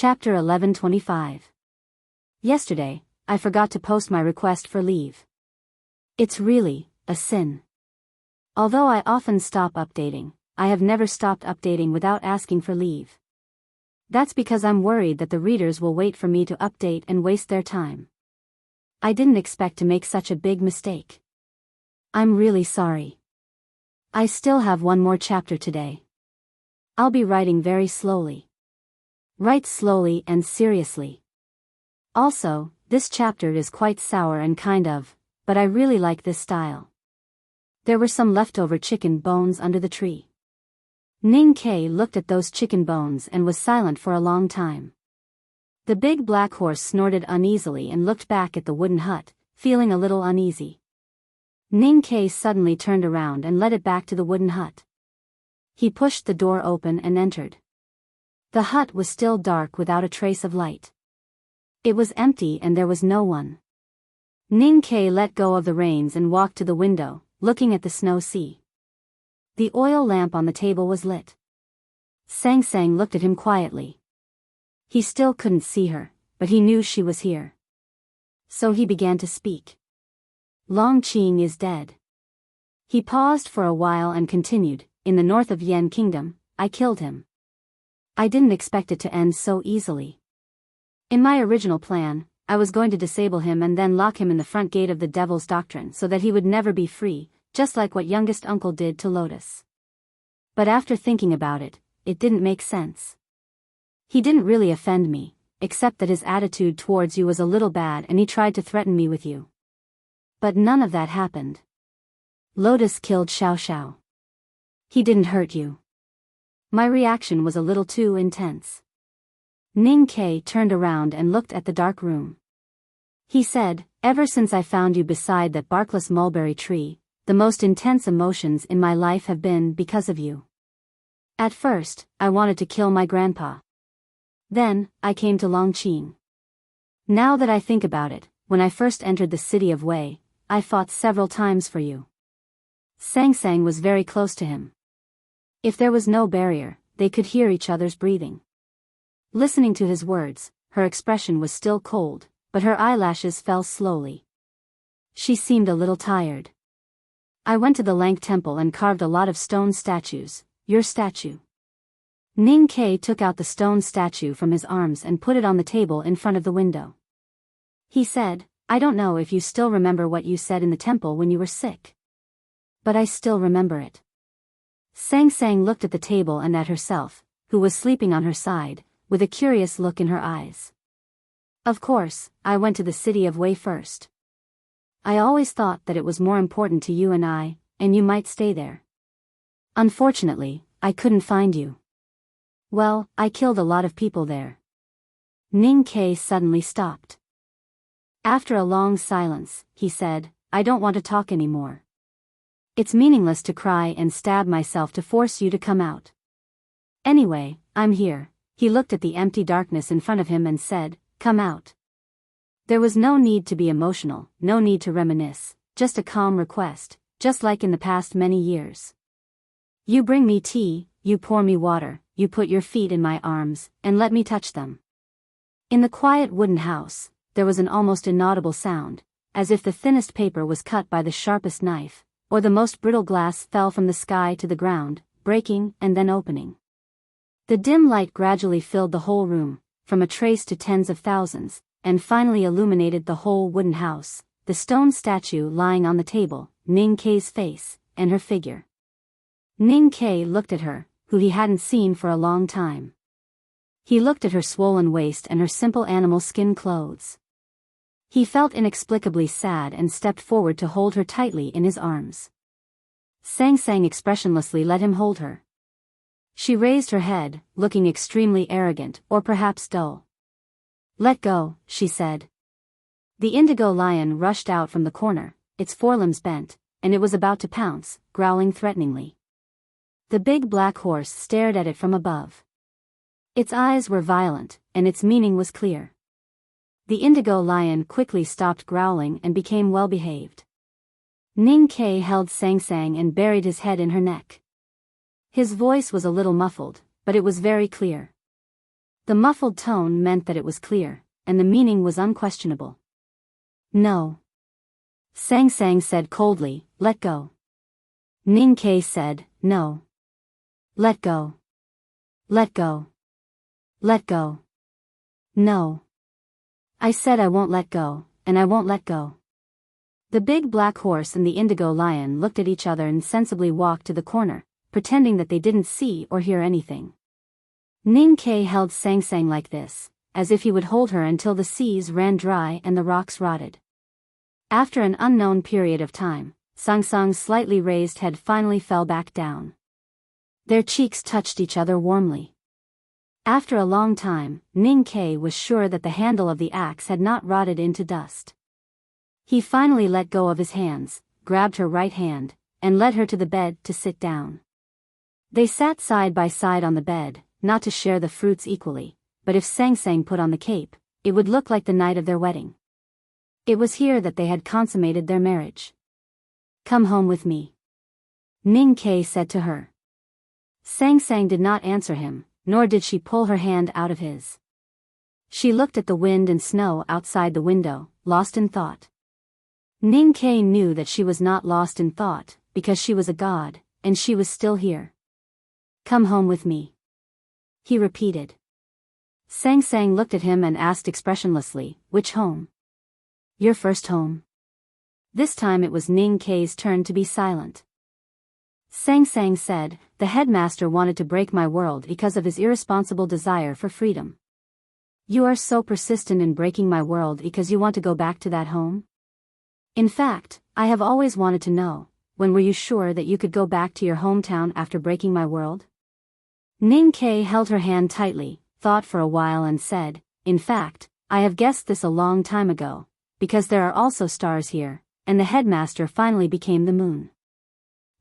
Chapter 1125. Yesterday, I forgot to post my request for leave. It's really a sin. Although I often stop updating, I have never stopped updating without asking for leave. That's because I'm worried that the readers will wait for me to update and waste their time. I didn't expect to make such a big mistake. I'm really sorry. I still have one more chapter today. I'll be writing very slowly. Write slowly and seriously. Also, this chapter is quite sour and but I really like this style. There were some leftover chicken bones under the tree. Ning Kei looked at those chicken bones and was silent for a long time. The big black horse snorted uneasily and looked back at the wooden hut, feeling a little uneasy. Ning Kei suddenly turned around and led it back to the wooden hut. He pushed the door open and entered. The hut was still dark without a trace of light. It was empty and there was no one. Ning Kei let go of the reins and walked to the window, looking at the snow sea. The oil lamp on the table was lit. Sang Sang looked at him quietly. He still couldn't see her, but he knew she was here. So he began to speak. Long Qing is dead. He paused for a while and continued, in the north of Yan Kingdom, I killed him. I didn't expect it to end so easily. In my original plan, I was going to disable him and then lock him in the front gate of the Devil's Doctrine so that he would never be free, just like what youngest uncle did to Lotus. But after thinking about it, it didn't make sense. He didn't really offend me, except that his attitude towards you was a little bad and he tried to threaten me with you. But none of that happened. Lotus killed Xiao Xiao. He didn't hurt you. My reaction was a little too intense. Ning Kei turned around and looked at the dark room. He said, ever since I found you beside that barkless mulberry tree, the most intense emotions in my life have been because of you. At first, I wanted to kill my grandpa. Then, I came to Longqing. Now that I think about it, when I first entered the city of Wei, I fought several times for you. Sang Sang was very close to him. If there was no barrier, they could hear each other's breathing. Listening to his words, her expression was still cold, but her eyelashes fell slowly. She seemed a little tired. I went to the Lank Temple and carved a lot of stone statues, your statue. Ning Kei took out the stone statue from his arms and put it on the table in front of the window. He said, I don't know if you still remember what you said in the temple when you were sick. But I still remember it. Sang Sang looked at the table and at herself, who was sleeping on her side, with a curious look in her eyes. Of course, I went to the city of Wei first. I always thought that it was more important to you and you might stay there. Unfortunately, I couldn't find you. Well, I killed a lot of people there. Ning Kei suddenly stopped. After a long silence, he said, I don't want to talk anymore. It's meaningless to cry and stab myself to force you to come out. Anyway, I'm here. He looked at the empty darkness in front of him and said, come out. There was no need to be emotional, no need to reminisce, just a calm request, just like in the past many years. You bring me tea, you pour me water, you put your feet in my arms, and let me touch them. In the quiet wooden house, there was an almost inaudible sound, as if the thinnest paper was cut by the sharpest knife, or the most brittle glass fell from the sky to the ground, breaking and then opening. The dim light gradually filled the whole room, from a trace to tens of thousands, and finally illuminated the whole wooden house, the stone statue lying on the table, Ning Kei's face, and her figure. Ning Kei looked at her, who he hadn't seen for a long time. He looked at her swollen waist and her simple animal skin clothes. He felt inexplicably sad and stepped forward to hold her tightly in his arms. Sang Sang expressionlessly let him hold her. She raised her head, looking extremely arrogant or perhaps dull. Let go, she said. The indigo lion rushed out from the corner, its forelimbs bent, and it was about to pounce, growling threateningly. The big black horse stared at it from above. Its eyes were violent, and its meaning was clear. The indigo lion quickly stopped growling and became well-behaved. Ning Kei held Sang Sang and buried his head in her neck. His voice was a little muffled, but it was very clear. The muffled tone meant that it was clear, and the meaning was unquestionable. No. Sang Sang said coldly, let go. Ning Ke said, no. Let go. Let go. Let go. No. I said I won't let go, and I won't let go. The big black horse and the indigo lion looked at each other and sensibly walked to the corner, pretending that they didn't see or hear anything. Ning Ke held Sang Sang like this, as if he would hold her until the seas ran dry and the rocks rotted. After an unknown period of time, Sang Sang's slightly raised head finally fell back down. Their cheeks touched each other warmly. After a long time, Ning Ke was sure that the handle of the axe had not rotted into dust. He finally let go of his hands, grabbed her right hand, and led her to the bed to sit down. They sat side by side on the bed, not to share the fruits equally, but if Sang Sang put on the cape, it would look like the night of their wedding. It was here that they had consummated their marriage. Come home with me, Ning Ke said to her. Sang Sang did not answer him, nor did she pull her hand out of his. She looked at the wind and snow outside the window, lost in thought. Ning Ke knew that she was not lost in thought, because she was a god, and she was still here. Come home with me, he repeated. Sang Sang looked at him and asked expressionlessly, which home? Your first home. This time it was Ning Ke's turn to be silent. Sang Sang said, the headmaster wanted to break my world because of his irresponsible desire for freedom. You are so persistent in breaking my world because you want to go back to that home? In fact, I have always wanted to know, when were you sure that you could go back to your hometown after breaking my world? Ning Ke held her hand tightly, thought for a while and said, in fact, I have guessed this a long time ago, because there are also stars here, and the headmaster finally became the moon.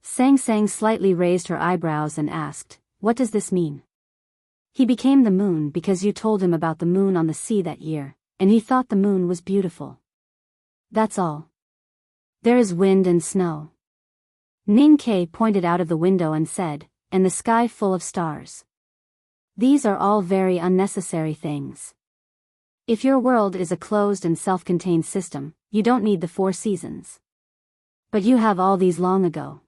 Sang Sang slightly raised her eyebrows and asked, what does this mean? He became the moon because you told him about the moon on the sea that year, and he thought the moon was beautiful. That's all. There is wind and snow. Ning Ke pointed out of the window and said, and the sky full of stars. These are all very unnecessary things. If your world is a closed and self-contained system, you don't need the 4 seasons. But you have all these long ago.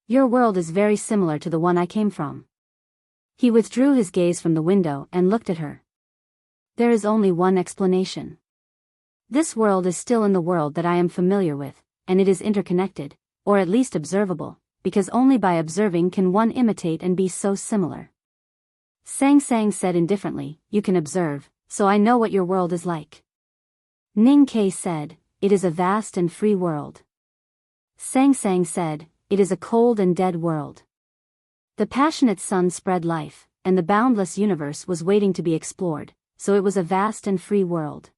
Your world is very similar to the one I came from. He withdrew his gaze from the window and looked at her. There is only one explanation. This world is still in the world that I am familiar with, and it is interconnected, or at least observable, because only by observing can one imitate and be so similar. Sang Sang said indifferently, you can observe, so I know what your world is like. Ning Ke said, it is a vast and free world. Sang Sang said, it is a cold and dead world. The passionate sun spread life, and the boundless universe was waiting to be explored, so it was a vast and free world.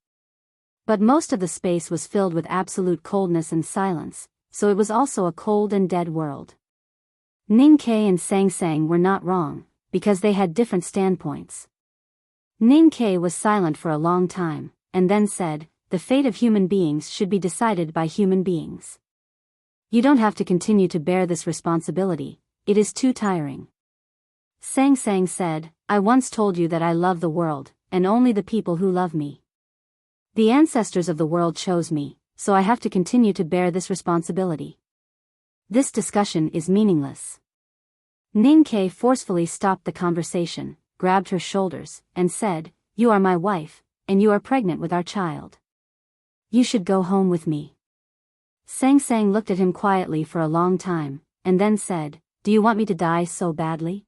But most of the space was filled with absolute coldness and silence, so it was also a cold and dead world. Ning Ke and Sang Sang were not wrong, because they had different standpoints. Ning Ke was silent for a long time, and then said, the fate of human beings should be decided by human beings. You don't have to continue to bear this responsibility, it is too tiring. Sang Sang said, I once told you that I love the world, and only the people who love me. The ancestors of the world chose me, so I have to continue to bear this responsibility. This discussion is meaningless. Ning Ke forcefully stopped the conversation, grabbed her shoulders, and said, you are my wife, and you are pregnant with our child. You should go home with me. Sang Sang looked at him quietly for a long time, and then said, do you want me to die so badly?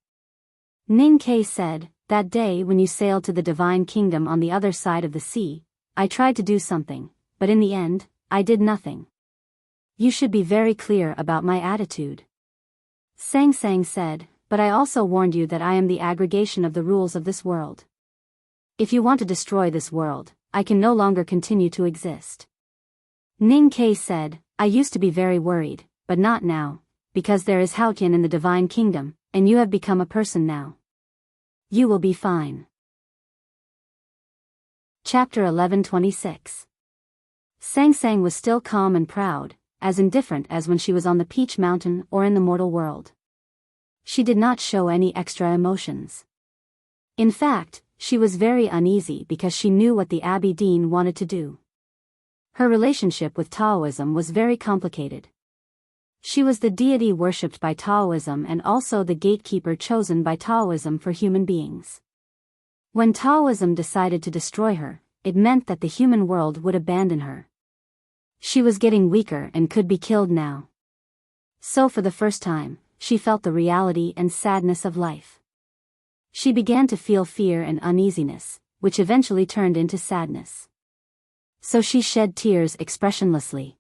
Ning Ke said, that day when you sailed to the divine kingdom on the other side of the sea, I tried to do something, but in the end, I did nothing. You should be very clear about my attitude. Sang Sang said, but I also warned you that I am the aggregation of the rules of this world. If you want to destroy this world, I can no longer continue to exist. Ning Ke said, I used to be very worried, but not now, because there is Haotian in the divine kingdom, and you have become a person now. You will be fine. Chapter 11:26. Sang Sang was still calm and proud, as indifferent as when she was on the Peach Mountain or in the mortal world. She did not show any extra emotions. In fact, she was very uneasy because she knew what the Abbey Dean wanted to do. Her relationship with Taoism was very complicated. She was the deity worshipped by Taoism and also the gatekeeper chosen by Taoism for human beings. When Taoism decided to destroy her, it meant that the human world would abandon her. She was getting weaker and could be killed now. So for the first time, she felt the reality and sadness of life. She began to feel fear and uneasiness, which eventually turned into sadness. So she shed tears expressionlessly.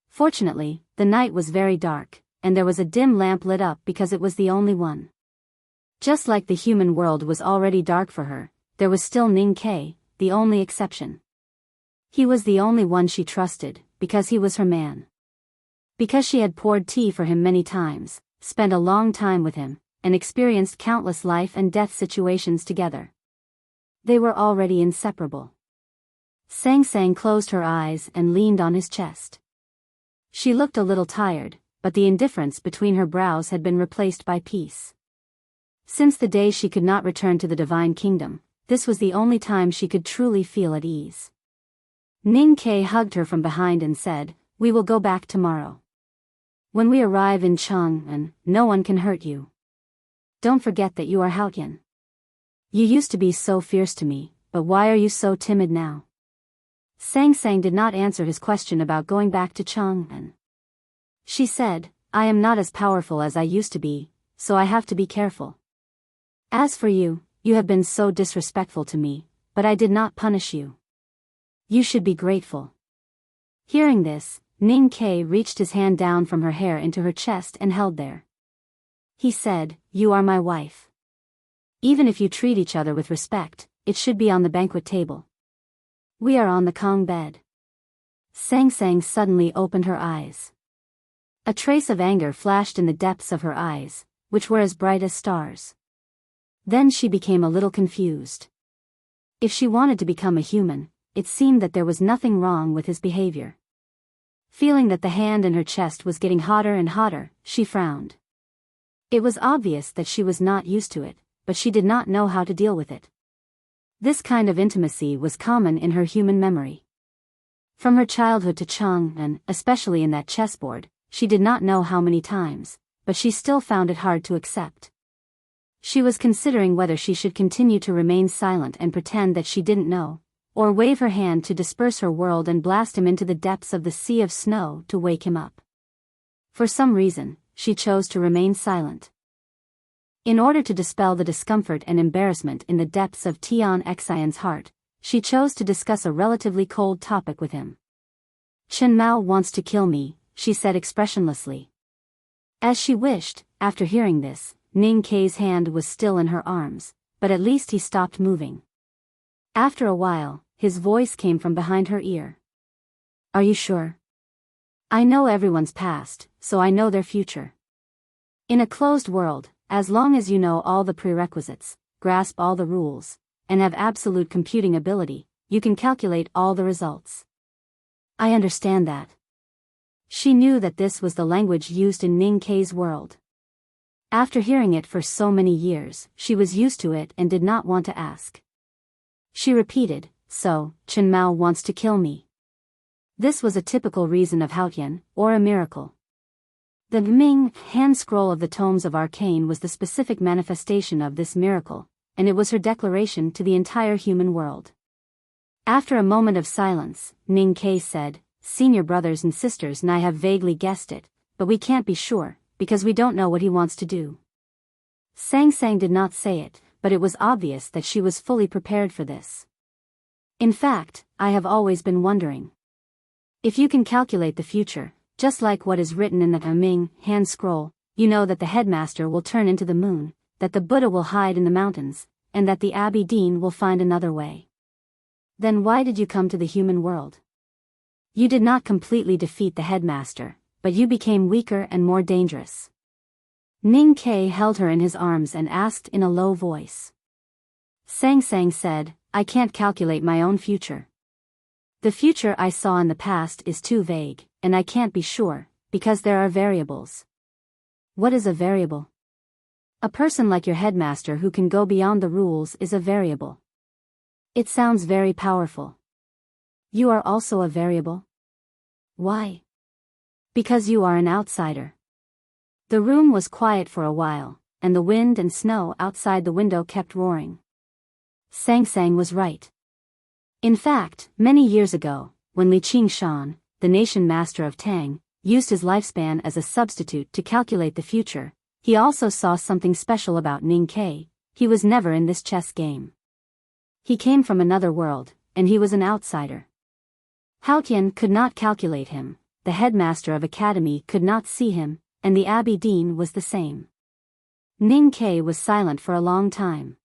Fortunately, the night was very dark, and there was a dim lamp lit up because it was the only one. Just like the human world was already dark for her, there was still Ning Ke, the only exception. He was the only one she trusted, because he was her man. Because she had poured tea for him many times, spent a long time with him, and experienced countless life and death situations together. They were already inseparable. Sang Sang closed her eyes and leaned on his chest. She looked a little tired, but the indifference between her brows had been replaced by peace. Since the day she could not return to the Divine Kingdom, this was the only time she could truly feel at ease. Ning Ke hugged her from behind and said, "We will go back tomorrow. When we arrive in Chang'an, no one can hurt you. Don't forget that you are Haotian. You used to be so fierce to me, but why are you so timid now?" Sang Sang did not answer his question about going back to Chang'an. She said, "I am not as powerful as I used to be, so I have to be careful. As for you, you have been so disrespectful to me, but I did not punish you. You should be grateful." Hearing this, Ning Ke reached his hand down from her hair into her chest and held there. He said, "You are my wife. Even if you treat each other with respect, it should be on the banquet table. We are on the Kong bed." Sang Sang suddenly opened her eyes. A trace of anger flashed in the depths of her eyes, which were as bright as stars. Then she became a little confused. If she wanted to become a human, it seemed that there was nothing wrong with his behavior. Feeling that the hand in her chest was getting hotter and hotter, she frowned. It was obvious that she was not used to it, but she did not know how to deal with it. This kind of intimacy was common in her human memory. From her childhood to Chang'an, especially in that chessboard, she did not know how many times, but she still found it hard to accept. She was considering whether she should continue to remain silent and pretend that she didn't know, or wave her hand to disperse her world and blast him into the depths of the sea of snow to wake him up. For some reason, she chose to remain silent. In order to dispel the discomfort and embarrassment in the depths of Tian Xian's heart, she chose to discuss a relatively cold topic with him. "Chen Mao wants to kill me," she said expressionlessly. As she wished, after hearing this, Ning Ke's hand was still in her arms, but at least he stopped moving. After a while, his voice came from behind her ear. "Are you sure? I know everyone's past, so I know their future. In a closed world, as long as you know all the prerequisites, grasp all the rules, and have absolute computing ability, you can calculate all the results." "I understand that." She knew that this was the language used in Ning Ke's world. After hearing it for so many years, she was used to it and did not want to ask. She repeated, "So, Chen Mao wants to kill me." This was a typical reason of Haotian, or a miracle. The Ming hand scroll of the tomes of Arcane was the specific manifestation of this miracle, and it was her declaration to the entire human world. After a moment of silence, Ning Ke said, "Senior brothers and sisters and I have vaguely guessed it, but we can't be sure, because we don't know what he wants to do." Sang Sang did not say it, but it was obvious that she was fully prepared for this. "In fact, I have always been wondering. If you can calculate the future, just like what is written in the Ming hand scroll, you know that the headmaster will turn into the moon, that the Buddha will hide in the mountains, and that the Abbey Dean will find another way. Then why did you come to the human world? You did not completely defeat the headmaster, but you became weaker and more dangerous." Ning Ke held her in his arms and asked in a low voice. Sang Sang said, "I can't calculate my own future. The future I saw in the past is too vague, and I can't be sure, because there are variables." "What is a variable?" A person like your headmaster who can go beyond the rules is a variable. It sounds very powerful. You are also a variable? Why? Because you are an outsider. The room was quiet for a while, and the wind and snow outside the window kept roaring. Sang Sang was right. In fact, many years ago, when Li Qingshan, the nation master of Tang, used his lifespan as a substitute to calculate the future, he also saw something special about Ning Ke. He was never in this chess game. He came from another world, and he was an outsider. Hao Qian could not calculate him, the headmaster of academy could not see him, and the abbey dean was the same. Ning Ke was silent for a long time.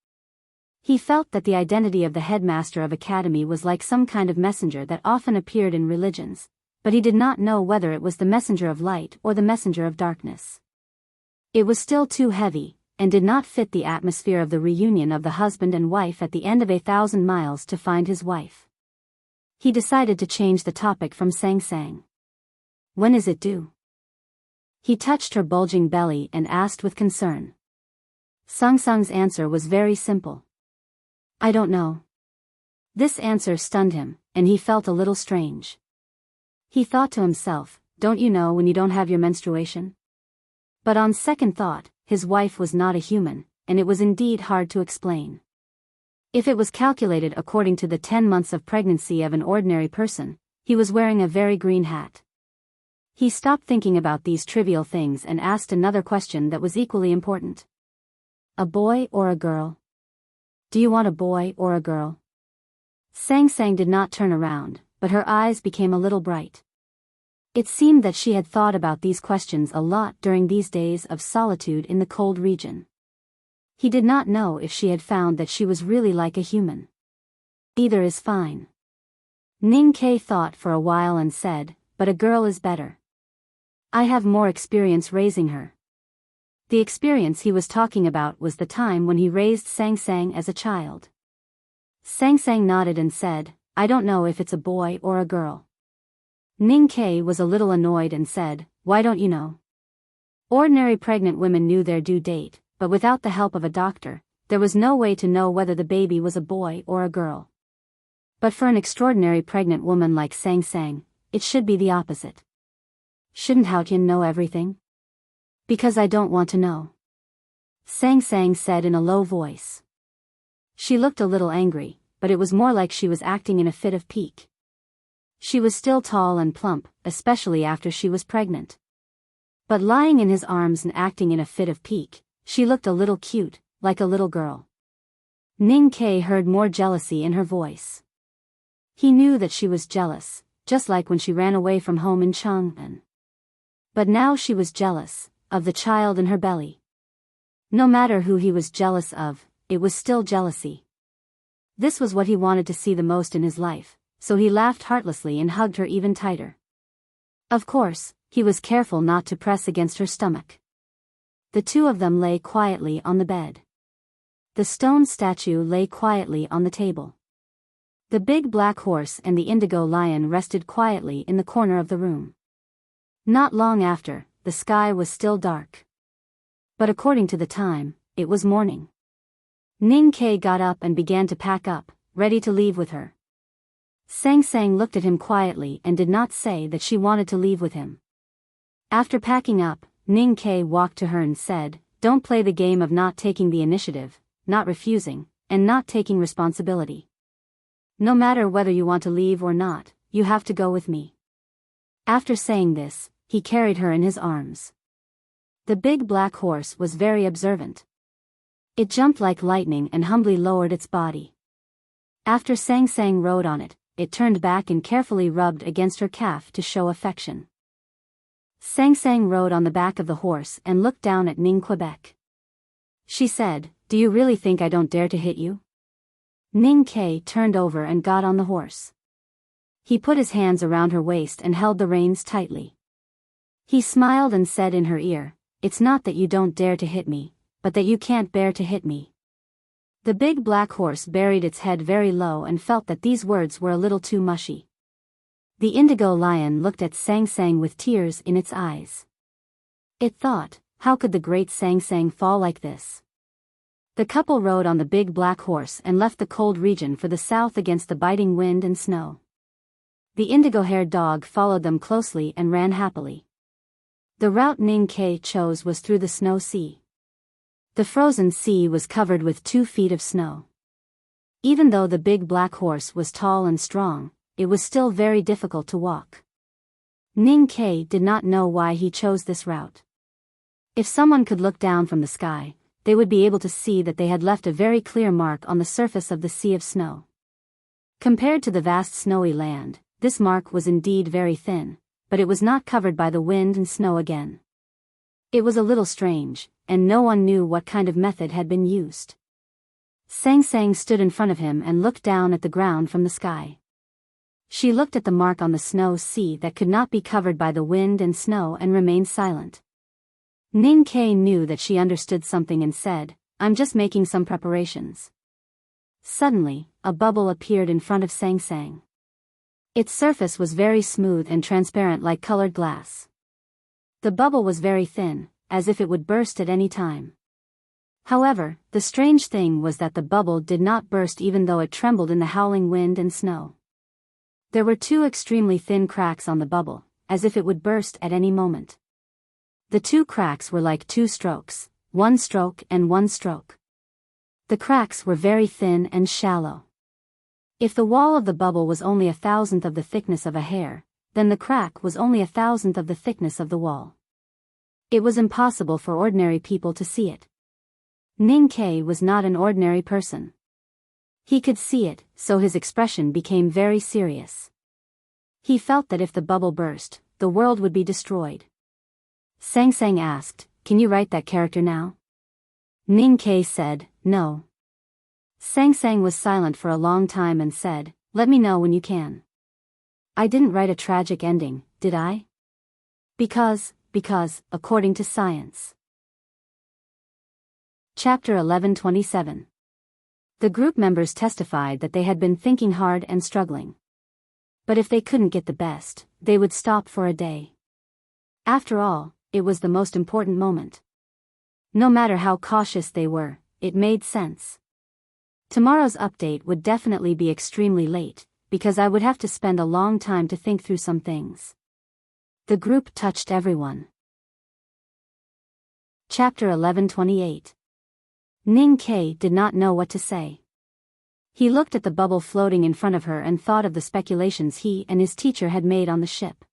He felt that the identity of the headmaster of academy was like some kind of messenger that often appeared in religions, but he did not know whether it was the messenger of light or the messenger of darkness. It was still too heavy, and did not fit the atmosphere of the reunion of the husband and wife at the end of 1,000 miles to find his wife. He decided to change the topic from Sang Sang. When is it due? He touched her bulging belly and asked with concern. Sang Sang's answer was very simple. I don't know. This answer stunned him, and he felt a little strange. He thought to himself, don't you know when you don't have your menstruation? But on second thought, his wife was not a human, and it was indeed hard to explain. If it was calculated according to the 10 months of pregnancy of an ordinary person, he was wearing a very green hat. He stopped thinking about these trivial things and asked another question that was equally important. A boy or a girl? Do you want a boy or a girl? Sang Sang did not turn around, but her eyes became a little bright. It seemed that she had thought about these questions a lot during these days of solitude in the cold region. He did not know if she had found that she was really like a human. Either is fine. Ning Ke thought for a while and said, but a girl is better. I have more experience raising her. The experience he was talking about was the time when he raised Sang Sang as a child. Sang Sang nodded and said, I don't know if it's a boy or a girl. Ning Ke was a little annoyed and said, why don't you know? Ordinary pregnant women knew their due date, but without the help of a doctor, there was no way to know whether the baby was a boy or a girl. But for an extraordinary pregnant woman like Sang Sang, it should be the opposite. Shouldn't Hao Qian know everything? Because I don't want to know. Sang Sang said in a low voice. She looked a little angry, but it was more like she was acting in a fit of pique. She was still tall and plump, especially after she was pregnant. But lying in his arms and acting in a fit of pique, she looked a little cute, like a little girl. Ning Ke heard more jealousy in her voice. He knew that she was jealous, just like when she ran away from home in Chang'an. But now she was jealous, of the child in her belly. No matter who he was jealous of, it was still jealousy. This was what he wanted to see the most in his life, so he laughed heartlessly and hugged her even tighter. Of course, he was careful not to press against her stomach. The two of them lay quietly on the bed. The stone statue lay quietly on the table. The big black horse and the indigo lion rested quietly in the corner of the room. Not long after, the sky was still dark. But according to the time, it was morning. Ning Ke got up and began to pack up, ready to leave with her. Sang Sang looked at him quietly and did not say that she wanted to leave with him. After packing up, Ning Ke walked to her and said, don't play the game of not taking the initiative, not refusing, and not taking responsibility. No matter whether you want to leave or not, you have to go with me. After saying this, he carried her in his arms. The big black horse was very observant. It jumped like lightning and humbly lowered its body. After Sang Sang rode on it, it turned back and carefully rubbed against her calf to show affection. Sang Sang rode on the back of the horse and looked down at Ning Quebec. She said, do you really think I don't dare to hit you? Ning Ke turned over and got on the horse. He put his hands around her waist and held the reins tightly. He smiled and said in her ear, it's not that you don't dare to hit me, but that you can't bear to hit me. The big black horse buried its head very low and felt that these words were a little too mushy. The indigo lion looked at Sang Sang with tears in its eyes. It thought, How could the great Sang Sang fall like this? The couple rode on the big black horse and left the cold region for the south against the biting wind and snow. The indigo-haired dog followed them closely and ran happily. The route Ning Ke chose was through the snow sea. The frozen sea was covered with 2 feet of snow. Even though the big black horse was tall and strong, it was still very difficult to walk. Ning Ke did not know why he chose this route. If someone could look down from the sky, they would be able to see that they had left a very clear mark on the surface of the sea of snow. Compared to the vast snowy land, this mark was indeed very thin, but it was not covered by the wind and snow again. It was a little strange, and no one knew what kind of method had been used. Sang Sang stood in front of him and looked down at the ground from the sky. She looked at the mark on the snow sea that could not be covered by the wind and snow and remained silent. Ning Ke knew that she understood something and said, "I'm just making some preparations." Suddenly, a bubble appeared in front of Sang Sang. Its surface was very smooth and transparent like colored glass. The bubble was very thin, as if it would burst at any time. However, the strange thing was that the bubble did not burst even though it trembled in the howling wind and snow. There were 2 extremely thin cracks on the bubble, as if it would burst at any moment. The 2 cracks were like 2 strokes, 1 stroke and 1 stroke. The cracks were very thin and shallow. If the wall of the bubble was only 1,000th of the thickness of a hair, then the crack was only 1,000th of the thickness of the wall. It was impossible for ordinary people to see it. Ning Ke was not an ordinary person. He could see it, so his expression became very serious. He felt that if the bubble burst, the world would be destroyed. Sang Sang asked, "Can you write that character now?" Ning Ke said, "No." Sang Sang was silent for a long time and said, "Let me know when you can." "I didn't write a tragic ending, did I?" Because, according to science. Chapter 11:27. The group members testified that they had been thinking hard and struggling. But if they couldn't get the best, they would stop for a day. After all, it was the most important moment. No matter how cautious they were, it made sense. Tomorrow's update would definitely be extremely late, because I would have to spend a long time to think through some things. The group touched everyone. Chapter 11:28. Ning Ke did not know what to say. He looked at the bubble floating in front of her and thought of the speculations he and his teacher had made on the ship.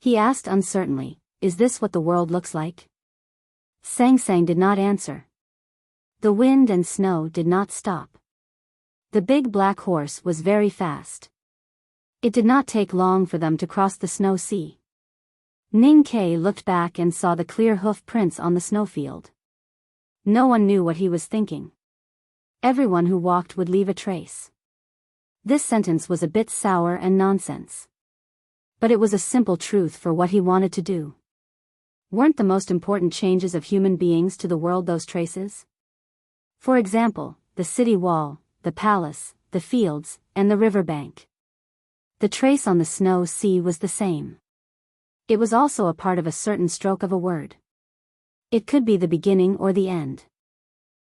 He asked uncertainly, "Is this what the world looks like?" Sang Sang did not answer. The wind and snow did not stop. The big black horse was very fast. It did not take long for them to cross the snow sea. Ning Ke looked back and saw the clear hoof prints on the snowfield. No one knew what he was thinking. Everyone who walked would leave a trace. This sentence was a bit sour and nonsense. But it was a simple truth for what he wanted to do. Weren't the most important changes of human beings to the world those traces? For example, the city wall, the palace, the fields, and the riverbank. The trace on the snow sea was the same. It was also a part of a certain stroke of a word. It could be the beginning or the end.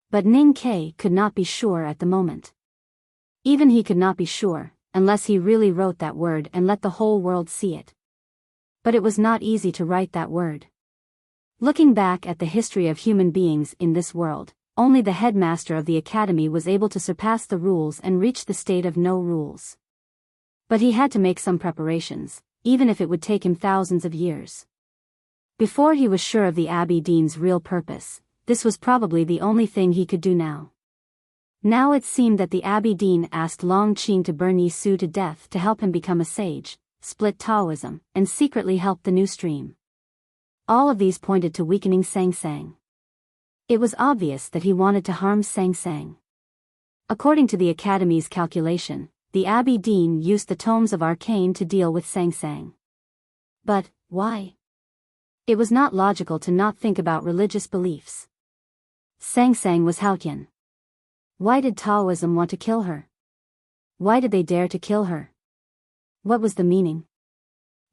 But Ning Ke could not be sure at the moment. Even he could not be sure, unless he really wrote that word and let the whole world see it. But it was not easy to write that word. Looking back at the history of human beings in this world, only the headmaster of the academy was able to surpass the rules and reach the state of no rules. But he had to make some preparations, even if it would take him thousands of years. Before he was sure of the Abbey Dean's real purpose, this was probably the only thing he could do now. Now it seemed that the Abbey Dean asked Long Qing to burn Yi Su to death to help him become a sage, split Taoism, and secretly help the new stream. All of these pointed to weakening Sang Sang. It was obvious that he wanted to harm Sang Sang. According to the Academy's calculation, the Abbey Dean used the tomes of arcane to deal with Sang Sang. But, why? It was not logical to not think about religious beliefs. Sang Sang was Haotian. Why did Taoism want to kill her? Why did they dare to kill her? What was the meaning?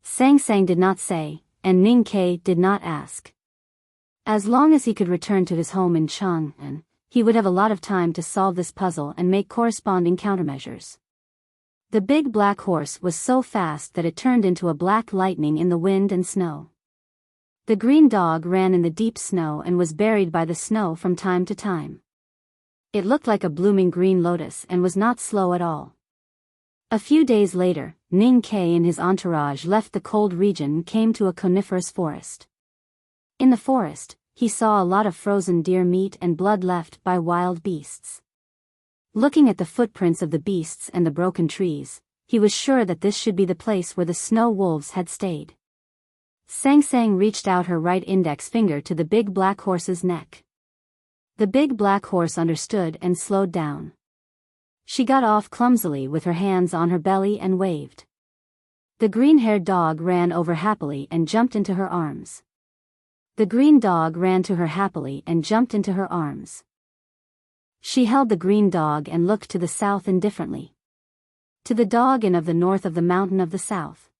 Sang Sang did not say, and Ning Ke did not ask. As long as he could return to his home in Chang'an, he would have a lot of time to solve this puzzle and make corresponding countermeasures. The big black horse was so fast that it turned into a black lightning in the wind and snow. The green dog ran in the deep snow and was buried by the snow from time to time. It looked like a blooming green lotus and was not slow at all. A few days later, Ning Kai and his entourage left the cold region and came to a coniferous forest. In the forest, he saw a lot of frozen deer meat and blood left by wild beasts. Looking at the footprints of the beasts and the broken trees, he was sure that this should be the place where the snow wolves had stayed. Sang Sang reached out her right index finger to the big black horse's neck. The big black horse understood and slowed down. She got off clumsily with her hands on her belly and waved. The green-haired dog ran over happily and jumped into her arms. The green dog ran to her happily and jumped into her arms. She held the green dog and looked to the south indifferently. To the dog and of the north of the mountain of the south.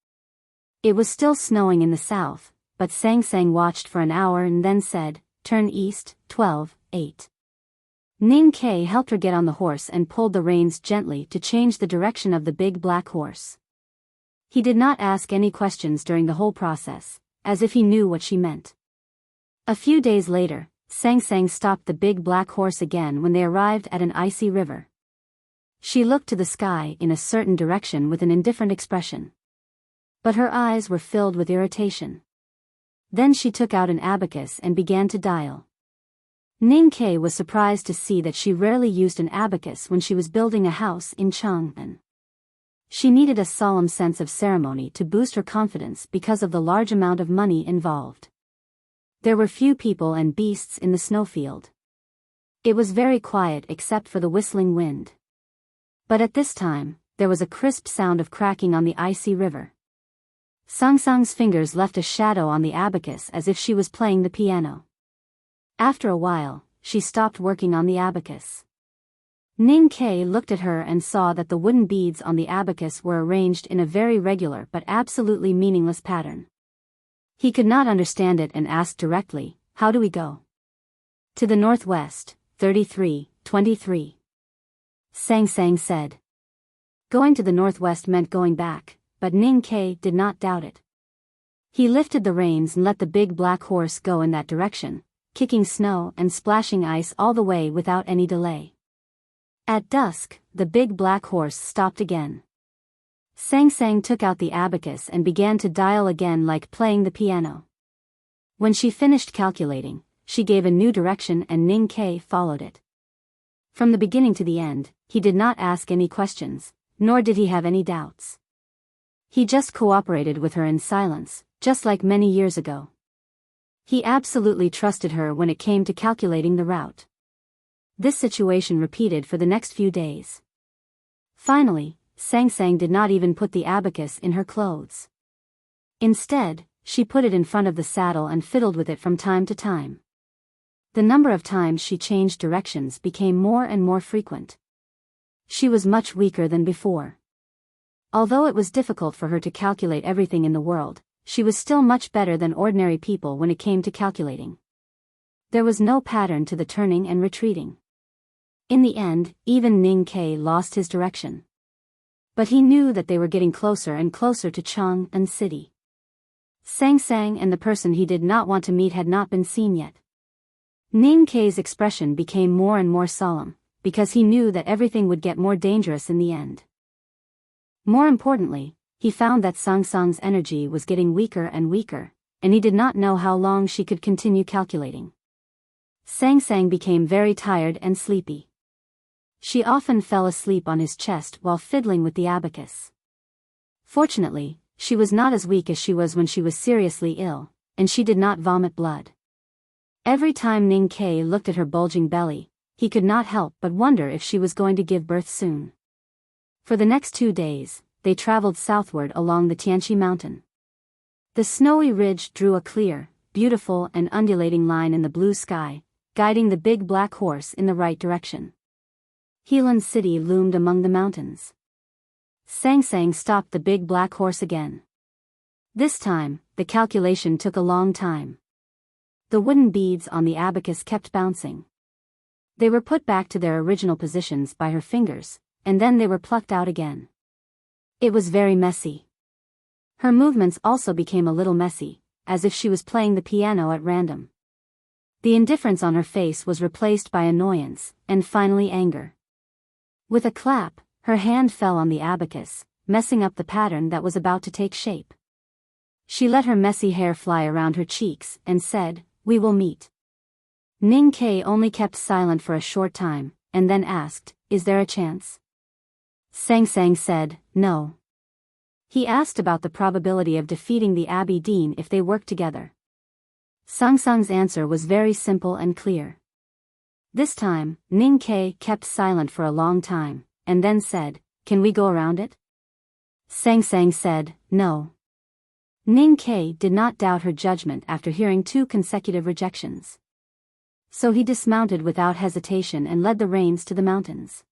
It was still snowing in the south, but Sang Sang watched for an hour and then said, "Turn east, 12:8. Ning Kai helped her get on the horse and pulled the reins gently to change the direction of the big black horse. He did not ask any questions during the whole process, as if he knew what she meant. A few days later, Sang Sang stopped the big black horse again when they arrived at an icy river. She looked to the sky in a certain direction with an indifferent expression. But her eyes were filled with irritation. Then she took out an abacus and began to dial. Ning Kai was surprised to see that she rarely used an abacus when she was building a house in Chang'an. She needed a solemn sense of ceremony to boost her confidence because of the large amount of money involved. There were few people and beasts in the snowfield. It was very quiet except for the whistling wind. But at this time, there was a crisp sound of cracking on the icy river. Sang Sang's fingers left a shadow on the abacus as if she was playing the piano. After a while, she stopped working on the abacus. Ning Kai looked at her and saw that the wooden beads on the abacus were arranged in a very regular but absolutely meaningless pattern. He could not understand it and asked directly, "How do we go?" "To the northwest, 33:23. Sang Sang said. Going to the northwest meant going back, but Ning Kai did not doubt it. He lifted the reins and let the big black horse go in that direction, kicking snow and splashing ice all the way without any delay. At dusk, the big black horse stopped again. Sang Sang took out the abacus and began to dial again like playing the piano. When she finished calculating, she gave a new direction and Ning Kai followed it. From the beginning to the end, he did not ask any questions, nor did he have any doubts. He just cooperated with her in silence, just like many years ago. He absolutely trusted her when it came to calculating the route. This situation repeated for the next few days. Finally, Sang Sang did not even put the abacus in her clothes. Instead, she put it in front of the saddle and fiddled with it from time to time. The number of times she changed directions became more and more frequent. She was much weaker than before. Although it was difficult for her to calculate everything in the world, she was still much better than ordinary people when it came to calculating. There was no pattern to the turning and retreating. In the end, even Ning Kai lost his direction. But he knew that they were getting closer and closer to Chang'an City. Sang Sang and the person he did not want to meet had not been seen yet. Ning Kai's expression became more and more solemn, because he knew that everything would get more dangerous in the end. More importantly, he found that Sang Sang's energy was getting weaker and weaker, and he did not know how long she could continue calculating. Sang Sang became very tired and sleepy. She often fell asleep on his chest while fiddling with the abacus. Fortunately, she was not as weak as she was when she was seriously ill, and she did not vomit blood. Every time Ning Kai looked at her bulging belly, he could not help but wonder if she was going to give birth soon. For the next 2 days, they traveled southward along the Tianqi mountain. The snowy ridge drew a clear, beautiful and undulating line in the blue sky, guiding the big black horse in the right direction. Helan City loomed among the mountains. Sang Sang stopped the big black horse again. This time, the calculation took a long time. The wooden beads on the abacus kept bouncing. They were put back to their original positions by her fingers, and then they were plucked out again. It was very messy. Her movements also became a little messy, as if she was playing the piano at random. The indifference on her face was replaced by annoyance, and finally anger. With a clap, her hand fell on the abacus, messing up the pattern that was about to take shape. She let her messy hair fly around her cheeks and said, "We will meet." Ning Ke only kept silent for a short time, and then asked, "Is there a chance?" Sang Sang said, "No." He asked about the probability of defeating the Abbey Dean if they worked together. Sang Sang's answer was very simple and clear. This time, Ning Ke kept silent for a long time, and then said, "Can we go around it?" Sang Sang said, "No." Ning Ke did not doubt her judgment after hearing 2 consecutive rejections. So he dismounted without hesitation and led the reins to the mountains.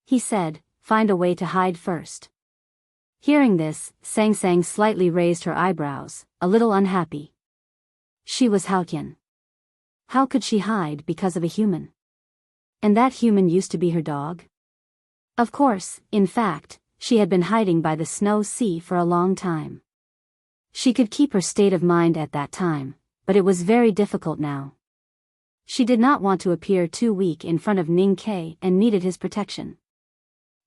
He said, "Find a way to hide first." Hearing this, Sang Sang slightly raised her eyebrows, a little unhappy. She was Haotian. How could she hide because of a human? And that human used to be her dog? Of course, in fact, she had been hiding by the snow sea for a long time. She could keep her state of mind at that time, but it was very difficult now. She did not want to appear too weak in front of Ning Ke and needed his protection.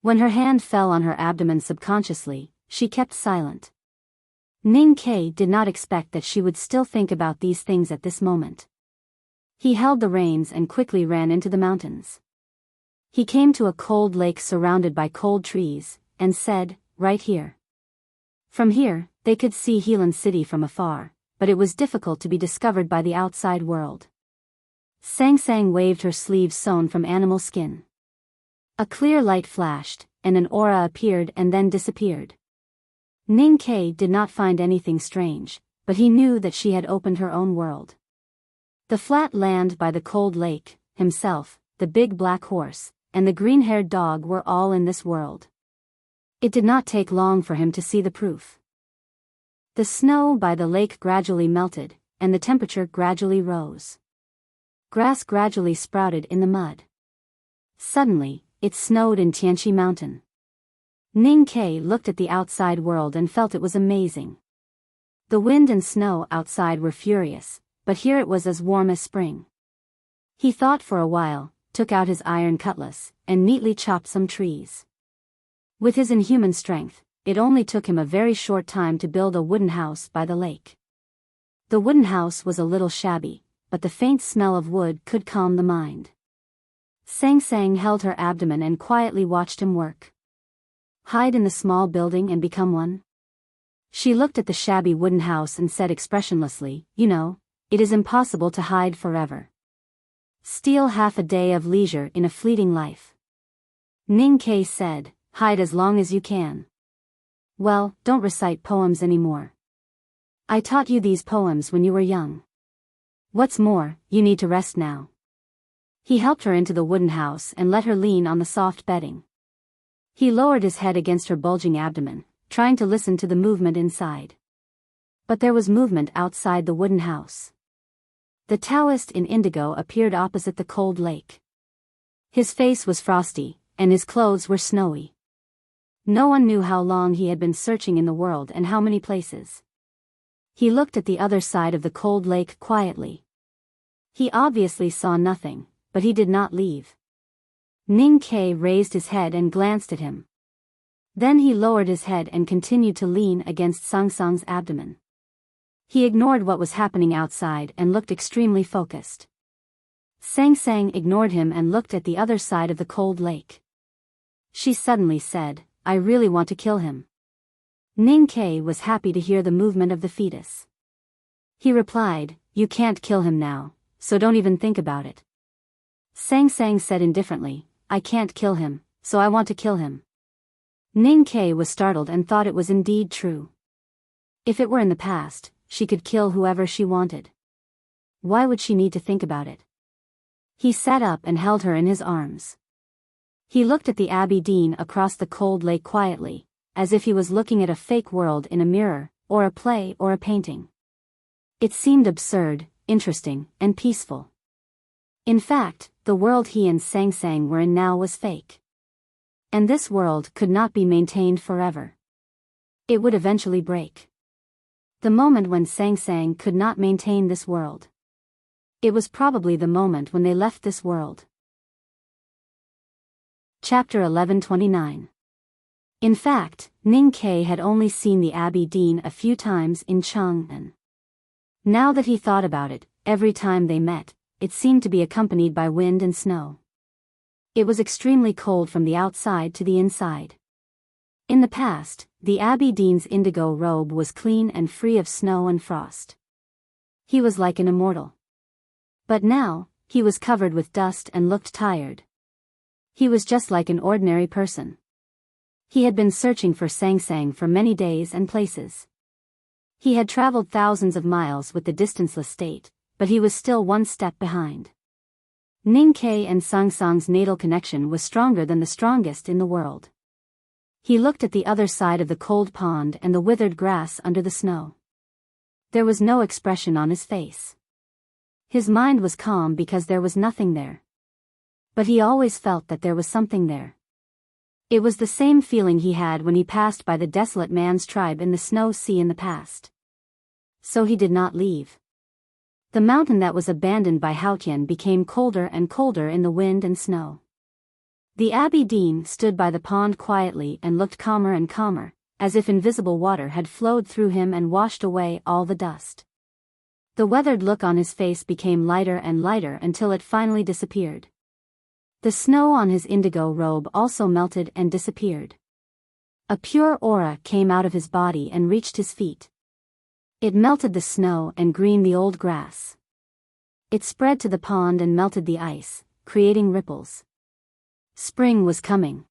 When her hand fell on her abdomen subconsciously, she kept silent. Ning Ke did not expect that she would still think about these things at this moment. He held the reins and quickly ran into the mountains. He came to a cold lake surrounded by cold trees, and said, "Right here." From here, they could see Helan City from afar, but it was difficult to be discovered by the outside world. Sang Sang waved her sleeves sewn from animal skin. A clear light flashed, and an aura appeared and then disappeared. Ning Ke did not find anything strange, but he knew that she had opened her own world. The flat land by the cold lake, himself, the big black horse, and the green-haired dog were all in this world. It did not take long for him to see the proof. The snow by the lake gradually melted, and the temperature gradually rose. Grass gradually sprouted in the mud. Suddenly, it snowed in Tianqi Mountain. Ning Ke looked at the outside world and felt it was amazing. The wind and snow outside were furious, but here it was as warm as spring. He thought for a while, took out his iron cutlass, and neatly chopped some trees. With his inhuman strength, it only took him a very short time to build a wooden house by the lake. The wooden house was a little shabby, but the faint smell of wood could calm the mind. Sang Sang held her abdomen and quietly watched him work. Hide in the small building and become one? She looked at the shabby wooden house and said expressionlessly, "You know, it is impossible to hide forever. Steal half a day of leisure in a fleeting life." Ning Ke said, "Hide as long as you can. Well, don't recite poems anymore. I taught you these poems when you were young. What's more, you need to rest now." He helped her into the wooden house and let her lean on the soft bedding. He lowered his head against her bulging abdomen, trying to listen to the movement inside. But there was movement outside the wooden house. The Taoist in indigo appeared opposite the cold lake. His face was frosty, and his clothes were snowy. No one knew how long he had been searching in the world and how many places. He looked at the other side of the cold lake quietly. He obviously saw nothing, but he did not leave. Ning Ke raised his head and glanced at him. Then he lowered his head and continued to lean against Sang Sang's abdomen. He ignored what was happening outside and looked extremely focused. Sang Sang ignored him and looked at the other side of the cold lake. She suddenly said, "I really want to kill him." Ning Ke was happy to hear the movement of the fetus. He replied, "You can't kill him now, so don't even think about it." Sang Sang said indifferently, "I can't kill him, so I want to kill him." Ning Ke was startled and thought it was indeed true. If it were in the past, she could kill whoever she wanted. Why would she need to think about it? He sat up and held her in his arms. He looked at the Abbey Dean across the cold lake quietly, as if he was looking at a fake world in a mirror, or a play or a painting. It seemed absurd, interesting, and peaceful. In fact, the world he and Sang Sang were in now was fake. And this world could not be maintained forever. It would eventually break. The moment when Sang Sang could not maintain this world. It was probably the moment when they left this world. Chapter 1129. In fact, Ning Ke had only seen the Abbey Dean a few times in Chang'an. Now that he thought about it, every time they met, it seemed to be accompanied by wind and snow. It was extremely cold from the outside to the inside. In the past, the Abbey Dean's indigo robe was clean and free of snow and frost. He was like an immortal. But now, he was covered with dust and looked tired. He was just like an ordinary person. He had been searching for Sang Sang for many days and places. He had traveled thousands of miles with the distanceless state, but he was still one step behind. Ning Ke and Sang Sang's natal connection was stronger than the strongest in the world. He looked at the other side of the cold pond and the withered grass under the snow. There was no expression on his face. His mind was calm because there was nothing there. But he always felt that there was something there. It was the same feeling he had when he passed by the desolate man's tribe in the snow sea in the past. So he did not leave. The mountain that was abandoned by Haotian became colder and colder in the wind and snow. The Abbey Dean stood by the pond quietly and looked calmer and calmer, as if invisible water had flowed through him and washed away all the dust. The weathered look on his face became lighter and lighter until it finally disappeared. The snow on his indigo robe also melted and disappeared. A pure aura came out of his body and reached his feet. It melted the snow and greened the old grass. It spread to the pond and melted the ice, creating ripples. Spring was coming.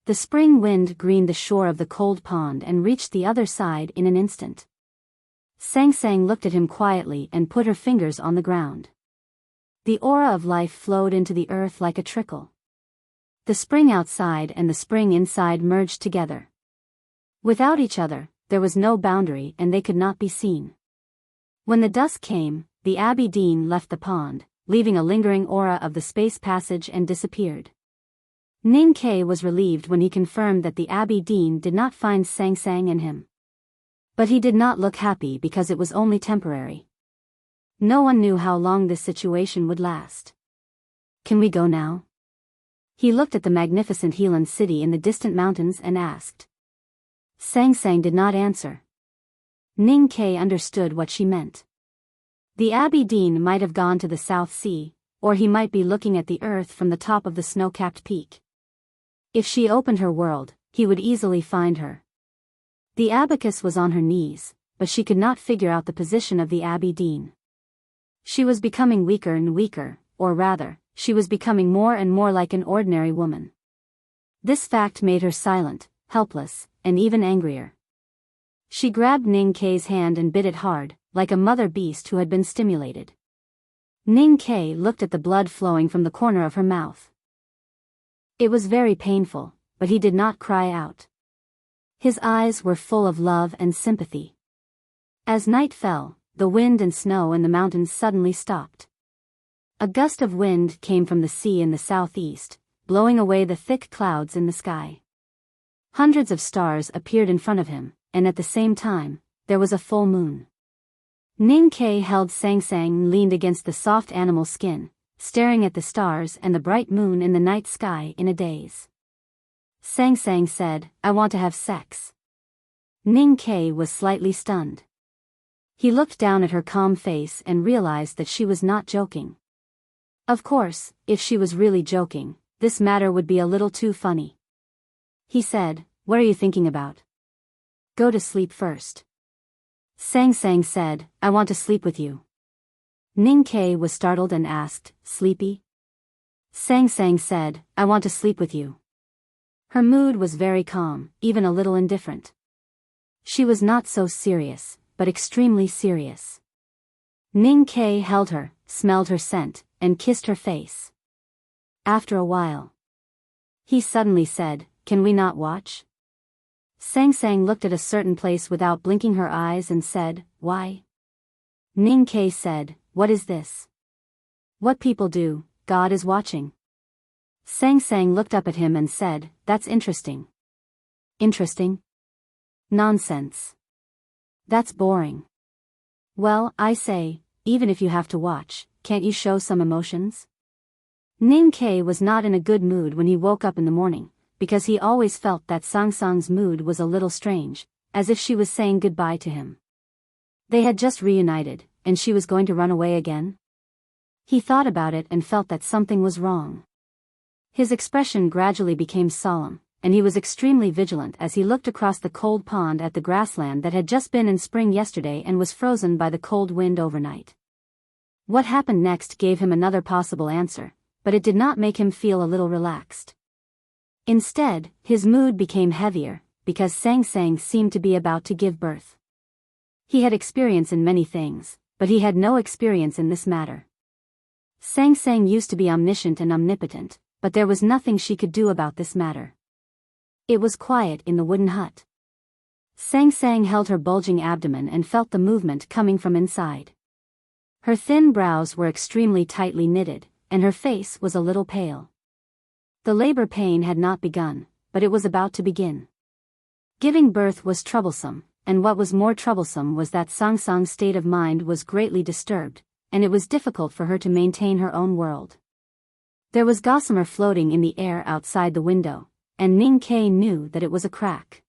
The spring wind greened the shore of the cold pond and reached the other side in an instant. Sang Sang looked at him quietly and put her fingers on the ground. The aura of life flowed into the earth like a trickle. The spring outside and the spring inside merged together. Without each other, there was no boundary and they could not be seen. When the dusk came, the Abbey Dean left the pond, leaving a lingering aura of the space passage and disappeared. Ning Ke was relieved when he confirmed that the Abbey Dean did not find Sang Sang in him. But he did not look happy because it was only temporary. No one knew how long this situation would last. Can we go now? He looked at the magnificent Helan city in the distant mountains and asked. Sang Sang did not answer. Ning Ke understood what she meant. The Abbey Dean might have gone to the South Sea, or he might be looking at the earth from the top of the snow-capped peak. If she opened her world, he would easily find her. The abacus was on her knees, but she could not figure out the position of the Abbey Dean. She was becoming weaker and weaker, or rather, she was becoming more and more like an ordinary woman. This fact made her silent, helpless, and even angrier. She grabbed Ning Ke's hand and bit it hard, like a mother beast who had been stimulated. Ning Ke looked at the blood flowing from the corner of her mouth. It was very painful, but he did not cry out. His eyes were full of love and sympathy. As night fell, the wind and snow in the mountains suddenly stopped. A gust of wind came from the sea in the southeast, blowing away the thick clouds in the sky. Hundreds of stars appeared in front of him, and at the same time, there was a full moon. Ning Ke held Sang Sang and leaned against the soft animal skin, staring at the stars and the bright moon in the night sky in a daze. Sang Sang said, "I want to have sex." Ning Ke was slightly stunned. He looked down at her calm face and realized that she was not joking. Of course, if she was really joking, this matter would be a little too funny. He said, "What are you thinking about? Go to sleep first." Sang Sang said, "I want to sleep with you." Ning Ke was startled and asked, "Sleepy?" Sang Sang said, "I want to sleep with you." Her mood was very calm, even a little indifferent. She was not so serious, but extremely serious. Ning Ke held her, smelled her scent, and kissed her face. After a while, he suddenly said, "Can we not watch?" Sang Sang looked at a certain place without blinking her eyes and said, "Why?" Ning Ke said, what is this? What people do, God is watching. Sang Sang looked up at him and said, that's interesting. Interesting? Nonsense. That's boring. Well, I say, even if you have to watch, can't you show some emotions? Ning Ke was not in a good mood when he woke up in the morning, because he always felt that Sang Sang's mood was a little strange, as if she was saying goodbye to him. They had just reunited, and she was going to run away again? He thought about it and felt that something was wrong. His expression gradually became solemn, and he was extremely vigilant as he looked across the cold pond at the grassland that had just been in spring yesterday and was frozen by the cold wind overnight. What happened next gave him another possible answer, but it did not make him feel a little relaxed. Instead, his mood became heavier, because Sang Sang seemed to be about to give birth. He had experience in many things, but he had no experience in this matter. Sang Sang used to be omniscient and omnipotent, but there was nothing she could do about this matter. It was quiet in the wooden hut. Sang Sang held her bulging abdomen and felt the movement coming from inside. Her thin brows were extremely tightly knitted, and her face was a little pale. The labor pain had not begun, but it was about to begin. Giving birth was troublesome, and what was more troublesome was that Sang Sang's state of mind was greatly disturbed, and it was difficult for her to maintain her own world. There was gossamer floating in the air outside the window, and Ning Ke knew that it was a crack.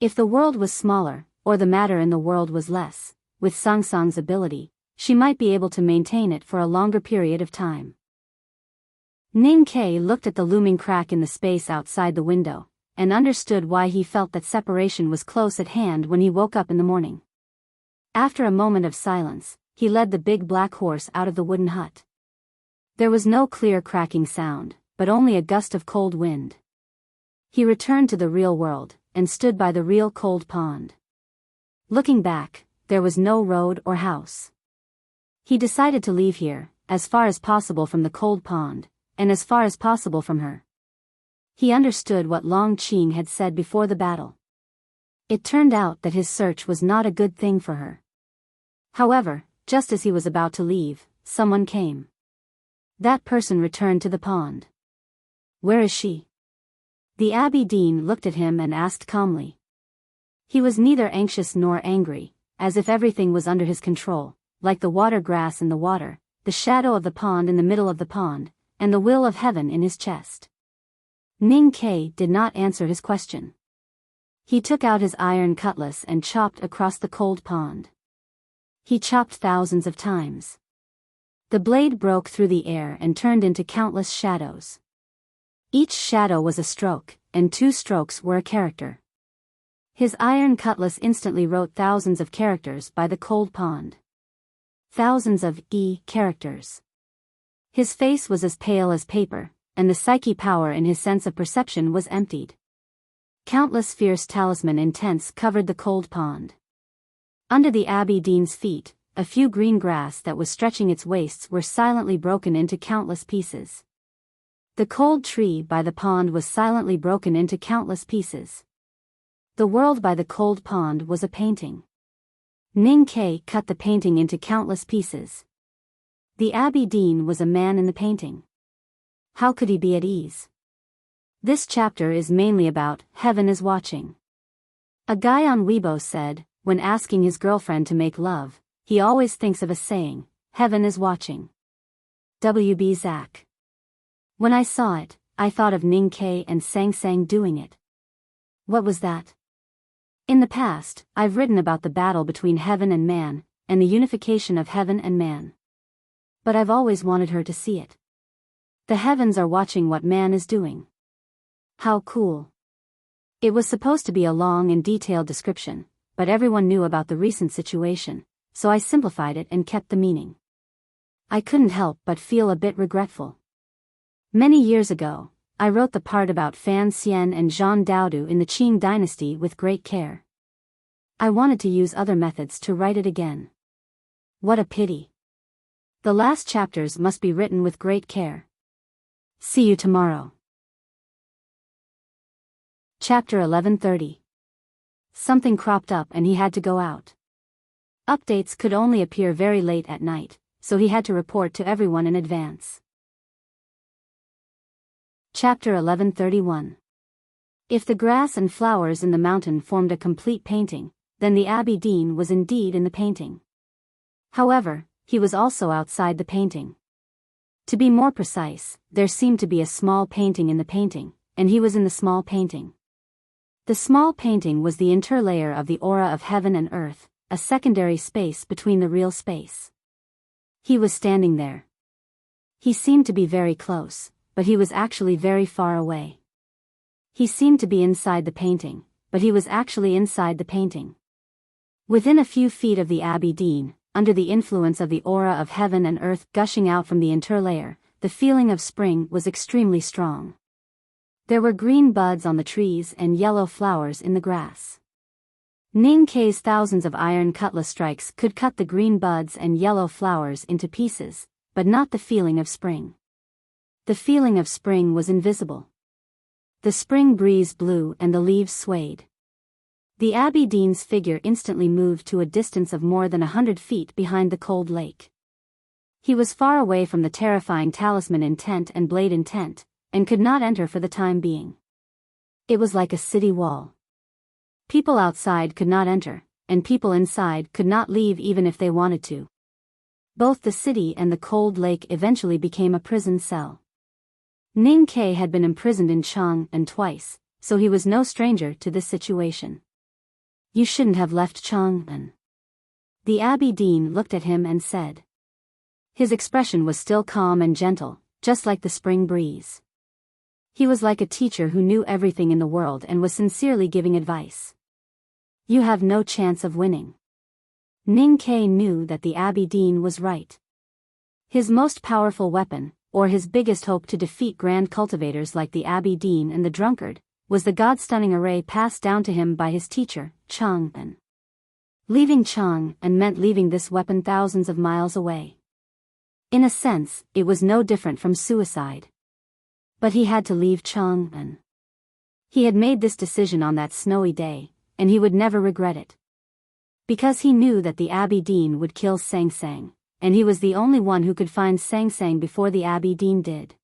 If the world was smaller, or the matter in the world was less, with Sang Sang's ability, she might be able to maintain it for a longer period of time. Ning Ke looked at the looming crack in the space outside the window, and understood why he felt that separation was close at hand when he woke up in the morning. After a moment of silence, he led the big black horse out of the wooden hut. There was no clear cracking sound, but only a gust of cold wind. He returned to the real world, and stood by the real cold pond. Looking back, there was no road or house. He decided to leave here, as far as possible from the cold pond, and as far as possible from her. He understood what Long Qing had said before the battle. It turned out that his search was not a good thing for her. However, just as he was about to leave, someone came. That person returned to the pond. Where is she? The Abbey Dean looked at him and asked calmly. He was neither anxious nor angry, as if everything was under his control, like the water grass in the water, the shadow of the pond in the middle of the pond, and the will of heaven in his chest. Ning Ke did not answer his question. He took out his iron cutlass and chopped across the cold pond. He chopped thousands of times. The blade broke through the air and turned into countless shadows. Each shadow was a stroke, and 2 strokes were a character. His iron cutlass instantly wrote thousands of characters by the cold pond. Thousands of characters. His face was as pale as paper, and the psyche power in his sense of perception was emptied. Countless fierce talisman intents covered the cold pond. Under the Abbey Dean's feet, a few green grass that was stretching its wastes were silently broken into countless pieces. The cold tree by the pond was silently broken into countless pieces. The world by the cold pond was a painting. Ning Ke cut the painting into countless pieces. The Abbey Dean was a man in the painting. How could he be at ease? This chapter is mainly about heaven is watching. A guy on Weibo said, when asking his girlfriend to make love, he always thinks of a saying, heaven is watching. W.B. Zach. When I saw it, I thought of Ning Ke and Sang Sang doing it. What was that? In the past, I've written about the battle between heaven and man, and the unification of heaven and man. But I've always wanted her to see it. The heavens are watching what man is doing. How cool. It was supposed to be a long and detailed description, but everyone knew about the recent situation, so I simplified it and kept the meaning. I couldn't help but feel a bit regretful. Many years ago, I wrote the part about Fan Xian and Zhang Daodu in the Qing dynasty with great care. I wanted to use other methods to write it again. What a pity. The last chapters must be written with great care. See you tomorrow. Chapter 1130. Something cropped up and he had to go out. Updates could only appear very late at night, so he had to report to everyone in advance. Chapter 1131. If the grass and flowers in the mountain formed a complete painting, then the Abbey Dean was indeed in the painting. However, he was also outside the painting. To be more precise, there seemed to be a small painting in the painting, and he was in the small painting. The small painting was the interlayer of the aura of heaven and earth, a secondary space between the real space. He was standing there. He seemed to be very close, but he was actually very far away. He seemed to be inside the painting, but he was actually inside the painting. Within a few feet of the Abbey Dean, under the influence of the aura of heaven and earth gushing out from the interlayer, the feeling of spring was extremely strong. There were green buds on the trees and yellow flowers in the grass. Ning Kei's thousands of iron cutlass strikes could cut the green buds and yellow flowers into pieces, but not the feeling of spring. The feeling of spring was invisible. The spring breeze blew and the leaves swayed. The Abbey Dean's figure instantly moved to a distance of more than 100 feet behind the cold lake. He was far away from the terrifying talisman intent and blade intent, and could not enter for the time being. It was like a city wall. People outside could not enter, and people inside could not leave even if they wanted to. Both the city and the cold lake eventually became a prison cell. Ning Kei had been imprisoned in Chang'an twice, so he was no stranger to this situation. You shouldn't have left Chang'an. The Abbey Dean looked at him and said. His expression was still calm and gentle, just like the spring breeze. He was like a teacher who knew everything in the world and was sincerely giving advice. You have no chance of winning. Ning Kei knew that the Abbey Dean was right. His most powerful weapon, or his biggest hope to defeat grand cultivators like the Abbey Dean and the drunkard, was the god-stunning array passed down to him by his teacher, Chang'an. Leaving Chang'an meant leaving this weapon thousands of miles away. In a sense, it was no different from suicide. But he had to leave Chang'an. He had made this decision on that snowy day, and he would never regret it. Because he knew that the Abbey Dean would kill Sang Sang, and he was the only one who could find Sang Sang before the Abbey Dean did.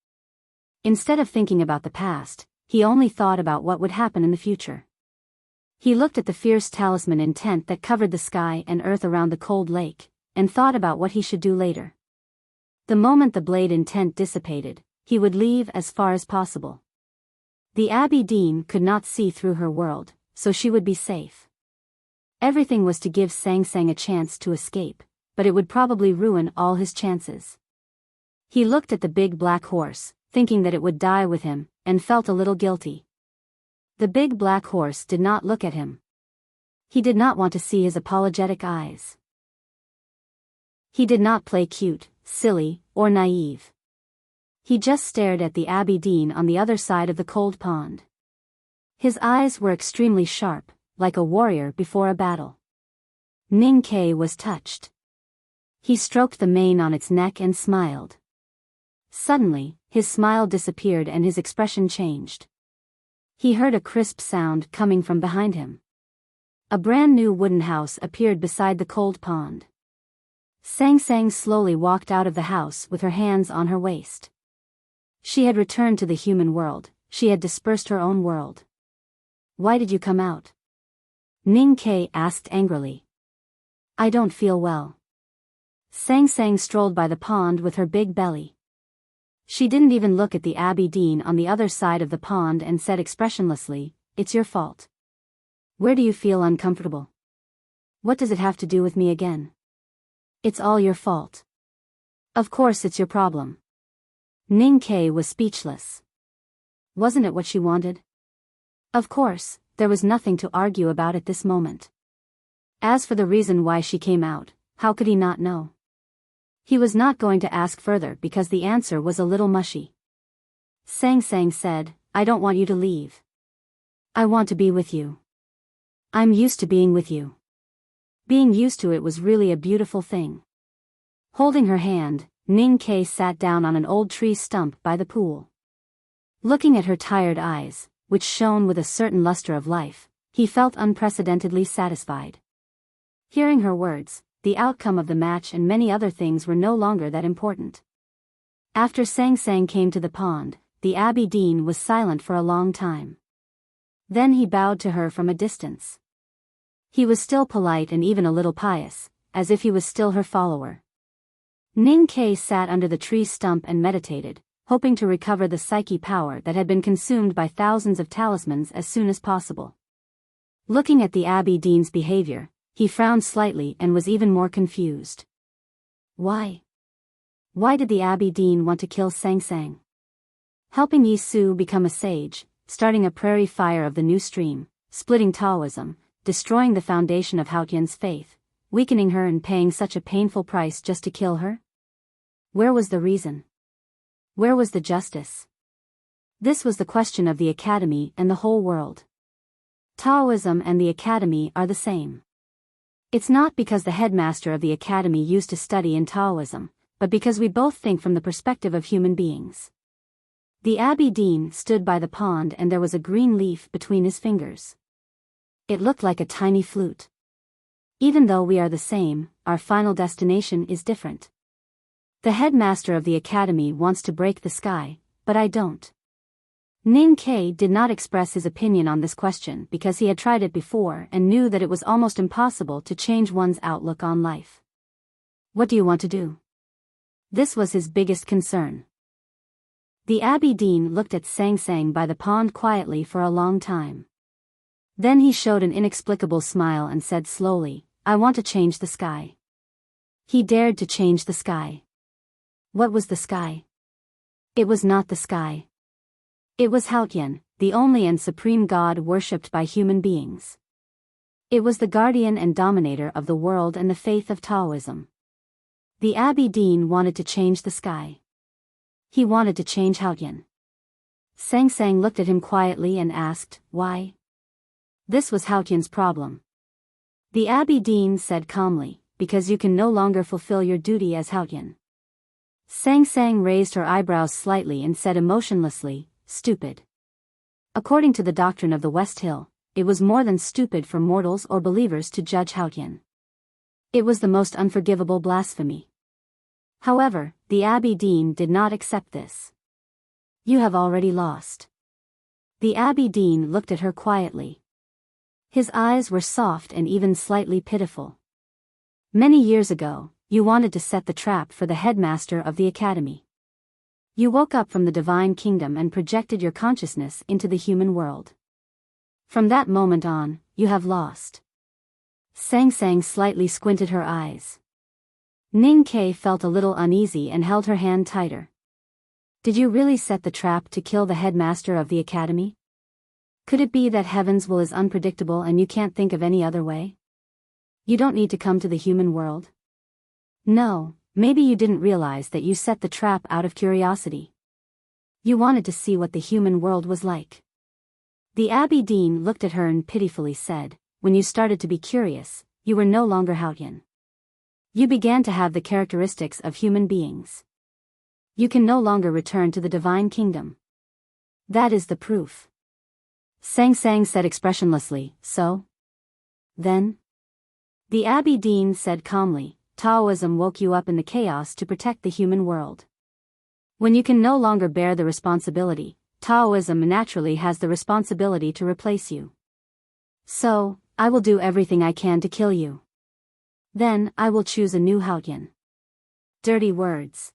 Instead of thinking about the past, he only thought about what would happen in the future. He looked at the fierce talisman intent that covered the sky and earth around the cold lake, and thought about what he should do later. The moment the blade intent dissipated, he would leave as far as possible. The Abbey Dean could not see through her world, so she would be safe. Everything was to give Sang Sang a chance to escape, but it would probably ruin all his chances. He looked at the big black horse, thinking that it would die with him, and felt a little guilty. The big black horse did not look at him. He did not want to see his apologetic eyes. He did not play cute, silly, or naive. He just stared at the Abbey Dean on the other side of the cold pond. His eyes were extremely sharp, like a warrior before a battle. Ning Kei was touched. He stroked the mane on its neck and smiled. Suddenly, his smile disappeared and his expression changed. He heard a crisp sound coming from behind him. A brand new wooden house appeared beside the cold pond. Sang Sang slowly walked out of the house with her hands on her waist. She had returned to the human world, she had dispersed her own world. Why did you come out? Ning Kei asked angrily. I don't feel well. Sang Sang strolled by the pond with her big belly. She didn't even look at the Abbey Dean on the other side of the pond and said expressionlessly, It's your fault. Where do you feel uncomfortable? What does it have to do with me again? It's all your fault. Of course it's your problem. Ning Kei was speechless. Wasn't it what she wanted? Of course, there was nothing to argue about at this moment. As for the reason why she came out, how could he not know? He was not going to ask further because the answer was a little mushy. Sang Sang said, I don't want you to leave. I want to be with you. I'm used to being with you. Being used to it was really a beautiful thing. Holding her hand, Ning Kei sat down on an old tree stump by the pool. Looking at her tired eyes, which shone with a certain luster of life, he felt unprecedentedly satisfied. Hearing her words, the outcome of the match and many other things were no longer that important. After Sang Sang came to the pond, the Abbey Dean was silent for a long time. Then he bowed to her from a distance. He was still polite and even a little pious, as if he was still her follower. Ning Kei sat under the tree stump and meditated, hoping to recover the psyche power that had been consumed by thousands of talismans as soon as possible. Looking at the Abbey Dean's behavior, he frowned slightly and was even more confused. Why? Why did the Abbey Dean want to kill Sang Sang? Helping Yi Su become a sage, starting a prairie fire of the new stream, splitting Taoism, destroying the foundation of Haotian's faith, weakening her and paying such a painful price just to kill her? Where was the reason? Where was the justice? This was the question of the Academy and the whole world. Taoism and the Academy are the same. It's not because the headmaster of the Academy used to study in Taoism, but because we both think from the perspective of human beings. The Abbey Dean stood by the pond and there was a green leaf between his fingers. It looked like a tiny flute. Even though we are the same, our final destination is different. The headmaster of the Academy wants to break the sky, but I don't. Ning Kei did not express his opinion on this question because he had tried it before and knew that it was almost impossible to change one's outlook on life. What do you want to do? This was his biggest concern. The Abbey Dean looked at Sang Sang by the pond quietly for a long time. Then he showed an inexplicable smile and said slowly, I want to change the sky. He dared to change the sky. What was the sky? It was not the sky. It was Haotian, the only and supreme god worshipped by human beings. It was the guardian and dominator of the world and the faith of Taoism. The Abbey Dean wanted to change the sky. He wanted to change Haotian. Sang Sang looked at him quietly and asked, why? This was Haotian's problem. The Abbey Dean said calmly, because you can no longer fulfill your duty as Haotian. Sang Sang raised her eyebrows slightly and said emotionlessly, stupid. According to the doctrine of the West Hill, it was more than stupid for mortals or believers to judge Haotian. It was the most unforgivable blasphemy. However, the Abbey Dean did not accept this. You have already lost. The Abbey Dean looked at her quietly. His eyes were soft and even slightly pitiful. Many years ago, you wanted to set the trap for the headmaster of the Academy. You woke up from the divine kingdom and projected your consciousness into the human world. From that moment on, you have lost. Sang Sang slightly squinted her eyes. Ning Kei felt a little uneasy and held her hand tighter. Did you really set the trap to kill the headmaster of the Academy? Could it be that heaven's will is unpredictable and you can't think of any other way? You don't need to come to the human world? No, maybe you didn't realize that you set the trap out of curiosity. You wanted to see what the human world was like. The Abbey Dean looked at her and pitifully said, when you started to be curious, you were no longer Haotian. You began to have the characteristics of human beings. You can no longer return to the divine kingdom. That is the proof. Sang Sang said expressionlessly, so? Then? The Abbey Dean said calmly, Taoism woke you up in the chaos to protect the human world. When you can no longer bear the responsibility, Taoism naturally has the responsibility to replace you. So, I will do everything I can to kill you. Then, I will choose a new Haotian. Dirty words.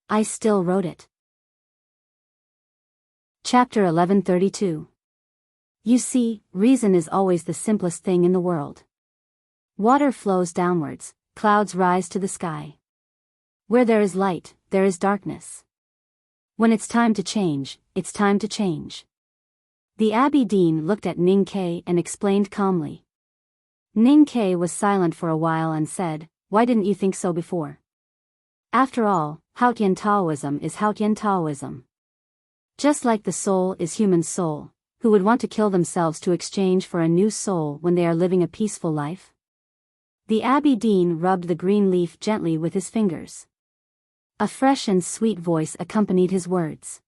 I still wrote it. Chapter 1132. You see, reason is always the simplest thing in the world. Water flows downwards, clouds rise to the sky. Where there is light, there is darkness. When it's time to change, it's time to change. The Abbey Dean looked at Ning Kei and explained calmly. Ning Kei was silent for a while and said, why didn't you think so before? After all, Haotian Taoism is Haotian Taoism. Just like the soul is human soul, who would want to kill themselves to exchange for a new soul when they are living a peaceful life? The Abbey Dean rubbed the green leaf gently with his fingers. A fresh and sweet voice accompanied his words.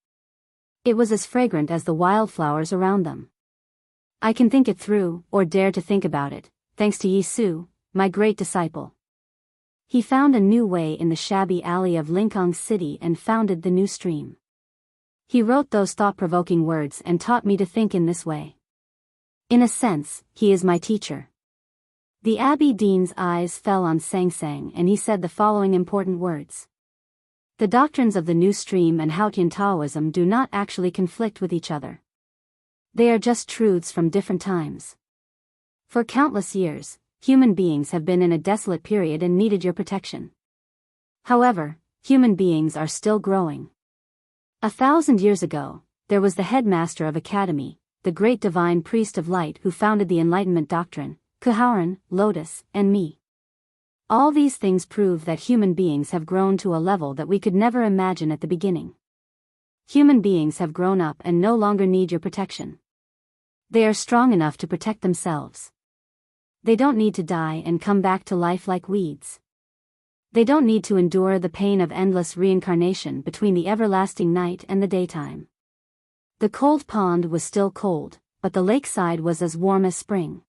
It was as fragrant as the wildflowers around them. I can think it through, or dare to think about it, thanks to Yi Su, my great disciple, He found a new way in the shabby alley of Lingang City and founded the new stream. He wrote those thought-provoking words and taught me to think in this way. In a sense, he is my teacher. The Abbey Dean's eyes fell on Sang Sang and he said the following important words. The doctrines of the new stream and Haotian Taoism do not actually conflict with each other. They are just truths from different times. For countless years, human beings have been in a desolate period and needed your protection. However, human beings are still growing. 1,000 years ago, there was the headmaster of academy, the great divine priest of light who founded the Enlightenment doctrine, Kuhaoran, Lotus, and me. All these things prove that human beings have grown to a level that we could never imagine at the beginning. Human beings have grown up and no longer need your protection. They are strong enough to protect themselves. They don't need to die and come back to life like weeds. They don't need to endure the pain of endless reincarnation between the everlasting night and the daytime. The cold pond was still cold, but the lakeside was as warm as spring.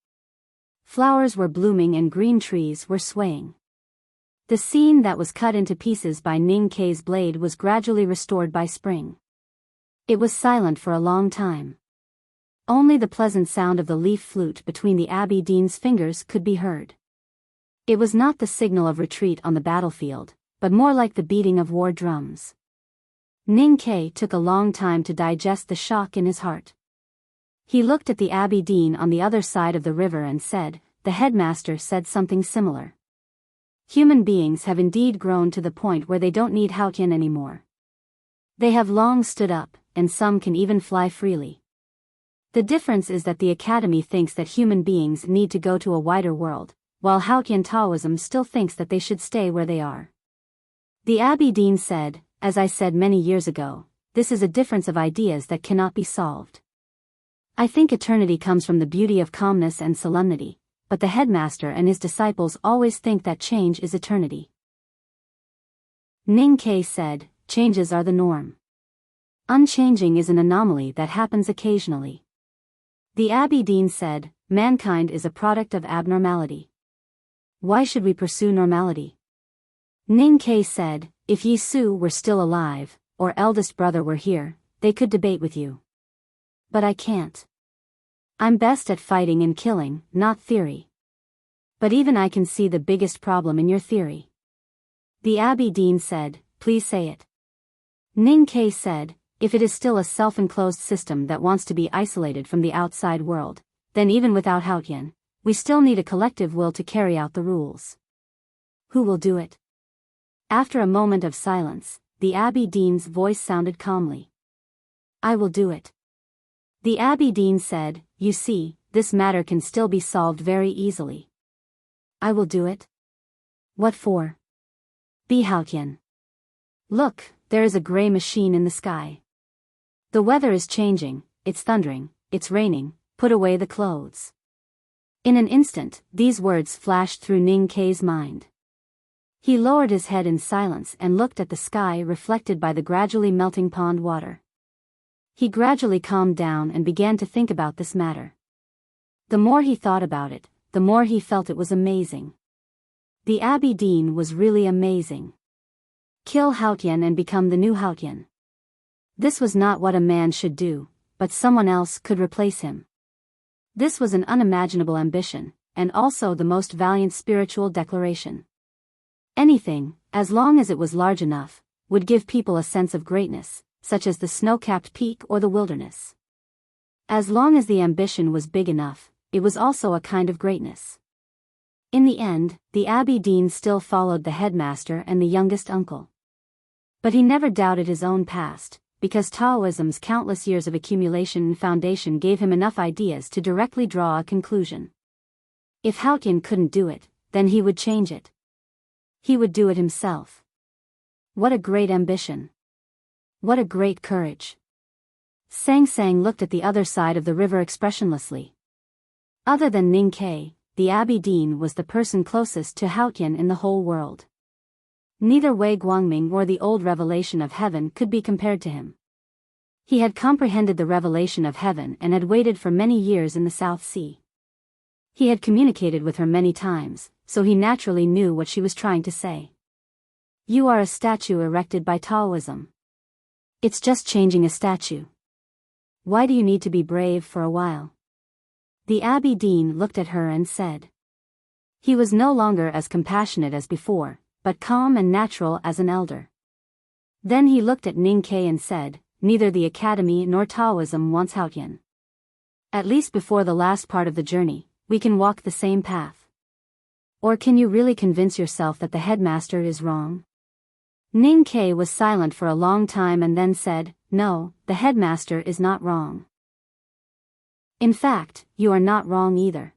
Flowers were blooming and green trees were swaying. The scene that was cut into pieces by Ning Kei's blade was gradually restored by spring. It was silent for a long time. Only the pleasant sound of the leaf flute between the Abbey Dean's fingers could be heard. It was not the signal of retreat on the battlefield, but more like the beating of war drums. Ning Kei took a long time to digest the shock in his heart. He looked at the Abbey Dean on the other side of the river and said, the headmaster said something similar. Human beings have indeed grown to the point where they don't need Haotian anymore. They have long stood up, and some can even fly freely. The difference is that the Academy thinks that human beings need to go to a wider world, while Haotian Taoism still thinks that they should stay where they are. The Abbey Dean said, as I said many years ago, this is a difference of ideas that cannot be solved. I think eternity comes from the beauty of calmness and solemnity, but the headmaster and his disciples always think that change is eternity. Ning Kei said, changes are the norm. Unchanging is an anomaly that happens occasionally. The Abbey Dean said, mankind is a product of abnormality. Why should we pursue normality? Ning Kei said, if Yi Su were still alive, or eldest brother were here, they could debate with you. But I can't. I'm best at fighting and killing, not theory. But even I can see the biggest problem in your theory. The Abbey Dean said, please say it. Ning Kei said, if it is still a self-enclosed system that wants to be isolated from the outside world, then even without Haotian, we still need a collective will to carry out the rules. Who will do it? After a moment of silence, the Abbey Dean's voice sounded calmly. I will do it. The Abbey Dean said, you see, this matter can still be solved very easily. I will do it. What for? Be Haotian. Look, there is a gray machine in the sky. The weather is changing, it's thundering, it's raining, put away the clothes. In an instant, these words flashed through Ning Kei's mind. He lowered his head in silence and looked at the sky reflected by the gradually melting pond water. He gradually calmed down and began to think about this matter. The more he thought about it, the more he felt it was amazing. The Abbey Dean was really amazing. Kill Haotian and become the new Haotian. This was not what a man should do, but someone else could replace him. This was an unimaginable ambition, and also the most valiant spiritual declaration. Anything, as long as it was large enough, would give people a sense of greatness, such as the snow-capped peak or the wilderness. As long as the ambition was big enough, it was also a kind of greatness. In the end, the Abbey Dean still followed the headmaster and the youngest uncle. But he never doubted his own past, because Taoism's countless years of accumulation and foundation gave him enough ideas to directly draw a conclusion. If Haotian couldn't do it, then he would change it. He would do it himself. What a great ambition. What a great courage. Sang Sang looked at the other side of the river expressionlessly. Other than Ning Kei, the Abbey Dean was the person closest to Haotian in the whole world. Neither Wei Guangming nor the old revelation of heaven could be compared to him. He had comprehended the revelation of heaven and had waited for many years in the South Sea. He had communicated with her many times, so he naturally knew what she was trying to say. You are a statue erected by Taoism. It's just changing a statue. Why do you need to be brave for a while? The Abbey Dean looked at her and said. He was no longer as compassionate as before, but calm and natural as an elder. Then he looked at Ning Ke and said, neither the Academy nor Taoism wants Haotian. At least before the last part of the journey, we can walk the same path. Or can you really convince yourself that the headmaster is wrong? Ning Ke was silent for a long time and then said, no, the headmaster is not wrong. In fact, you are not wrong either.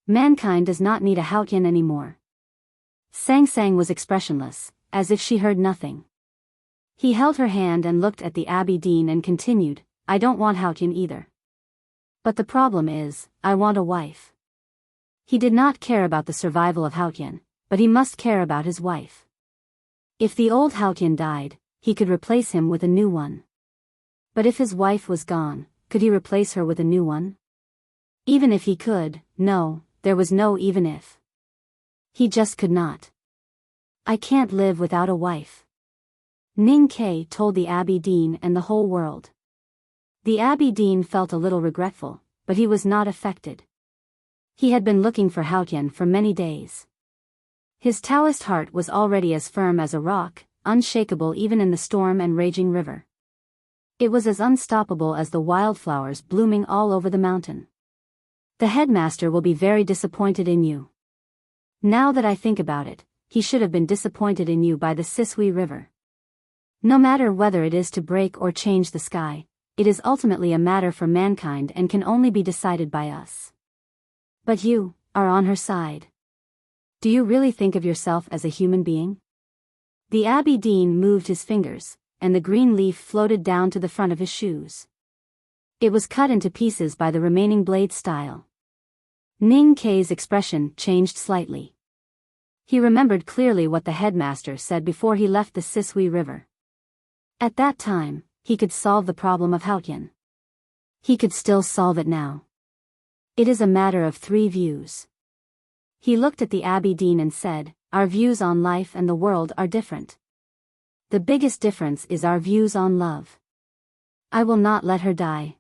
Mankind does not need a Haotian anymore. Sang Sang was expressionless, as if she heard nothing. He held her hand and looked at the Abbey Dean and continued, I don't want Haotian either. But the problem is, I want a wife. He did not care about the survival of Haotian, but he must care about his wife. If the old Haotian died, he could replace him with a new one. But if his wife was gone, could he replace her with a new one? Even if he could, no, there was no even if. He just could not. I can't live without a wife. Ning Ke told the Abbey Dean and the whole world. The Abbey Dean felt a little regretful, but he was not affected. He had been looking for Haotian for many days. His Taoist heart was already as firm as a rock, unshakable even in the storm and raging river. It was as unstoppable as the wildflowers blooming all over the mountain. The headmaster will be very disappointed in you. Now that I think about it, he should have been disappointed in you by the Sisui River. No matter whether it is to break or change the sky, it is ultimately a matter for mankind and can only be decided by us. But you are on her side. Do you really think of yourself as a human being? The Abbey Dean moved his fingers, and the green leaf floated down to the front of his shoes. It was cut into pieces by the remaining blade style. Ning Ke's expression changed slightly. He remembered clearly what the headmaster said before he left the Sisui River. At that time, he could solve the problem of Haotian. He could still solve it now. It is a matter of three views. He looked at the Abbey Dean and said, our views on life and the world are different. The biggest difference is our views on love. I will not let her die.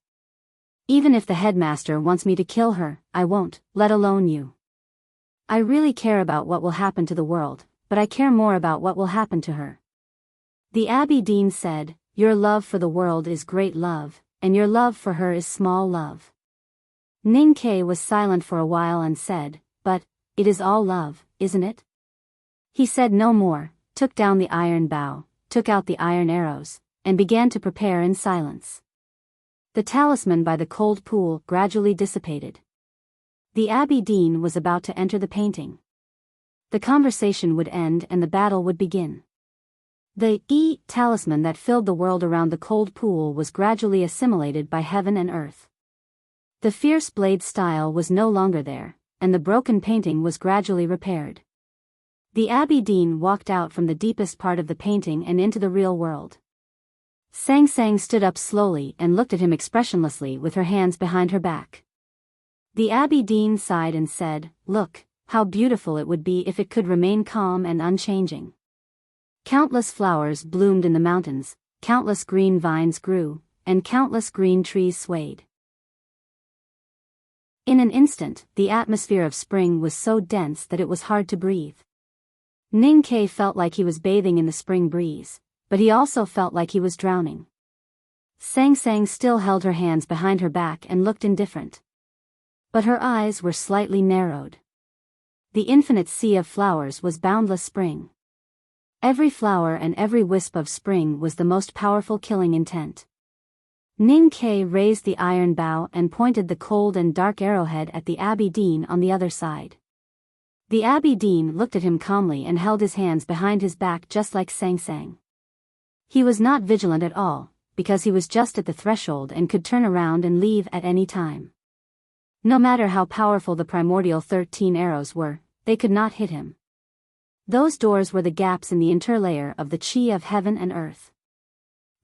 Even if the headmaster wants me to kill her, I won't, let alone you. I really care about what will happen to the world, but I care more about what will happen to her. The Abbey Dean said, your love for the world is great love, and your love for her is small love. Ning Ke was silent for a while and said, but, it is all love, isn't it? He said no more, took down the iron bow, took out the iron arrows, and began to prepare in silence. The talisman by the cold pool gradually dissipated. The Abbey Dean was about to enter the painting. The conversation would end and the battle would begin. The talisman that filled the world around the cold pool was gradually assimilated by heaven and earth. The fierce blade style was no longer there, and the broken painting was gradually repaired. The Abbey Dean walked out from the deepest part of the painting and into the real world. Sang Sang stood up slowly and looked at him expressionlessly with her hands behind her back. The Abbey Dean sighed and said, look, how beautiful it would be if it could remain calm and unchanging. Countless flowers bloomed in the mountains, countless green vines grew, and countless green trees swayed. In an instant, the atmosphere of spring was so dense that it was hard to breathe. Ning Ke felt like he was bathing in the spring breeze, but he also felt like he was drowning. Sang Sang still held her hands behind her back and looked indifferent. But her eyes were slightly narrowed. The infinite sea of flowers was boundless spring. Every flower and every wisp of spring was the most powerful killing intent. Ning Ke raised the iron bow and pointed the cold and dark arrowhead at the Abbey Dean on the other side. The Abbey Dean looked at him calmly and held his hands behind his back just like Sang Sang. He was not vigilant at all, because he was just at the threshold and could turn around and leave at any time. No matter how powerful the primordial 13 arrows were, they could not hit him. Those doors were the gaps in the interlayer of the chi of heaven and earth.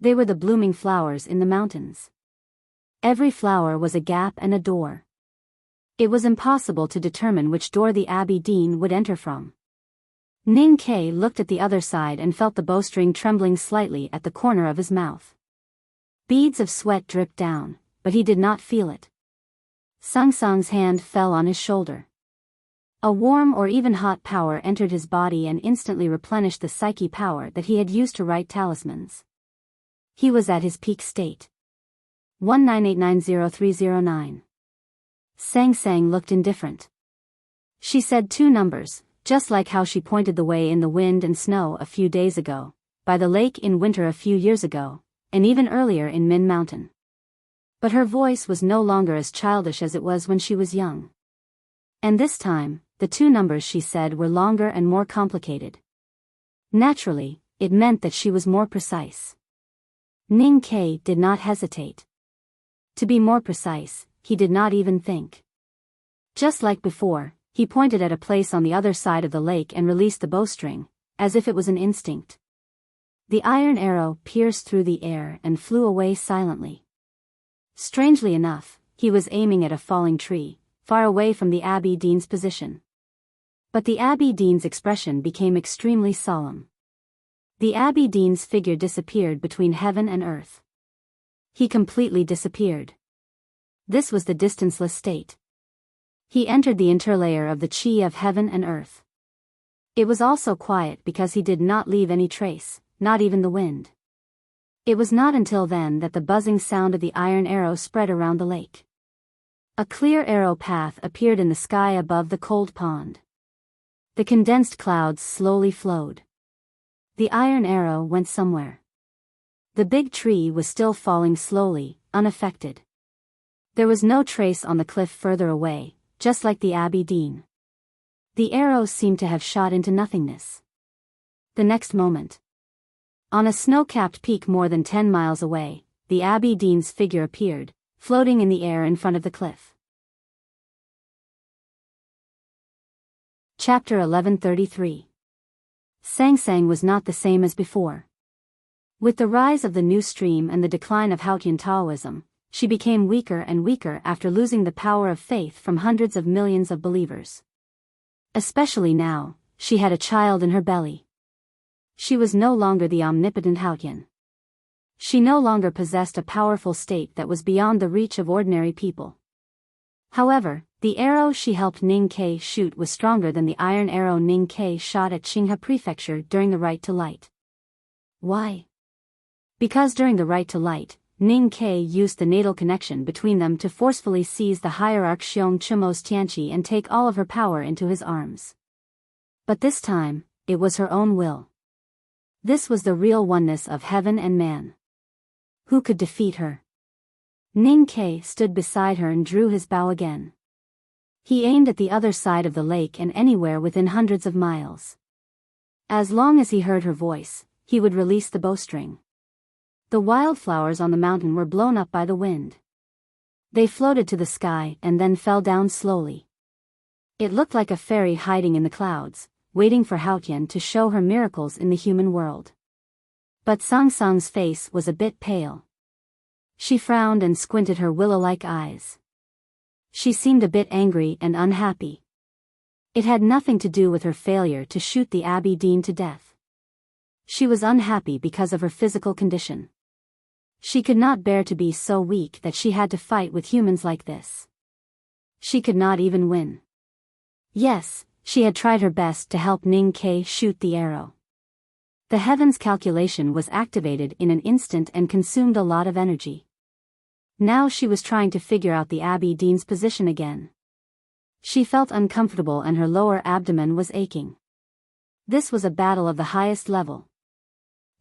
They were the blooming flowers in the mountains. Every flower was a gap and a door. It was impossible to determine which door the Abbey Dean would enter from. Ning Ke looked at the other side and felt the bowstring trembling slightly at the corner of his mouth. Beads of sweat dripped down, but he did not feel it. Sung Sung's hand fell on his shoulder. A warm or even hot power entered his body and instantly replenished the psyche power that he had used to write talismans. He was at his peak state. 19890-309. Sang Sang looked indifferent. She said 2 numbers, just like how she pointed the way in the wind and snow a few days ago, by the lake in winter a few years ago, and even earlier in Min Mountain. But her voice was no longer as childish as it was when she was young. And this time, the 2 numbers she said were longer and more complicated. Naturally, it meant that she was more precise. Ning Ke did not hesitate. To be more precise, he did not even think. Just like before, he pointed at a place on the other side of the lake and released the bowstring, as if it was an instinct. The iron arrow pierced through the air and flew away silently. Strangely enough, he was aiming at a falling tree, far away from the Abbey Dean's position. But the Abbey Dean's expression became extremely solemn. The Abbey Dean's figure disappeared between heaven and earth. He completely disappeared. This was the distanceless state. He entered the interlayer of the chi of heaven and earth. It was also quiet because he did not leave any trace, not even the wind. It was not until then that the buzzing sound of the iron arrow spread around the lake. A clear arrow path appeared in the sky above the cold pond. The condensed clouds slowly flowed. The iron arrow went somewhere. The big tree was still falling slowly, unaffected. There was no trace on the cliff further away, just like the Abbey Dean. The arrow seemed to have shot into nothingness. The next moment, on a snow-capped peak more than 10 miles away, the Abbey Dean's figure appeared, floating in the air in front of the cliff. Chapter 1133. Sang Sang was not the same as before. With the rise of the new stream and the decline of Haotian Taoism, she became weaker and weaker after losing the power of faith from hundreds of millions of believers. Especially now, she had a child in her belly. She was no longer the omnipotent Haotian. She no longer possessed a powerful state that was beyond the reach of ordinary people. However, the arrow she helped Ning Ke shoot was stronger than the iron arrow Ning Ke shot at Qinghe Prefecture during the Right to Light. Why? Because during the Right to Light, Ning Ke used the natal connection between them to forcefully seize the hierarch Xiong Chumo's Tianqi and take all of her power into his arms. But this time, it was her own will. This was the real oneness of heaven and man. Who could defeat her? Ning Ke stood beside her and drew his bow again. He aimed at the other side of the lake and anywhere within hundreds of miles. As long as he heard her voice, he would release the bowstring. The wildflowers on the mountain were blown up by the wind. They floated to the sky and then fell down slowly. It looked like a fairy hiding in the clouds, waiting for Haotian to show her miracles in the human world. But Sang Sang's face was a bit pale. She frowned and squinted her willow-like eyes. She seemed a bit angry and unhappy. It had nothing to do with her failure to shoot the Abbey Dean to death. She was unhappy because of her physical condition. She could not bear to be so weak that she had to fight with humans like this. She could not even win. Yes, she had tried her best to help Ning Ke shoot the arrow. The heavens calculation was activated in an instant and consumed a lot of energy. Now she was trying to figure out the Abbey Dean's position again. She felt uncomfortable and her lower abdomen was aching. This was a battle of the highest level.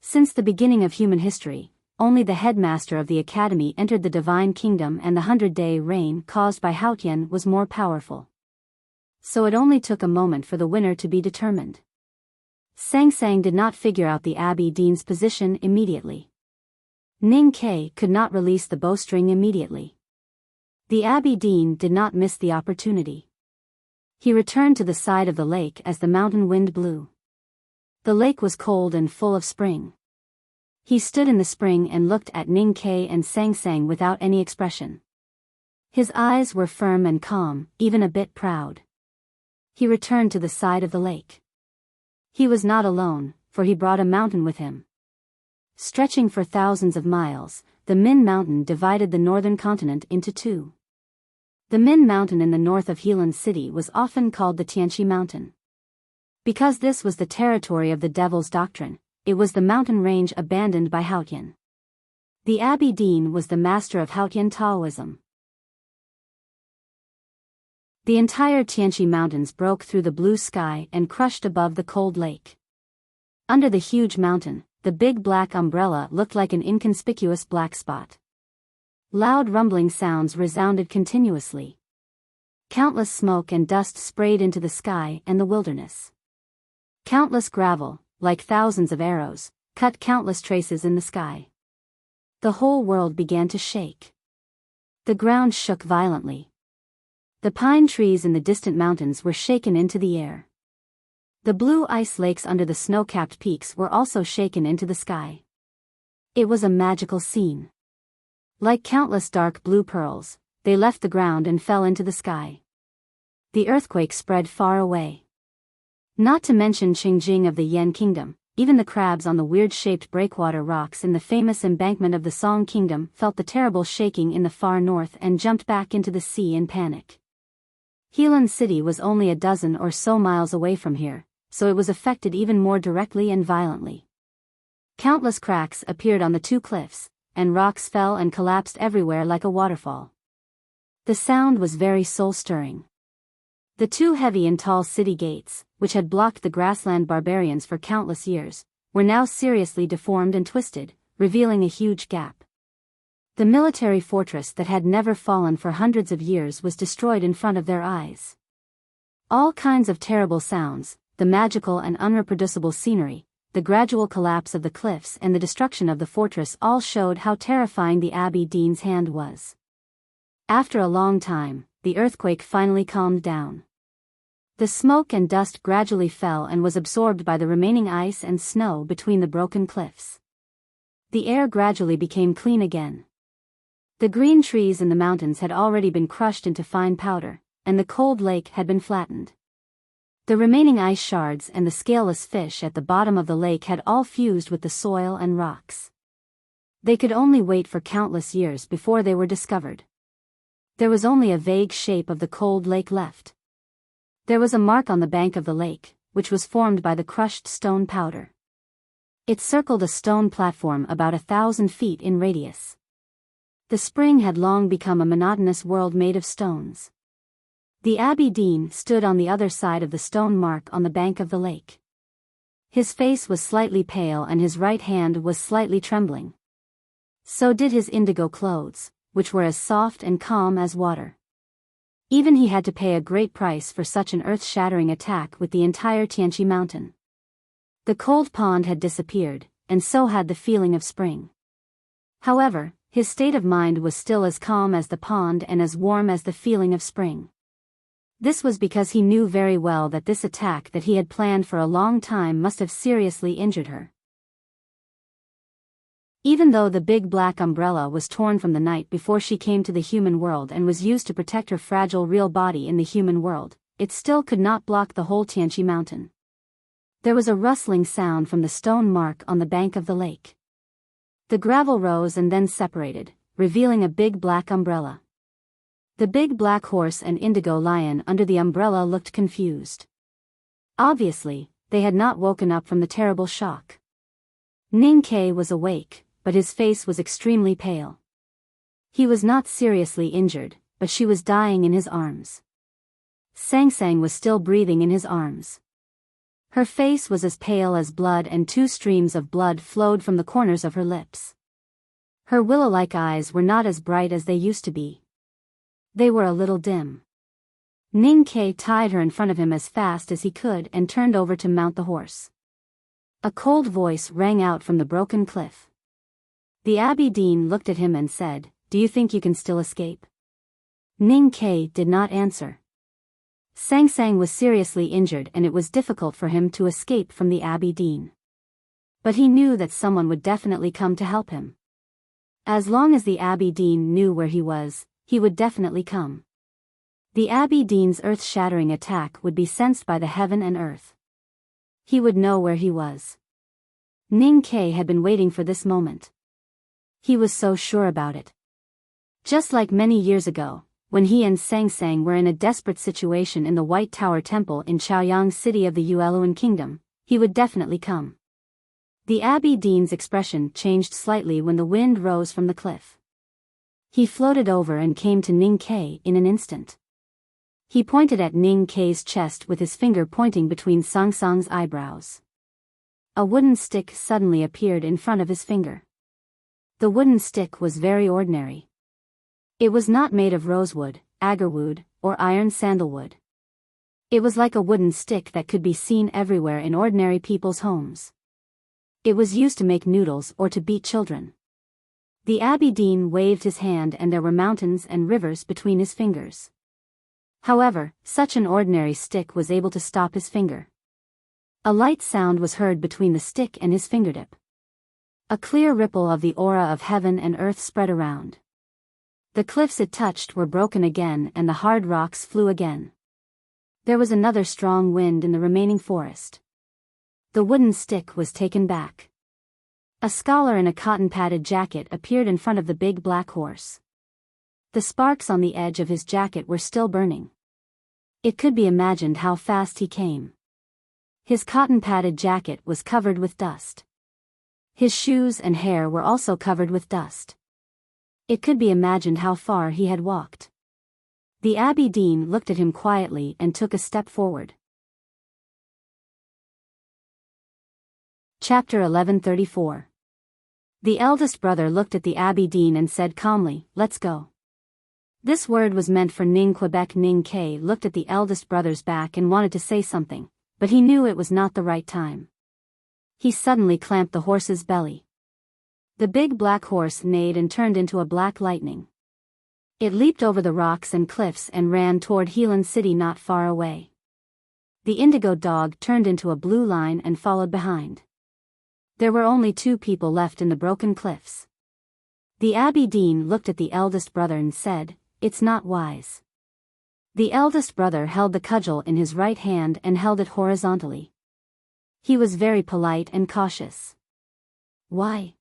Since the beginning of human history, only the headmaster of the academy entered the divine kingdom and the 100-day reign caused by Haotian was more powerful. So it only took a moment for the winner to be determined. Sang Sang did not figure out the Abbey Dean's position immediately. Ning Ke could not release the bowstring immediately. The Abbey Dean did not miss the opportunity. He returned to the side of the lake as the mountain wind blew. The lake was cold and full of spring. He stood in the spring and looked at Ning Ke and Sang Sang without any expression. His eyes were firm and calm, even a bit proud. He returned to the side of the lake. He was not alone, for he brought a mountain with him. Stretching for thousands of miles, the Min Mountain divided the northern continent into two. The Min Mountain in the north of Helan City was often called the Tianqi Mountain. Because this was the territory of the Devil's Doctrine, it was the mountain range abandoned by Haotian. The Abbey Dean was the master of Haotian Taoism. The entire Tianqi Mountains broke through the blue sky and crushed above the cold lake. Under the huge mountain, the big black umbrella looked like an inconspicuous black spot. Loud rumbling sounds resounded continuously. Countless smoke and dust sprayed into the sky and the wilderness. Countless gravel, like thousands of arrows, cut countless traces in the sky. The whole world began to shake. The ground shook violently. The pine trees in the distant mountains were shaken into the air. The blue ice lakes under the snow-capped peaks were also shaken into the sky. It was a magical scene. Like countless dark blue pearls, they left the ground and fell into the sky. The earthquake spread far away. Not to mention Qingjing of the Yan Kingdom, even the crabs on the weird-shaped breakwater rocks in the famous embankment of the Song Kingdom felt the terrible shaking in the far north and jumped back into the sea in panic. Helan City was only a dozen or so miles away from here, so it was affected even more directly and violently. Countless cracks appeared on the two cliffs, and rocks fell and collapsed everywhere like a waterfall. The sound was very soul-stirring. The two heavy and tall city gates, which had blocked the grassland barbarians for countless years, were now seriously deformed and twisted, revealing a huge gap. The military fortress that had never fallen for hundreds of years was destroyed in front of their eyes. All kinds of terrible sounds, the magical and unreproducible scenery, the gradual collapse of the cliffs and the destruction of the fortress all showed how terrifying the Abbey Dean's hand was. After a long time, the earthquake finally calmed down. The smoke and dust gradually fell and was absorbed by the remaining ice and snow between the broken cliffs. The air gradually became clean again. The green trees in the mountains had already been crushed into fine powder, and the cold lake had been flattened. The remaining ice shards and the scaleless fish at the bottom of the lake had all fused with the soil and rocks. They could only wait for countless years before they were discovered. There was only a vague shape of the cold lake left. There was a mark on the bank of the lake, which was formed by the crushed stone powder. It circled a stone platform about 1,000 feet in radius. The spring had long become a monotonous world made of stones. The Abbey Dean stood on the other side of the stone mark on the bank of the lake. His face was slightly pale and his right hand was slightly trembling. So did his indigo clothes, which were as soft and calm as water. Even he had to pay a great price for such an earth-shattering attack with the entire Tianqi Mountain. The cold pond had disappeared, and so had the feeling of spring. However, his state of mind was still as calm as the pond and as warm as the feeling of spring. This was because he knew very well that this attack that he had planned for a long time must have seriously injured her. Even though the big black umbrella was torn from the night before she came to the human world and was used to protect her fragile real body in the human world, it still could not block the whole Tianqi Mountain. There was a rustling sound from the stone mark on the bank of the lake. The gravel rose and then separated, revealing a big black umbrella. The big black horse and indigo lion under the umbrella looked confused. Obviously, they had not woken up from the terrible shock. Ning Ke was awake, but his face was extremely pale. He was not seriously injured, but she was dying in his arms. Sang Sang was still breathing in his arms. Her face was as pale as blood and 2 streams of blood flowed from the corners of her lips. Her willow-like eyes were not as bright as they used to be. They were a little dim. Ning Ke tied her in front of him as fast as he could and turned over to mount the horse. A cold voice rang out from the broken cliff. The Abbey Dean looked at him and said, "Do you think you can still escape?" Ning Ke did not answer. Sang Sang was seriously injured and it was difficult for him to escape from the Abbey Dean. But he knew that someone would definitely come to help him. As long as the Abbey Dean knew where he was, he would definitely come. The Abbey Dean's earth-shattering attack would be sensed by the heaven and earth. He would know where he was. Ning Ke had been waiting for this moment. He was so sure about it. Just like many years ago, when he and Sang Sang were in a desperate situation in the White Tower Temple in Chaoyang City of the Yueluan Kingdom, he would definitely come. The Abbey Dean's expression changed slightly when the wind rose from the cliff. He floated over and came to Ning Ke in an instant. He pointed at Ning Ke's chest with his finger pointing between Sang Sang's eyebrows. A wooden stick suddenly appeared in front of his finger. The wooden stick was very ordinary. It was not made of rosewood, agarwood, or iron sandalwood. It was like a wooden stick that could be seen everywhere in ordinary people's homes. It was used to make noodles or to beat children. The Abbey Dean waved his hand and there were mountains and rivers between his fingers. However, such an ordinary stick was able to stop his finger. A light sound was heard between the stick and his fingertip. A clear ripple of the aura of heaven and earth spread around. The cliffs it touched were broken again and the hard rocks flew again. There was another strong wind in the remaining forest. The wooden stick was taken back. A scholar in a cotton-padded jacket appeared in front of the big black horse. The sparks on the edge of his jacket were still burning. It could be imagined how fast he came. His cotton-padded jacket was covered with dust. His shoes and hair were also covered with dust. It could be imagined how far he had walked. The Abbey Dean looked at him quietly and took a step forward. Chapter 1134. The eldest brother looked at the Abbey Dean and said calmly, "Let's go." This word was meant for Ning Quebec. Ning Ke looked at the eldest brother's back and wanted to say something, but he knew it was not the right time. He suddenly clamped the horse's belly. The big black horse neighed and turned into a black lightning. It leaped over the rocks and cliffs and ran toward Helan City not far away. The indigo dog turned into a blue line and followed behind. There were only 2 people left in the broken cliffs. The Abbey Dean looked at the eldest brother and said, "It's not wise." The eldest brother held the cudgel in his right hand and held it horizontally. He was very polite and cautious. "Why?"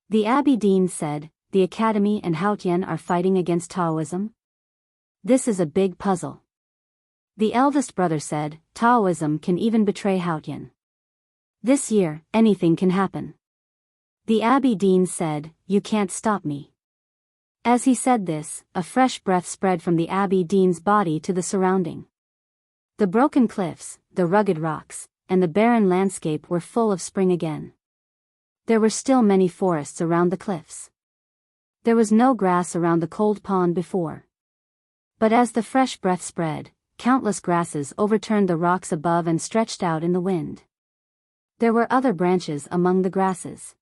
The Abbey Dean said, "The Academy and Haotian are fighting against Taoism. This is a big puzzle." The eldest brother said, "Taoism can even betray Haotian. This year, anything can happen." The Abbey Dean said, "You can't stop me." As he said this, a fresh breath spread from the Abbey Dean's body to the surrounding. The broken cliffs, the rugged rocks, and the barren landscape were full of spring again. There were still many forests around the cliffs. There was no grass around the cold pond before. But as the fresh breath spread, countless grasses overturned the rocks above and stretched out in the wind. There were other branches among the grasses.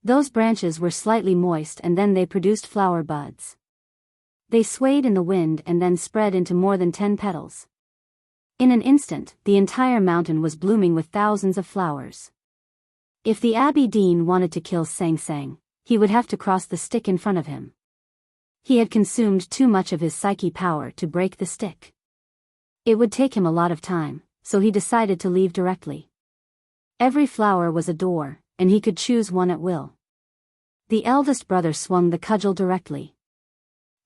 Those branches were slightly moist and then they produced flower buds. They swayed in the wind and then spread into more than 10 petals. In an instant, the entire mountain was blooming with thousands of flowers. If the Abbey Dean wanted to kill Sang Sang, he would have to cross the stick in front of him. He had consumed too much of his psyche power to break the stick. It would take him a lot of time, so he decided to leave directly. Every flower was a door, and he could choose one at will. The eldest brother swung the cudgel directly.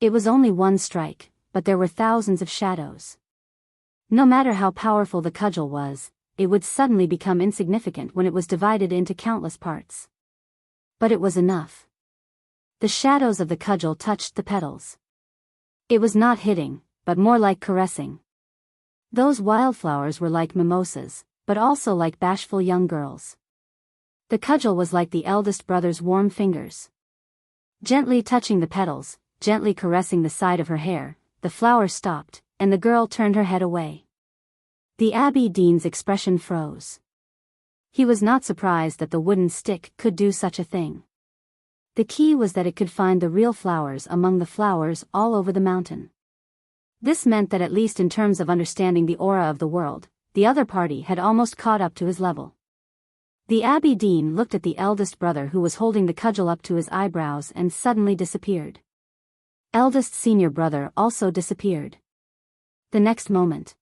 It was only one strike, but there were thousands of shadows. No matter how powerful the cudgel was, it would suddenly become insignificant when it was divided into countless parts. But it was enough. The shadows of the cudgel touched the petals. It was not hitting, but more like caressing. Those wildflowers were like mimosas, but also like bashful young girls. The cudgel was like the eldest brother's warm fingers. Gently touching the petals, gently caressing the side of her hair, the flower stopped, and the girl turned her head away. The Abbey Dean's expression froze. He was not surprised that the wooden stick could do such a thing. The key was that it could find the real flowers among the flowers all over the mountain. This meant that at least in terms of understanding the aura of the world, the other party had almost caught up to his level. The Abbey Dean looked at the eldest brother who was holding the cudgel up to his eyebrows and suddenly disappeared. Eldest senior brother also disappeared. The next moment,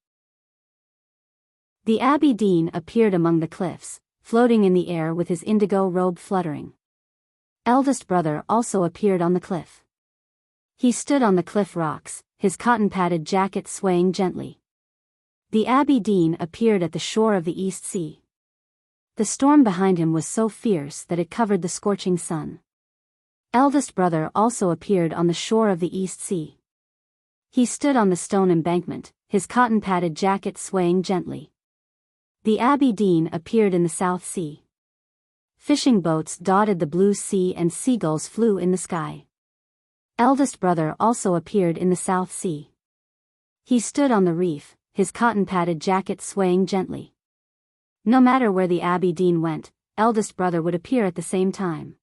the Abbey Dean appeared among the cliffs, floating in the air with his indigo robe fluttering. Eldest brother also appeared on the cliff. He stood on the cliff rocks, his cotton-padded jacket swaying gently. The Abbey Dean appeared at the shore of the East Sea. The storm behind him was so fierce that it covered the scorching sun. Eldest brother also appeared on the shore of the East Sea. He stood on the stone embankment, his cotton-padded jacket swaying gently. The Abbey Dean appeared in the South Sea. Fishing boats dotted the blue sea and seagulls flew in the sky. Eldest brother also appeared in the South Sea. He stood on the reef, his cotton-padded jacket swaying gently. No matter where the Abbey Dean went, eldest brother would appear at the same time.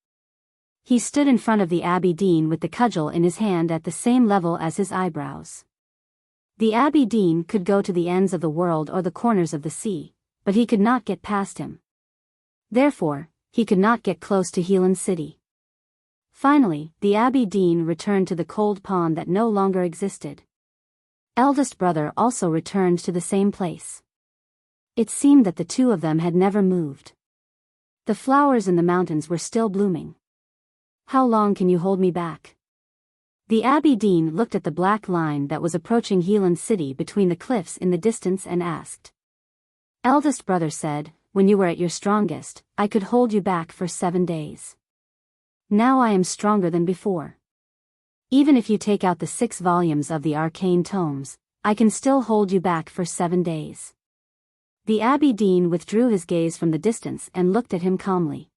He stood in front of the Abbey Dean with the cudgel in his hand at the same level as his eyebrows. The Abbey Dean could go to the ends of the world or the corners of the sea, but he could not get past him. Therefore, he could not get close to Heelan City. Finally, the Abbey Dean returned to the cold pond that no longer existed. Eldest brother also returned to the same place. It seemed that the two of them had never moved. The flowers in the mountains were still blooming. How long can you hold me back? The Abbey Dean looked at the black line that was approaching Heelan City between the cliffs in the distance and asked. Eldest brother said, when you were at your strongest, I could hold you back for 7 days. Now I am stronger than before. Even if you take out the 6 volumes of the arcane tomes, I can still hold you back for 7 days. The Abbey Dean withdrew his gaze from the distance and looked at him calmly.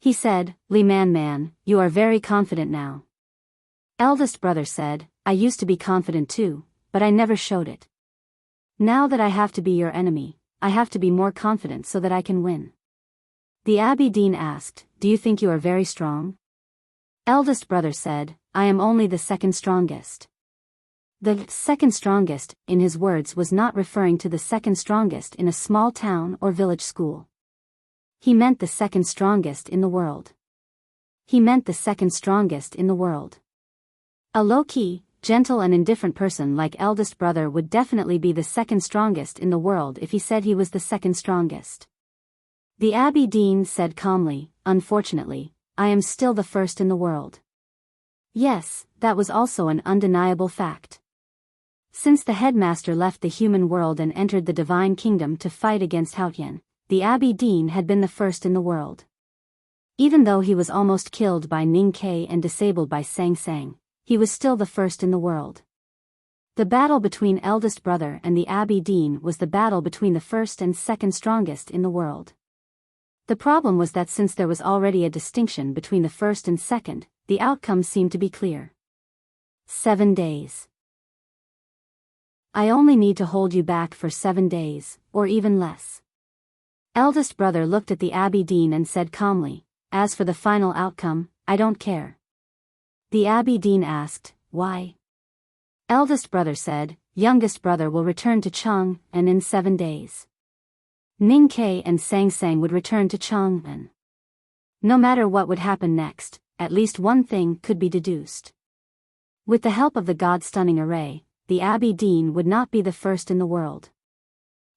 He said, Man, you are very confident now. Eldest brother said, I used to be confident too, but I never showed it. Now that I have to be your enemy, I have to be more confident so that I can win. The Abbey Dean asked, Do you think you are very strong? Eldest brother said, I am only the second strongest. The second strongest, in his words, was not referring to the second strongest in a small town or village school. He meant the second strongest in the world. He meant the second strongest in the world. A low-key, gentle and indifferent person like eldest brother would definitely be the second strongest in the world if he said he was the second strongest. The Abbey Dean said calmly, Unfortunately, I am still the first in the world. Yes, that was also an undeniable fact. Since the headmaster left the human world and entered the divine kingdom to fight against Haotian, the Abbey Dean had been the first in the world. Even though he was almost killed by Ning Ke and disabled by Sang Sang, he was still the first in the world. The battle between eldest brother and the Abbey Dean was the battle between the first and second strongest in the world. The problem was that since there was already a distinction between the first and second, the outcome seemed to be clear. 7 days. I only need to hold you back for 7 days, or even less. Eldest brother looked at the Abbey Dean and said calmly, As for the final outcome, I don't care. The Abbey Dean asked, Why? Eldest brother said, Youngest brother will return to Chang, and in 7 days. Ning Ke and Sang Sang would return to Chang, and no matter what would happen next, at least one thing could be deduced. With the help of the God-stunning array, the Abbey Dean would not be the first in the world.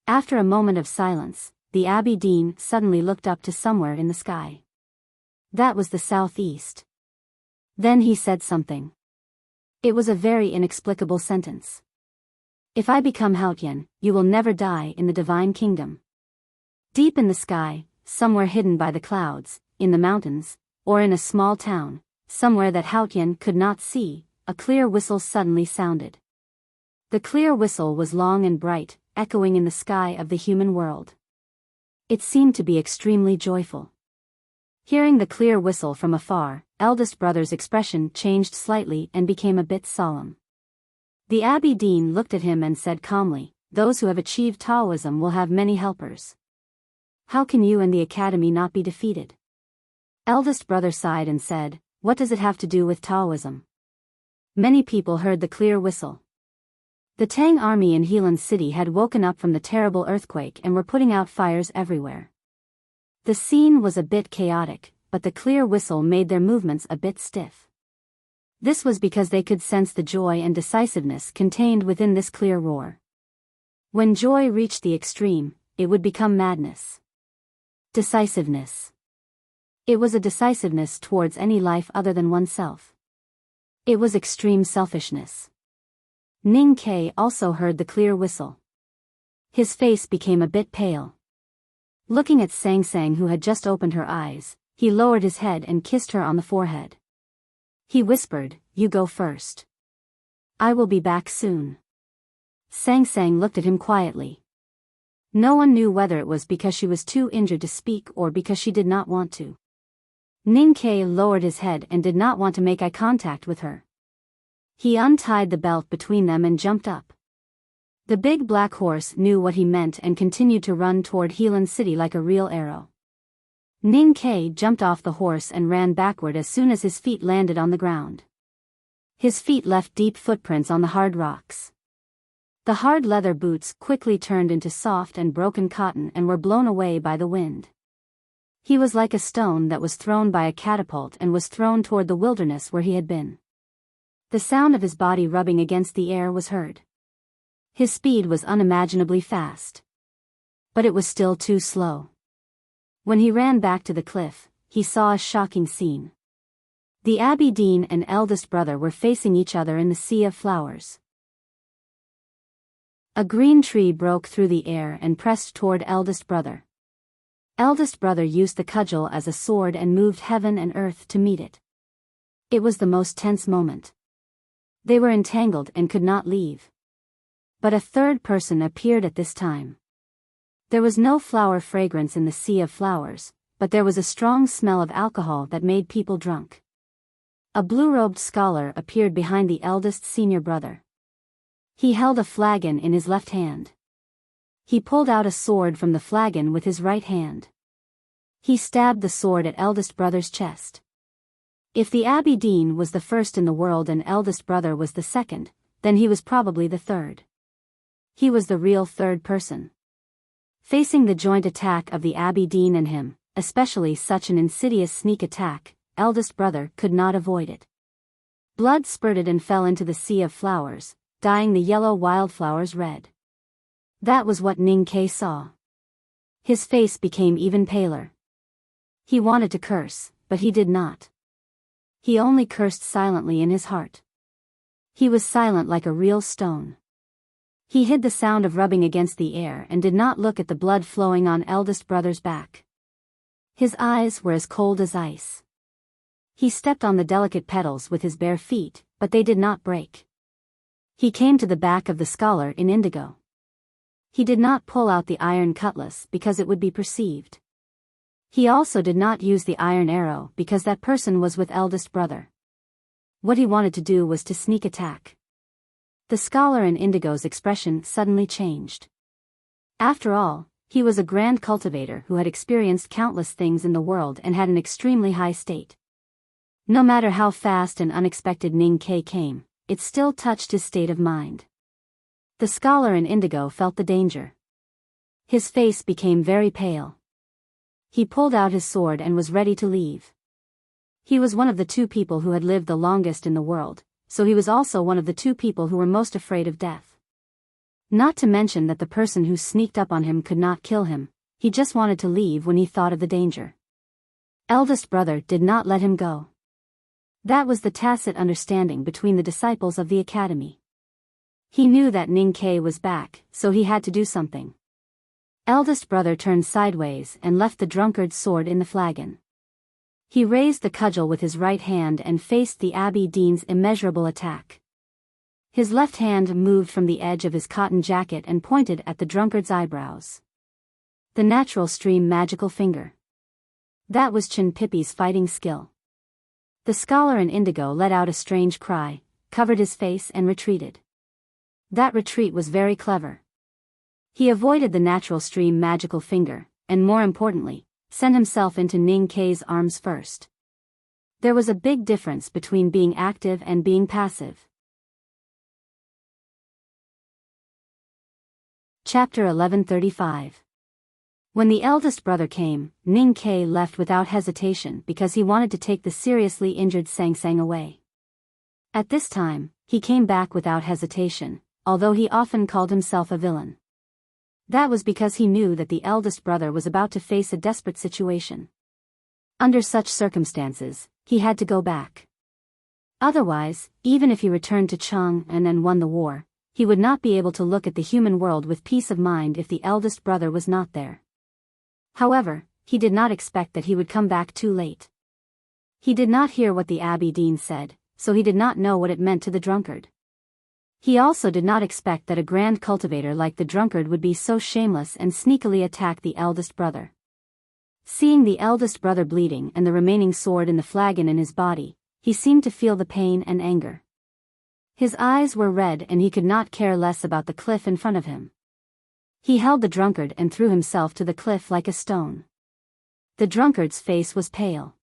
After a moment of silence, the Abbey Dean suddenly looked up to somewhere in the sky. That was the southeast. Then he said something. It was a very inexplicable sentence. If I become Haotian, you will never die in the divine kingdom. Deep in the sky, somewhere hidden by the clouds, in the mountains, or in a small town, somewhere that Haotian could not see, a clear whistle suddenly sounded. The clear whistle was long and bright, echoing in the sky of the human world. It seemed to be extremely joyful. Hearing the clear whistle from afar, eldest brother's expression changed slightly and became a bit solemn. The Abbey Dean looked at him and said calmly, Those who have achieved Taoism will have many helpers. How can you and the academy not be defeated? Eldest brother sighed and said, What does it have to do with Taoism? Many people heard the clear whistle. The Tang army in Heelan City had woken up from the terrible earthquake and were putting out fires everywhere. The scene was a bit chaotic, but the clear whistle made their movements a bit stiff. This was because they could sense the joy and decisiveness contained within this clear roar. When joy reached the extreme, it would become madness. Decisiveness. It was a decisiveness towards any life other than oneself. It was extreme selfishness. Ning Ke also heard the clear whistle. His face became a bit pale. Looking at Sang Sang, who had just opened her eyes, he lowered his head and kissed her on the forehead. He whispered, "You go first. I will be back soon." Sang Sang looked at him quietly. No one knew whether it was because she was too injured to speak or because she did not want to. Ning Ke lowered his head and did not want to make eye contact with her. He untied the belt between them and jumped up. The big black horse knew what he meant and continued to run toward Helan City like a real arrow. Ning Ke jumped off the horse and ran backward as soon as his feet landed on the ground. His feet left deep footprints on the hard rocks. The hard leather boots quickly turned into soft and broken cotton and were blown away by the wind. He was like a stone that was thrown by a catapult and was thrown toward the wilderness where he had been. The sound of his body rubbing against the air was heard. His speed was unimaginably fast. But it was still too slow. When he ran back to the cliff, he saw a shocking scene. The Abbey Dean and eldest brother were facing each other in the sea of flowers. A green tree broke through the air and pressed toward eldest brother. Eldest brother used the cudgel as a sword and moved heaven and earth to meet it. It was the most tense moment. They were entangled and could not leave. But a third person appeared at this time. There was no flower fragrance in the sea of flowers, but there was a strong smell of alcohol that made people drunk. A blue-robed scholar appeared behind the eldest senior brother. He held a flagon in his left hand. He pulled out a sword from the flagon with his right hand. He stabbed the sword at eldest brother's chest. If the Abbey Dean was the first in the world and eldest brother was the second, then he was probably the third. He was the real third person. Facing the joint attack of the Abbey Dean and him, especially such an insidious sneak attack, eldest brother could not avoid it. Blood spurted and fell into the sea of flowers, dyeing the yellow wildflowers red. That was what Ning Ke saw. His face became even paler. He wanted to curse, but he did not. He only cursed silently in his heart. He was silent like a real stone. He hid the sound of rubbing against the air and did not look at the blood flowing on eldest brother's back. His eyes were as cold as ice. He stepped on the delicate petals with his bare feet, but they did not break. He came to the back of the scholar in indigo. He did not pull out the iron cutlass because it would be perceived. He also did not use the iron arrow because that person was with eldest brother. What he wanted to do was to sneak attack. The scholar in indigo's expression suddenly changed. After all, he was a grand cultivator who had experienced countless things in the world and had an extremely high state. No matter how fast and unexpected Ning Ke came, it still touched his state of mind. The scholar in indigo felt the danger. His face became very pale. He pulled out his sword and was ready to leave. He was one of the two people who had lived the longest in the world, so he was also one of the two people who were most afraid of death. Not to mention that the person who sneaked up on him could not kill him, he just wanted to leave when he thought of the danger. Eldest brother did not let him go. That was the tacit understanding between the disciples of the academy. He knew that Ning Ke was back, so he had to do something. Eldest brother turned sideways and left the drunkard's sword in the flagon. He raised the cudgel with his right hand and faced the Abbey Dean's immeasurable attack. His left hand moved from the edge of his cotton jacket and pointed at the drunkard's eyebrows. The natural stream magical finger. That was Chin Pippi's fighting skill. The scholar in indigo let out a strange cry, covered his face and retreated. That retreat was very clever. He avoided the natural stream magical finger, and more importantly, sent himself into Ning Ke's arms first. There was a big difference between being active and being passive. Chapter 1135. When the eldest brother came, Ning Ke left without hesitation because he wanted to take the seriously injured Sang Sang away. At this time, he came back without hesitation, although he often called himself a villain. That was because he knew that the eldest brother was about to face a desperate situation. Under such circumstances, he had to go back. Otherwise, even if he returned to Chang'an and won the war, he would not be able to look at the human world with peace of mind if the eldest brother was not there. However, he did not expect that he would come back too late. He did not hear what the Abbey Dean said, so he did not know what it meant to the drunkard. He also did not expect that a grand cultivator like the drunkard would be so shameless and sneakily attack the eldest brother. Seeing the eldest brother bleeding and the remaining sword in the flagon in his body, he seemed to feel the pain and anger. His eyes were red and he could not care less about the cliff in front of him. He held the drunkard and threw himself to the cliff like a stone. The drunkard's face was pale.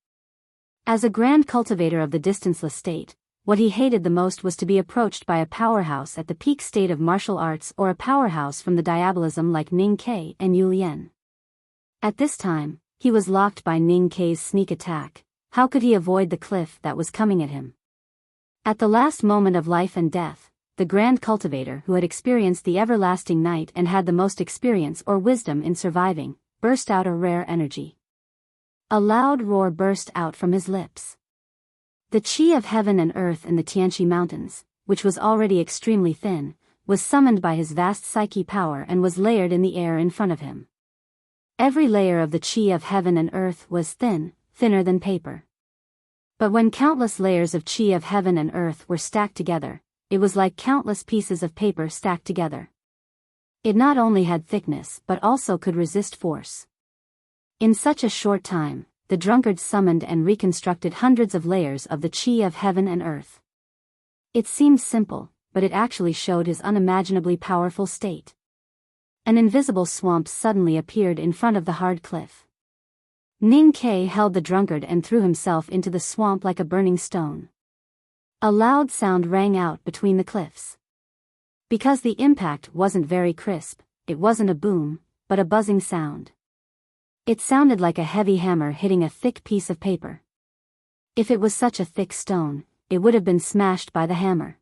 As a grand cultivator of the distanceless state, what he hated the most was to be approached by a powerhouse at the peak state of martial arts or a powerhouse from the diabolism like Ning Ke and Yu Lian. At this time, he was locked by Ning Ke's sneak attack. How could he avoid the cliff that was coming at him? At the last moment of life and death, the grand cultivator who had experienced the everlasting night and had the most experience or wisdom in surviving, burst out a rare energy. A loud roar burst out from his lips. The chi of heaven and earth in the Tianqi Mountains, which was already extremely thin, was summoned by his vast psyche power and was layered in the air in front of him. Every layer of the chi of heaven and earth was thin, thinner than paper. But when countless layers of chi of heaven and earth were stacked together, it was like countless pieces of paper stacked together. It not only had thickness but also could resist force. In such a short time, the drunkard summoned and reconstructed hundreds of layers of the chi of heaven and earth. It seemed simple, but it actually showed his unimaginably powerful state. An invisible swamp suddenly appeared in front of the hard cliff. Ning Ke held the drunkard and threw himself into the swamp like a burning stone. A loud sound rang out between the cliffs. Because the impact wasn't very crisp, it wasn't a boom, but a buzzing sound. It sounded like a heavy hammer hitting a thick piece of paper. If it was such a thick stone, it would have been smashed by the hammer.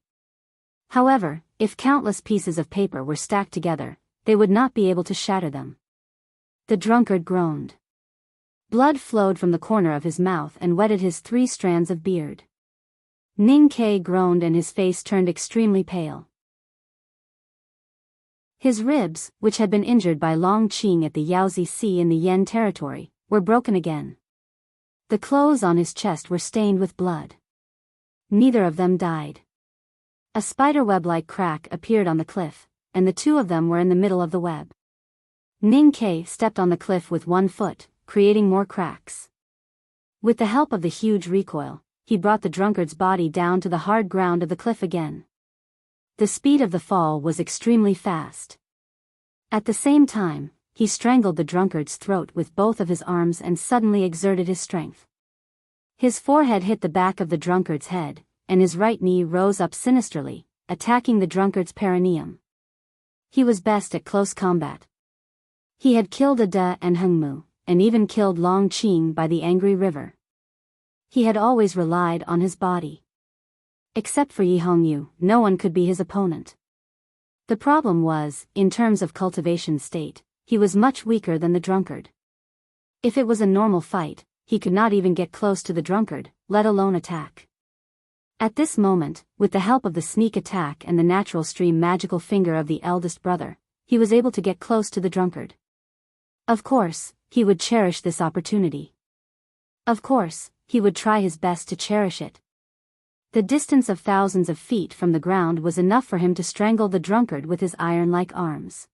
However, if countless pieces of paper were stacked together, they would not be able to shatter them. The drunkard groaned. Blood flowed from the corner of his mouth and wetted his 3 strands of beard. Ning Ke groaned and his face turned extremely pale. His ribs, which had been injured by Long Qing at the Yaozi Sea in the Yan territory, were broken again. The clothes on his chest were stained with blood. Neither of them died. A spiderweb-like crack appeared on the cliff, and the 2 of them were in the middle of the web. Ning Ke stepped on the cliff with 1 foot, creating more cracks. With the help of the huge recoil, he brought the drunkard's body down to the hard ground of the cliff again. The speed of the fall was extremely fast. At the same time, he strangled the drunkard's throat with both of his arms and suddenly exerted his strength. His forehead hit the back of the drunkard's head, and his right knee rose up sinisterly, attacking the drunkard's perineum. He was best at close combat. He had killed Ada and Hengmu, and even killed Long Qing by the angry river. He had always relied on his body. Except for Yi Hongyu, no one could be his opponent. The problem was, in terms of cultivation state, he was much weaker than the drunkard. If it was a normal fight, he could not even get close to the drunkard, let alone attack. At this moment, with the help of the sneak attack and the natural stream magical finger of the eldest brother, he was able to get close to the drunkard. Of course, he would cherish this opportunity. Of course, he would try his best to cherish it. The distance of thousands of feet from the ground was enough for him to strangle the drunkard with his iron-like arms.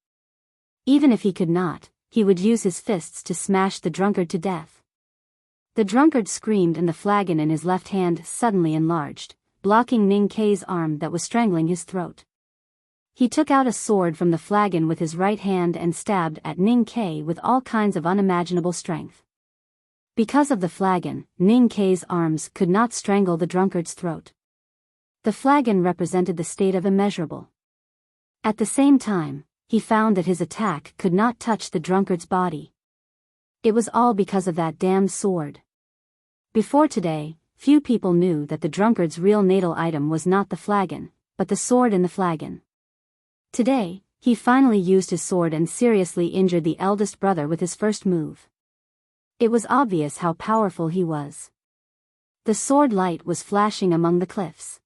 Even if he could not, he would use his fists to smash the drunkard to death. The drunkard screamed and the flagon in his left hand suddenly enlarged, blocking Ning Ke's arm that was strangling his throat. He took out a sword from the flagon with his right hand and stabbed at Ning Ke with all kinds of unimaginable strength. Because of the flagon, Ning Ke's arms could not strangle the drunkard's throat. The flagon represented the state of immeasurable. At the same time, he found that his attack could not touch the drunkard's body. It was all because of that damned sword. Before today, few people knew that the drunkard's real natal item was not the flagon, but the sword in the flagon. Today, he finally used his sword and seriously injured the eldest brother with his first move. It was obvious how powerful he was. The sword light was flashing among the cliffs.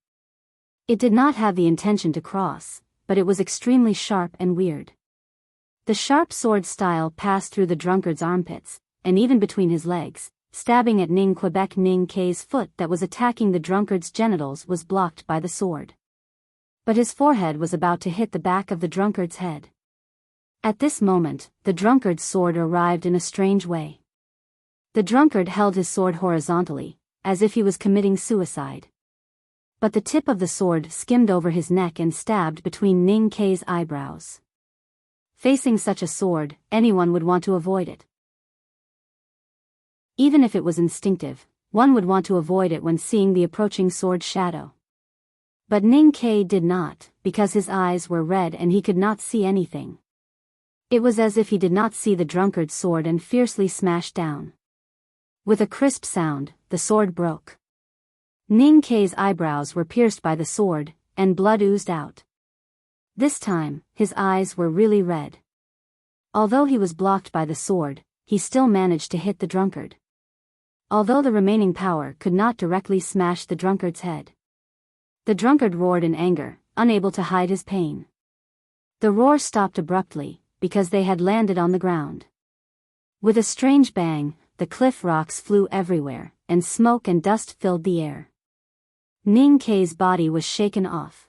It did not have the intention to cross, but it was extremely sharp and weird. The sharp sword style passed through the drunkard's armpits, and even between his legs, stabbing at Ning Quebec. Ning K's foot that was attacking the drunkard's genitals was blocked by the sword. But his forehead was about to hit the back of the drunkard's head. At this moment, the drunkard's sword arrived in a strange way. The drunkard held his sword horizontally, as if he was committing suicide. But the tip of the sword skimmed over his neck and stabbed between Ning K's eyebrows. Facing such a sword, anyone would want to avoid it. Even if it was instinctive, one would want to avoid it when seeing the approaching sword shadow. But Ning K did not, because his eyes were red and he could not see anything. It was as if he did not see the drunkard's sword and fiercely smashed down. With a crisp sound, the sword broke. Ning K's eyebrows were pierced by the sword, and blood oozed out. This time, his eyes were really red. Although he was blocked by the sword, he still managed to hit the drunkard. Although the remaining power could not directly smash the drunkard's head. The drunkard roared in anger, unable to hide his pain. The roar stopped abruptly, because they had landed on the ground. With a strange bang, the cliff rocks flew everywhere, and smoke and dust filled the air. Ning K's body was shaken off.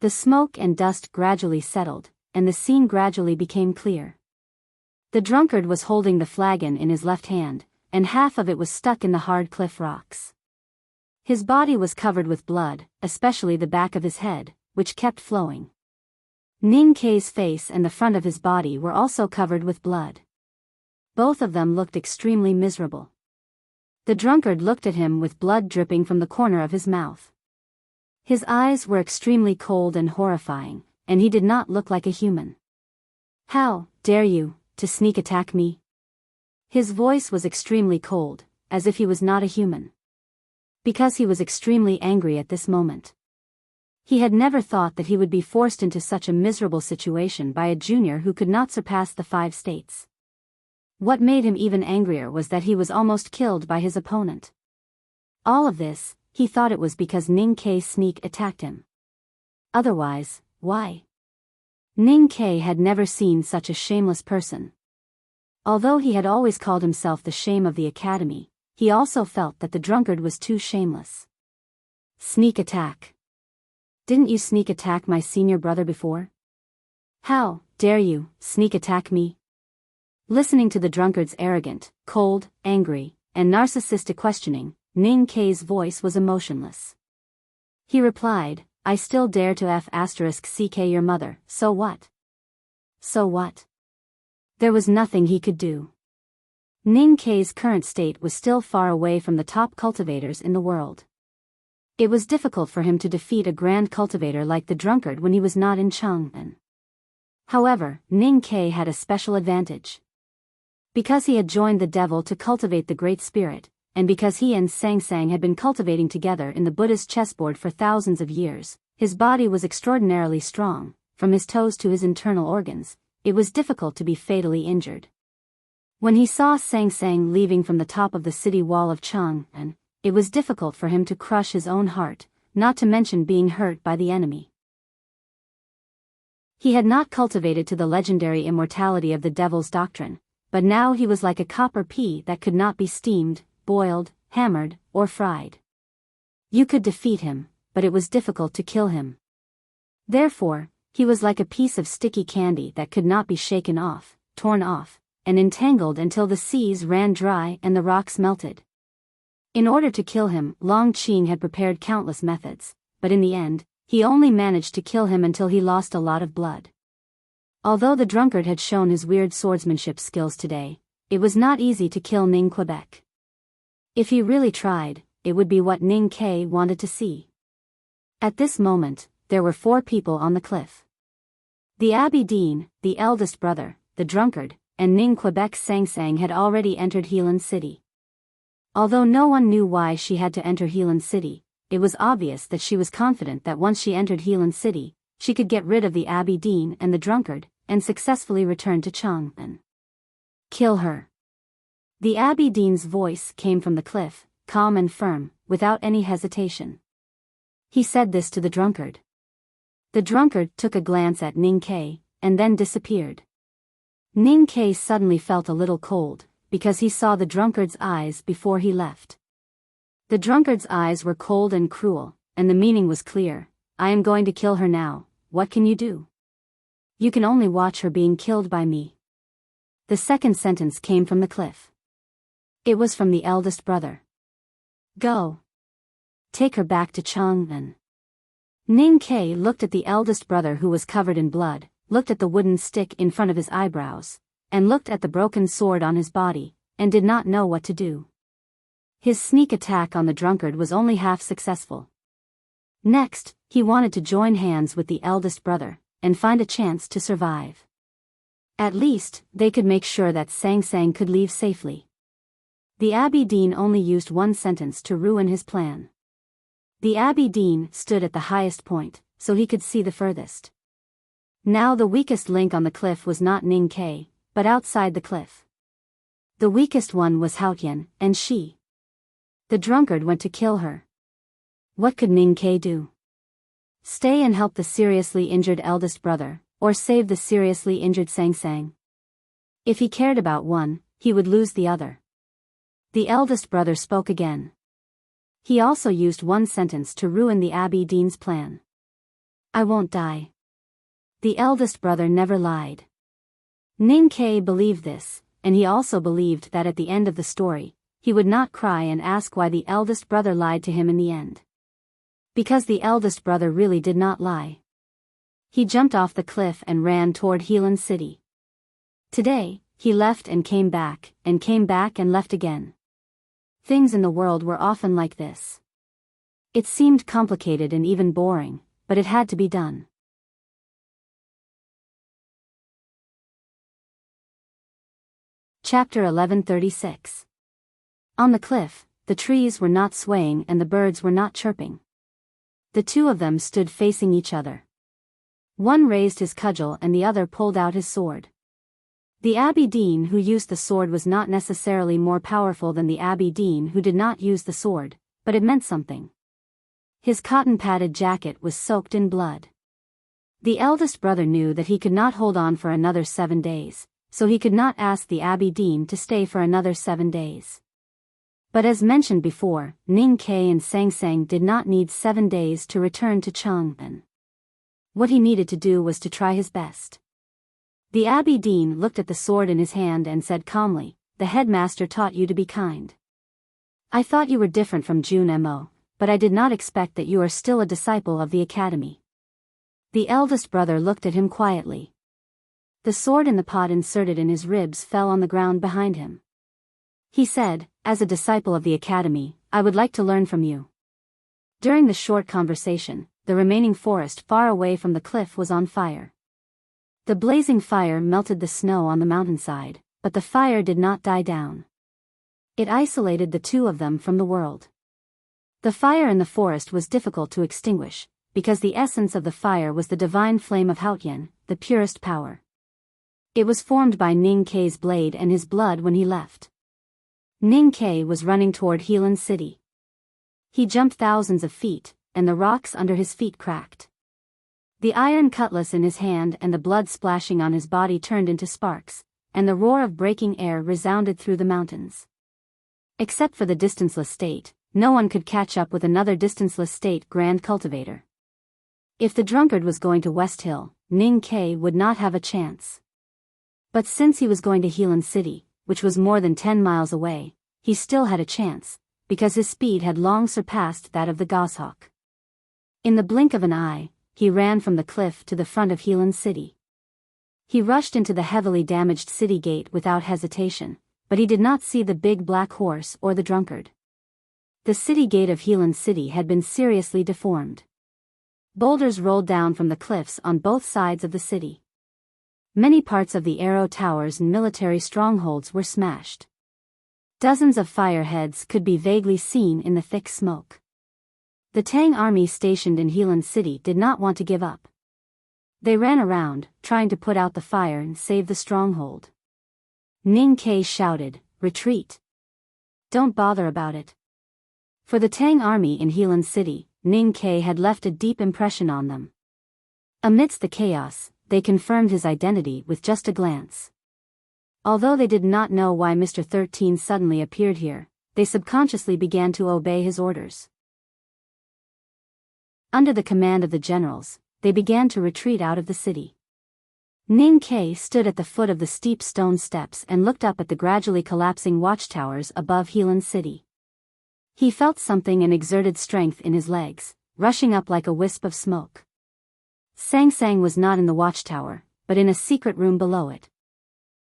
The smoke and dust gradually settled, and the scene gradually became clear. The drunkard was holding the flagon in his left hand, and half of it was stuck in the hard cliff rocks. His body was covered with blood, especially the back of his head, which kept flowing. Ning K's face and the front of his body were also covered with blood. Both of them looked extremely miserable. The drunkard looked at him with blood dripping from the corner of his mouth. His eyes were extremely cold and horrifying, and he did not look like a human. "How dare you, to sneak attack me?" His voice was extremely cold, as if he was not a human. Because he was extremely angry at this moment. He had never thought that he would be forced into such a miserable situation by a junior who could not surpass the 5 states. What made him even angrier was that he was almost killed by his opponent. All of this, he thought it was because Ning K sneak attacked him. Otherwise, why? Ning K had never seen such a shameless person. Although he had always called himself the shame of the academy, he also felt that the drunkard was too shameless. Sneak attack. Didn't you sneak attack my senior brother before? How dare you sneak attack me? Listening to the drunkard's arrogant, cold, angry, and narcissistic questioning, Ning K's voice was emotionless. He replied, "I still dare to *ck your mother, so what? So what?" There was nothing he could do. Ning K's current state was still far away from the top cultivators in the world. It was difficult for him to defeat a grand cultivator like the drunkard when he was not in Chang'an. However, Ning K had a special advantage. Because he had joined the devil to cultivate the Great Spirit, and because he and Sang Sang had been cultivating together in the Buddhist chessboard for thousands of years, his body was extraordinarily strong, from his toes to his internal organs. It was difficult to be fatally injured. When he saw Sang Sang leaving from the top of the city wall of Chang'an, it was difficult for him to crush his own heart, not to mention being hurt by the enemy. He had not cultivated to the legendary immortality of the devil's doctrine, but now he was like a copper pea that could not be steamed, boiled, hammered, or fried. You could defeat him, but it was difficult to kill him. Therefore, he was like a piece of sticky candy that could not be shaken off, torn off, and entangled until the seas ran dry and the rocks melted. In order to kill him, Long Qing had prepared countless methods, but in the end, he only managed to kill him until he lost a lot of blood. Although the drunkard had shown his weird swordsmanship skills today, it was not easy to kill Ning Quebec. If he really tried, it would be what Ning K wanted to see. At this moment, there were 4 people on the cliff. The Abbey Dean, the eldest brother, the drunkard, and Ning Quebec's Sang Sang had already entered Helan City. Although no one knew why she had to enter Helan City, it was obvious that she was confident that once she entered Helan City, she could get rid of the Abbey Dean and the drunkard, and successfully return to Chang'an. Kill her. The Abbey Dean's voice came from the cliff, calm and firm, without any hesitation. He said this to the drunkard. The drunkard took a glance at Ning Ke, and then disappeared. Ning Ke suddenly felt a little cold, because he saw the drunkard's eyes before he left. The drunkard's eyes were cold and cruel, and the meaning was clear. I am going to kill her now, what can you do? You can only watch her being killed by me. The second sentence came from the cliff. It was from the eldest brother. Go. Take her back to Chang'an. Ning Ke looked at the eldest brother who was covered in blood, looked at the wooden stick in front of his eyebrows, and looked at the broken sword on his body, and did not know what to do. His sneak attack on the drunkard was only half successful. Next, he wanted to join hands with the eldest brother, and find a chance to survive. At least, they could make sure that Sang Sang could leave safely. The Abbey Dean only used one sentence to ruin his plan. The Abbey Dean stood at the highest point, so he could see the furthest. Now the weakest link on the cliff was not Ning Ke, but outside the cliff. The weakest one was Haotian, and she. The drunkard went to kill her. What could Ning Ke do? Stay and help the seriously injured eldest brother, or save the seriously injured Sang Sang? If he cared about one, he would lose the other. The eldest brother spoke again. He also used one sentence to ruin the Abbey Dean's plan. I won't die. The eldest brother never lied. Ning Ke believed this, and he also believed that at the end of the story, he would not cry and ask why the eldest brother lied to him in the end. Because the eldest brother really did not lie. He jumped off the cliff and ran toward Helan City. Today, he left and came back and left again. Things in the world were often like this. It seemed complicated and even boring, but it had to be done. Chapter 1136. On the cliff, the trees were not swaying and the birds were not chirping. The two of them stood facing each other. One raised his cudgel and the other pulled out his sword. The Abbey Dean who used the sword was not necessarily more powerful than the Abbey Dean who did not use the sword, but it meant something. His cotton-padded jacket was soaked in blood. The eldest brother knew that he could not hold on for another 7 days, so he could not ask the Abbey Dean to stay for another 7 days. But as mentioned before, Ning Ke and Sang Sang did not need 7 days to return to Chang'an. What he needed to do was to try his best. The Abbey Dean looked at the sword in his hand and said calmly, "The headmaster taught you to be kind. I thought you were different from Jun Mo, but I did not expect that you are still a disciple of the academy." The eldest brother looked at him quietly. The sword in the pot inserted in his ribs fell on the ground behind him. He said, "As a disciple of the academy, I would like to learn from you." During the short conversation, the remaining forest far away from the cliff was on fire. The blazing fire melted the snow on the mountainside, but the fire did not die down. It isolated the two of them from the world. The fire in the forest was difficult to extinguish, because the essence of the fire was the divine flame of Haotian, the purest power. It was formed by Ning Ke's blade and his blood when he left. Ning Ke was running toward Helan City. He jumped thousands of feet, and the rocks under his feet cracked. The iron cutlass in his hand and the blood splashing on his body turned into sparks, and the roar of breaking air resounded through the mountains. Except for the distanceless state, no one could catch up with another distanceless state grand cultivator. If the drunkard was going to West Hill, Ning Ke would not have a chance. But since he was going to Helan City, which was more than 10 miles away, he still had a chance, because his speed had long surpassed that of the goshawk. In the blink of an eye, he ran from the cliff to the front of Helan City. He rushed into the heavily damaged city gate without hesitation, but he did not see the big black horse or the drunkard. The city gate of Helan City had been seriously deformed. Boulders rolled down from the cliffs on both sides of the city. Many parts of the arrow towers and military strongholds were smashed. Dozens of fireheads could be vaguely seen in the thick smoke. The Tang army stationed in Helan City did not want to give up. They ran around, trying to put out the fire and save the stronghold. Ning Kai shouted, "Retreat! Don't bother about it." For the Tang army in Helan City, Ning Kai had left a deep impression on them. Amidst the chaos, they confirmed his identity with just a glance. Although they did not know why Mr. 13 suddenly appeared here, they subconsciously began to obey his orders. Under the command of the generals, they began to retreat out of the city. Ning Kai stood at the foot of the steep stone steps and looked up at the gradually collapsing watchtowers above Helan City. He felt something and exerted strength in his legs, rushing up like a wisp of smoke. Sang Sang was not in the watchtower, but in a secret room below it.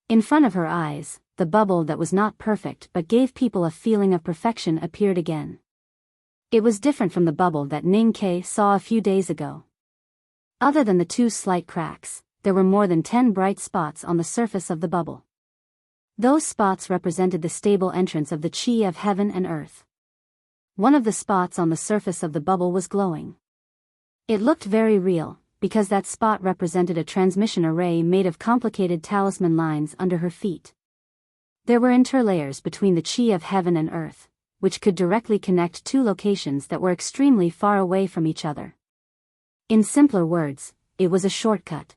In front of her eyes, the bubble that was not perfect but gave people a feeling of perfection appeared again. It was different from the bubble that Ning Kai saw a few days ago. Other than the 2 slight cracks, there were more than 10 bright spots on the surface of the bubble. Those spots represented the stable entrance of the chi of heaven and earth. One of the spots on the surface of the bubble was glowing. It looked very real, because that spot represented a transmission array made of complicated talisman lines under her feet. There were interlayers between the chi of heaven and earth, which could directly connect 2 locations that were extremely far away from each other. In simpler words, it was a shortcut.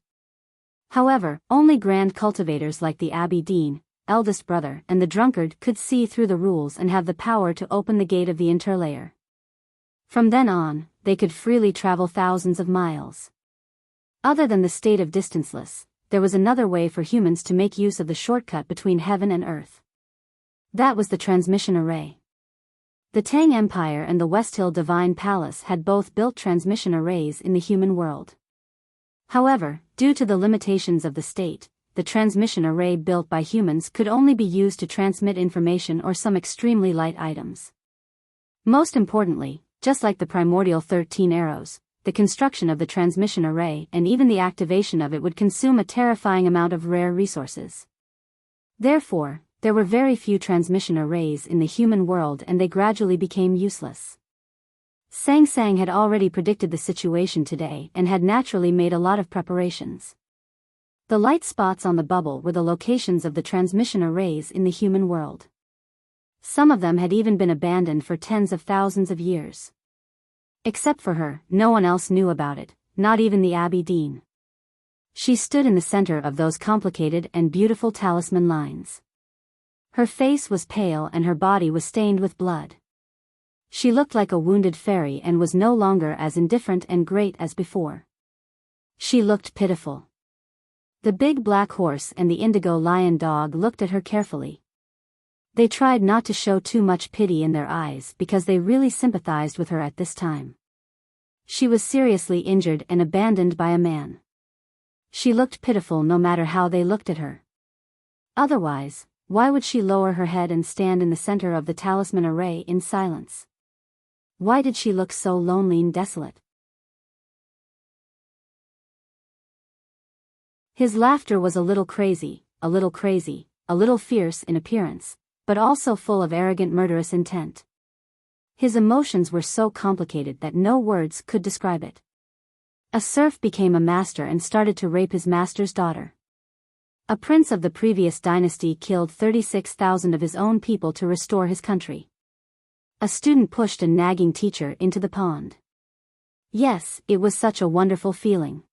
However, only grand cultivators like the Abbey Dean, eldest brother, and the drunkard could see through the rules and have the power to open the gate of the interlayer. From then on, they could freely travel thousands of miles. Other than the state of distanceless, there was another way for humans to make use of the shortcut between heaven and earth. That was the transmission array. The Tang Empire and the Westhill Divine Palace had both built transmission arrays in the human world. However, due to the limitations of the state, the transmission array built by humans could only be used to transmit information or some extremely light items. Most importantly, just like the primordial 13 arrows, the construction of the transmission array and even the activation of it would consume a terrifying amount of rare resources. Therefore, there were very few transmission arrays in the human world and they gradually became useless. Sang Sang had already predicted the situation today and had naturally made a lot of preparations. The light spots on the bubble were the locations of the transmission arrays in the human world. Some of them had even been abandoned for tens of thousands of years. Except for her, no one else knew about it, not even the Abbey Dean. She stood in the center of those complicated and beautiful talisman lines. Her face was pale and her body was stained with blood. She looked like a wounded fairy and was no longer as indifferent and great as before. She looked pitiful. The big black horse and the indigo lion dog looked at her carefully. They tried not to show too much pity in their eyes because they really sympathized with her at this time. She was seriously injured and abandoned by a man. She looked pitiful no matter how they looked at her. Otherwise, why would she lower her head and stand in the center of the talisman array in silence? Why did she look so lonely and desolate? His laughter was a little crazy, a little fierce in appearance, but also full of arrogant murderous intent. His emotions were so complicated that no words could describe it. A serf became a master and started to rape his master's daughter. A prince of the previous dynasty killed 36,000 of his own people to restore his country. A student pushed a nagging teacher into the pond. Yes, it was such a wonderful feeling.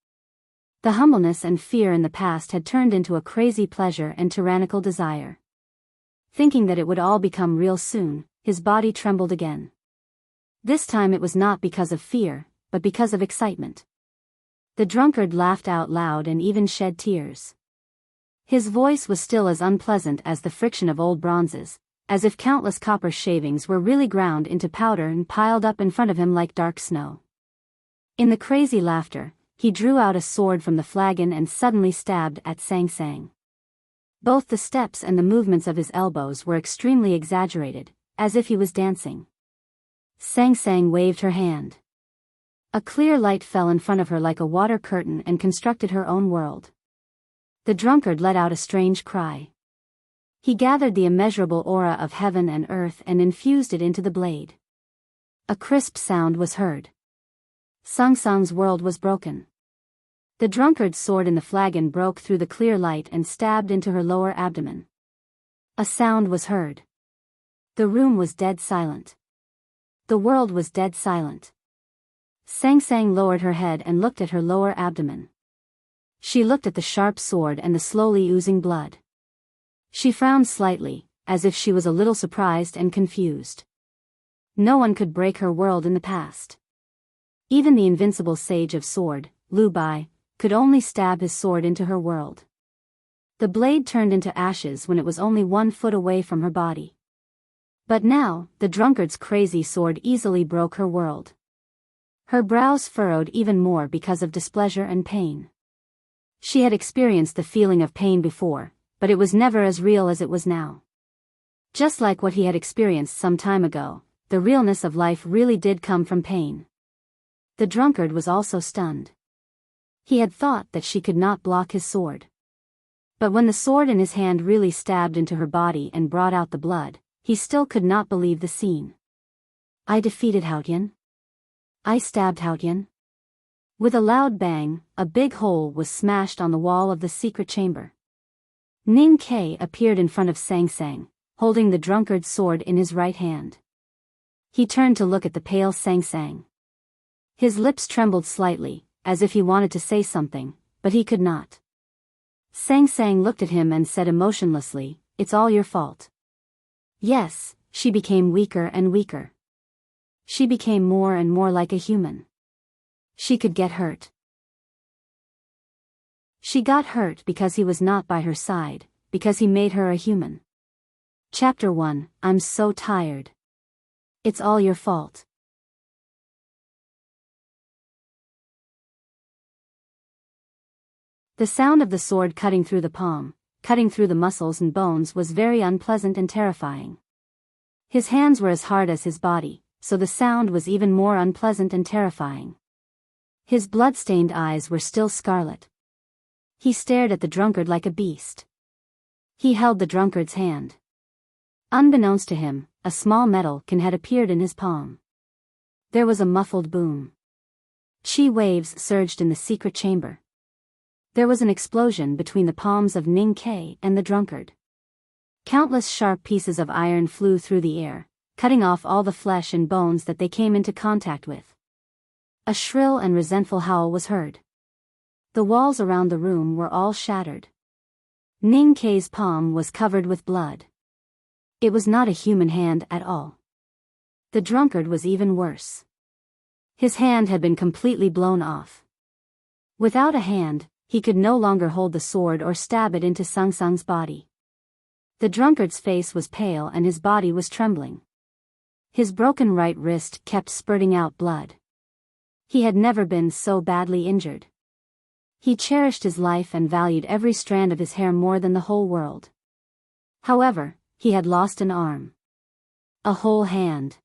The humbleness and fear in the past had turned into a crazy pleasure and tyrannical desire. Thinking that it would all become real soon, his body trembled again. This time it was not because of fear, but because of excitement. The drunkard laughed out loud and even shed tears. His voice was still as unpleasant as the friction of old bronzes, as if countless copper shavings were really ground into powder and piled up in front of him like dark snow. In the crazy laughter, he drew out a sword from the flagon and suddenly stabbed at Sang Sang. Both the steps and the movements of his elbows were extremely exaggerated, as if he was dancing. Sang Sang waved her hand. A clear light fell in front of her like a water curtain and constructed her own world. The drunkard let out a strange cry. He gathered the immeasurable aura of heaven and earth and infused it into the blade. A crisp sound was heard. Sang Sang's world was broken. The drunkard's sword in the flagon broke through the clear light and stabbed into her lower abdomen. A sound was heard. The room was dead silent. The world was dead silent. Sang Sang lowered her head and looked at her lower abdomen. She looked at the sharp sword and the slowly oozing blood. She frowned slightly, as if she was a little surprised and confused. No one could break her world in the past. Even the invincible sage of sword, Lu Bai, could only stab his sword into her world. The blade turned into ashes when it was only 1 foot away from her body. But now, the drunkard's crazy sword easily broke her world. Her brows furrowed even more because of displeasure and pain. She had experienced the feeling of pain before, but it was never as real as it was now. Just like what he had experienced some time ago, the realness of life really did come from pain. The drunkard was also stunned. He had thought that she could not block his sword. But when the sword in his hand really stabbed into her body and brought out the blood, he still could not believe the scene. I defeated Haotian. I stabbed Haotian. With a loud bang, a big hole was smashed on the wall of the secret chamber. Ning Ke appeared in front of Sang Sang, holding the drunkard's sword in his right hand. He turned to look at the pale Sang Sang. His lips trembled slightly, as if he wanted to say something, but he could not. Sang Sang looked at him and said emotionlessly, "It's all your fault." Yes, she became weaker and weaker. She became more and more like a human. She could get hurt. She got hurt because he was not by her side, because he made her a human. Chapter 1, I'm so tired. It's all your fault. The sound of the sword cutting through the palm, cutting through the muscles and bones was very unpleasant and terrifying. His hands were as hard as his body, so the sound was even more unpleasant and terrifying. His blood-stained eyes were still scarlet. He stared at the drunkard like a beast. He held the drunkard's hand. Unbeknownst to him, a small metal can had appeared in his palm. There was a muffled boom. Chi waves surged in the secret chamber. There was an explosion between the palms of Ning Ke and the drunkard. Countless sharp pieces of iron flew through the air, cutting off all the flesh and bones that they came into contact with. A shrill and resentful howl was heard. The walls around the room were all shattered. Ning Ke's palm was covered with blood. It was not a human hand at all. The drunkard was even worse. His hand had been completely blown off. Without a hand, he could no longer hold the sword or stab it into Sang Sang's body. The drunkard's face was pale and his body was trembling. His broken right wrist kept spurting out blood. He had never been so badly injured. He cherished his life and valued every strand of his hair more than the whole world. However, he had lost an arm. A whole hand.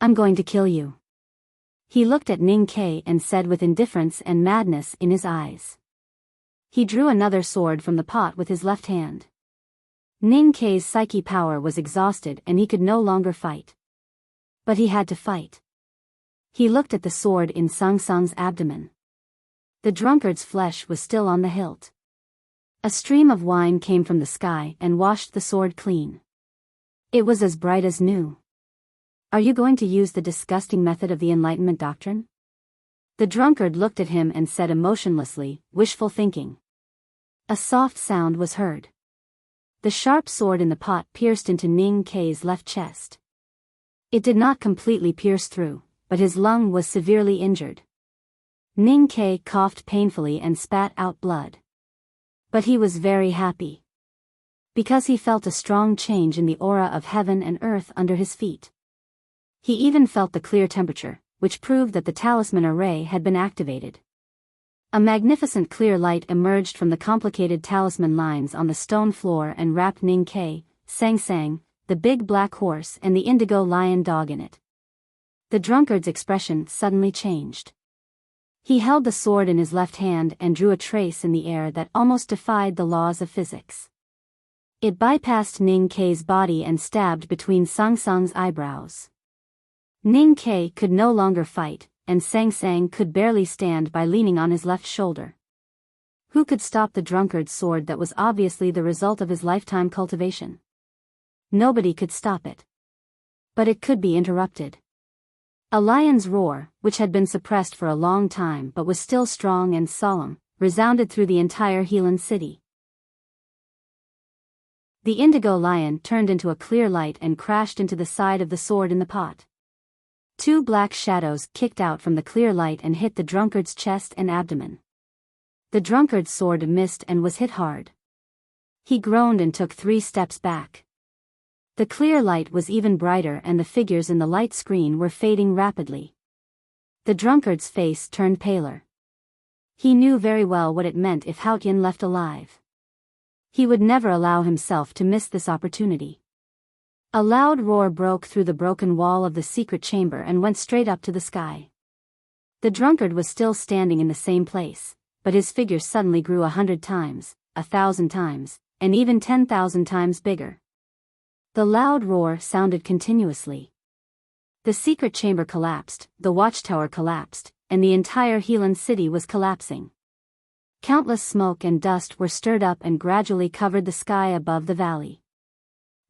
I'm going to kill you. He looked at Ning Ke and said with indifference and madness in his eyes. He drew another sword from the pot with his left hand. Ning Ke's psyche power was exhausted and he could no longer fight. But he had to fight. He looked at the sword in Sang Sang's abdomen. The drunkard's flesh was still on the hilt. A stream of wine came from the sky and washed the sword clean. It was as bright as new. Are you going to use the disgusting method of the Enlightenment doctrine? The drunkard looked at him and said emotionlessly, wishful thinking. A soft sound was heard. The sharp sword in the pot pierced into Ning Ke's left chest. It did not completely pierce through, but his lung was severely injured. Ning Ke coughed painfully and spat out blood. But he was very happy. Because he felt a strong change in the aura of heaven and earth under his feet. He even felt the clear temperature, which proved that the talisman array had been activated. A magnificent clear light emerged from the complicated talisman lines on the stone floor and wrapped Ning Ke, Sang Sang, the big black horse and the indigo lion dog in it. The drunkard's expression suddenly changed. He held the sword in his left hand and drew a trace in the air that almost defied the laws of physics. It bypassed Ning Kei's body and stabbed between Sang Sang's eyebrows. Ning Kei could no longer fight, and Sang Sang could barely stand by leaning on his left shoulder. Who could stop the drunkard's sword that was obviously the result of his lifetime cultivation? Nobody could stop it. But it could be interrupted. A lion's roar, which had been suppressed for a long time but was still strong and solemn, resounded through the entire Helan city. The indigo lion turned into a clear light and crashed into the side of the sword in the pot. Two black shadows kicked out from the clear light and hit the drunkard's chest and abdomen. The drunkard's sword missed and was hit hard. He groaned and took 3 steps back. The clear light was even brighter and the figures in the light screen were fading rapidly. The drunkard's face turned paler. He knew very well what it meant if Haotian left alive. He would never allow himself to miss this opportunity. A loud roar broke through the broken wall of the secret chamber and went straight up to the sky. The drunkard was still standing in the same place, but his figure suddenly grew 100 times, 1,000 times, and even 10,000 times bigger. The loud roar sounded continuously. The secret chamber collapsed, the watchtower collapsed, and the entire Helan city was collapsing. Countless smoke and dust were stirred up and gradually covered the sky above the valley.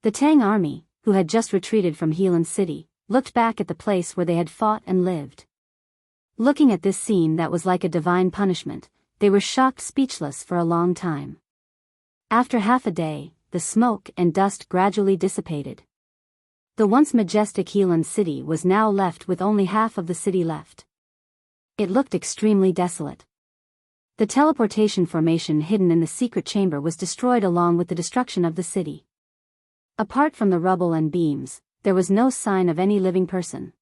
The Tang army, who had just retreated from Helan city, looked back at the place where they had fought and lived. Looking at this scene that was like a divine punishment, they were shocked speechless for a long time. After half a day, the smoke and dust gradually dissipated. The once majestic Helan city was now left with only half of the city left. It looked extremely desolate. The teleportation formation hidden in the secret chamber was destroyed along with the destruction of the city. Apart from the rubble and beams, there was no sign of any living person.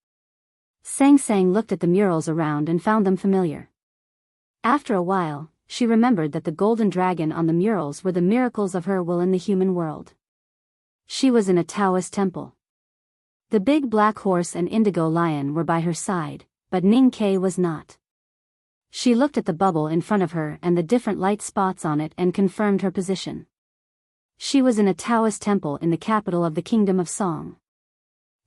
Sang Sang looked at the murals around and found them familiar. After a while, she remembered that the golden dragon on the murals were the miracles of her will in the human world. She was in a Taoist temple. The big black horse and indigo lion were by her side, but Ning Kei was not. She looked at the bubble in front of her and the different light spots on it and confirmed her position. She was in a Taoist temple in the capital of the Kingdom of Song.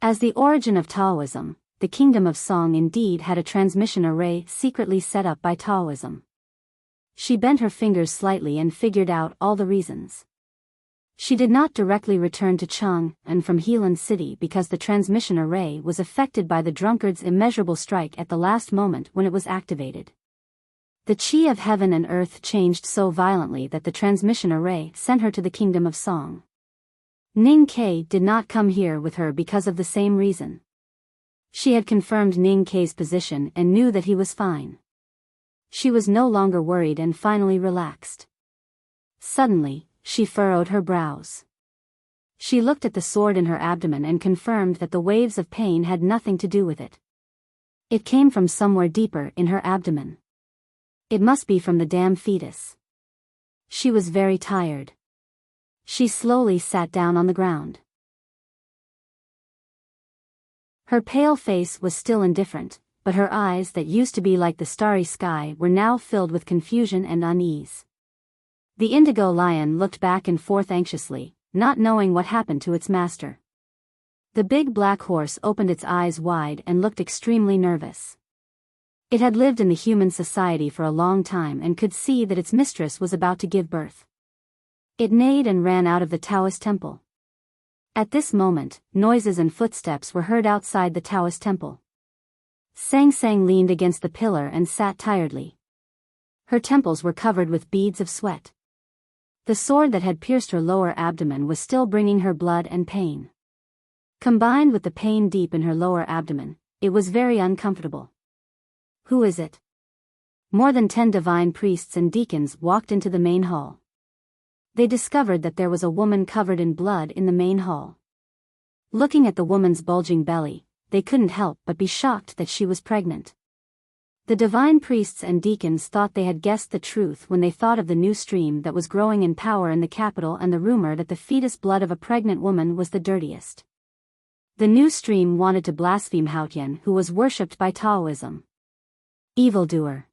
As the origin of Taoism, the Kingdom of Song indeed had a transmission array secretly set up by Taoism. She bent her fingers slightly and figured out all the reasons. She did not directly return to Chang and from Helan City because the transmission array was affected by the drunkard's immeasurable strike at the last moment when it was activated. The chi of heaven and earth changed so violently that the transmission array sent her to the Kingdom of Song. Ning Kei did not come here with her because of the same reason. She had confirmed Ning Kei's position and knew that he was fine. She was no longer worried and finally relaxed. Suddenly, she furrowed her brows. She looked at the sword in her abdomen and confirmed that the waves of pain had nothing to do with it. It came from somewhere deeper in her abdomen. It must be from the damn fetus. She was very tired. She slowly sat down on the ground. Her pale face was still indifferent, but her eyes that used to be like the starry sky were now filled with confusion and unease. The indigo lion looked back and forth anxiously, not knowing what happened to its master. The big black horse opened its eyes wide and looked extremely nervous. It had lived in the human society for a long time and could see that its mistress was about to give birth. It neighed and ran out of the Taoist temple. At this moment, noises and footsteps were heard outside the Taoist temple. Sang Sang leaned against the pillar and sat tiredly. Her temples were covered with beads of sweat. The sword that had pierced her lower abdomen was still bringing her blood and pain. Combined with the pain deep in her lower abdomen, it was very uncomfortable. Who is it? More than 10 divine priests and deacons walked into the main hall. They discovered that there was a woman covered in blood in the main hall. Looking at the woman's bulging belly, they couldn't help but be shocked that she was pregnant. The divine priests and deacons thought they had guessed the truth when they thought of the new stream that was growing in power in the capital and the rumor that the fetus blood of a pregnant woman was the dirtiest. The new stream wanted to blaspheme Haotian, who was worshipped by Taoism. Evildoer.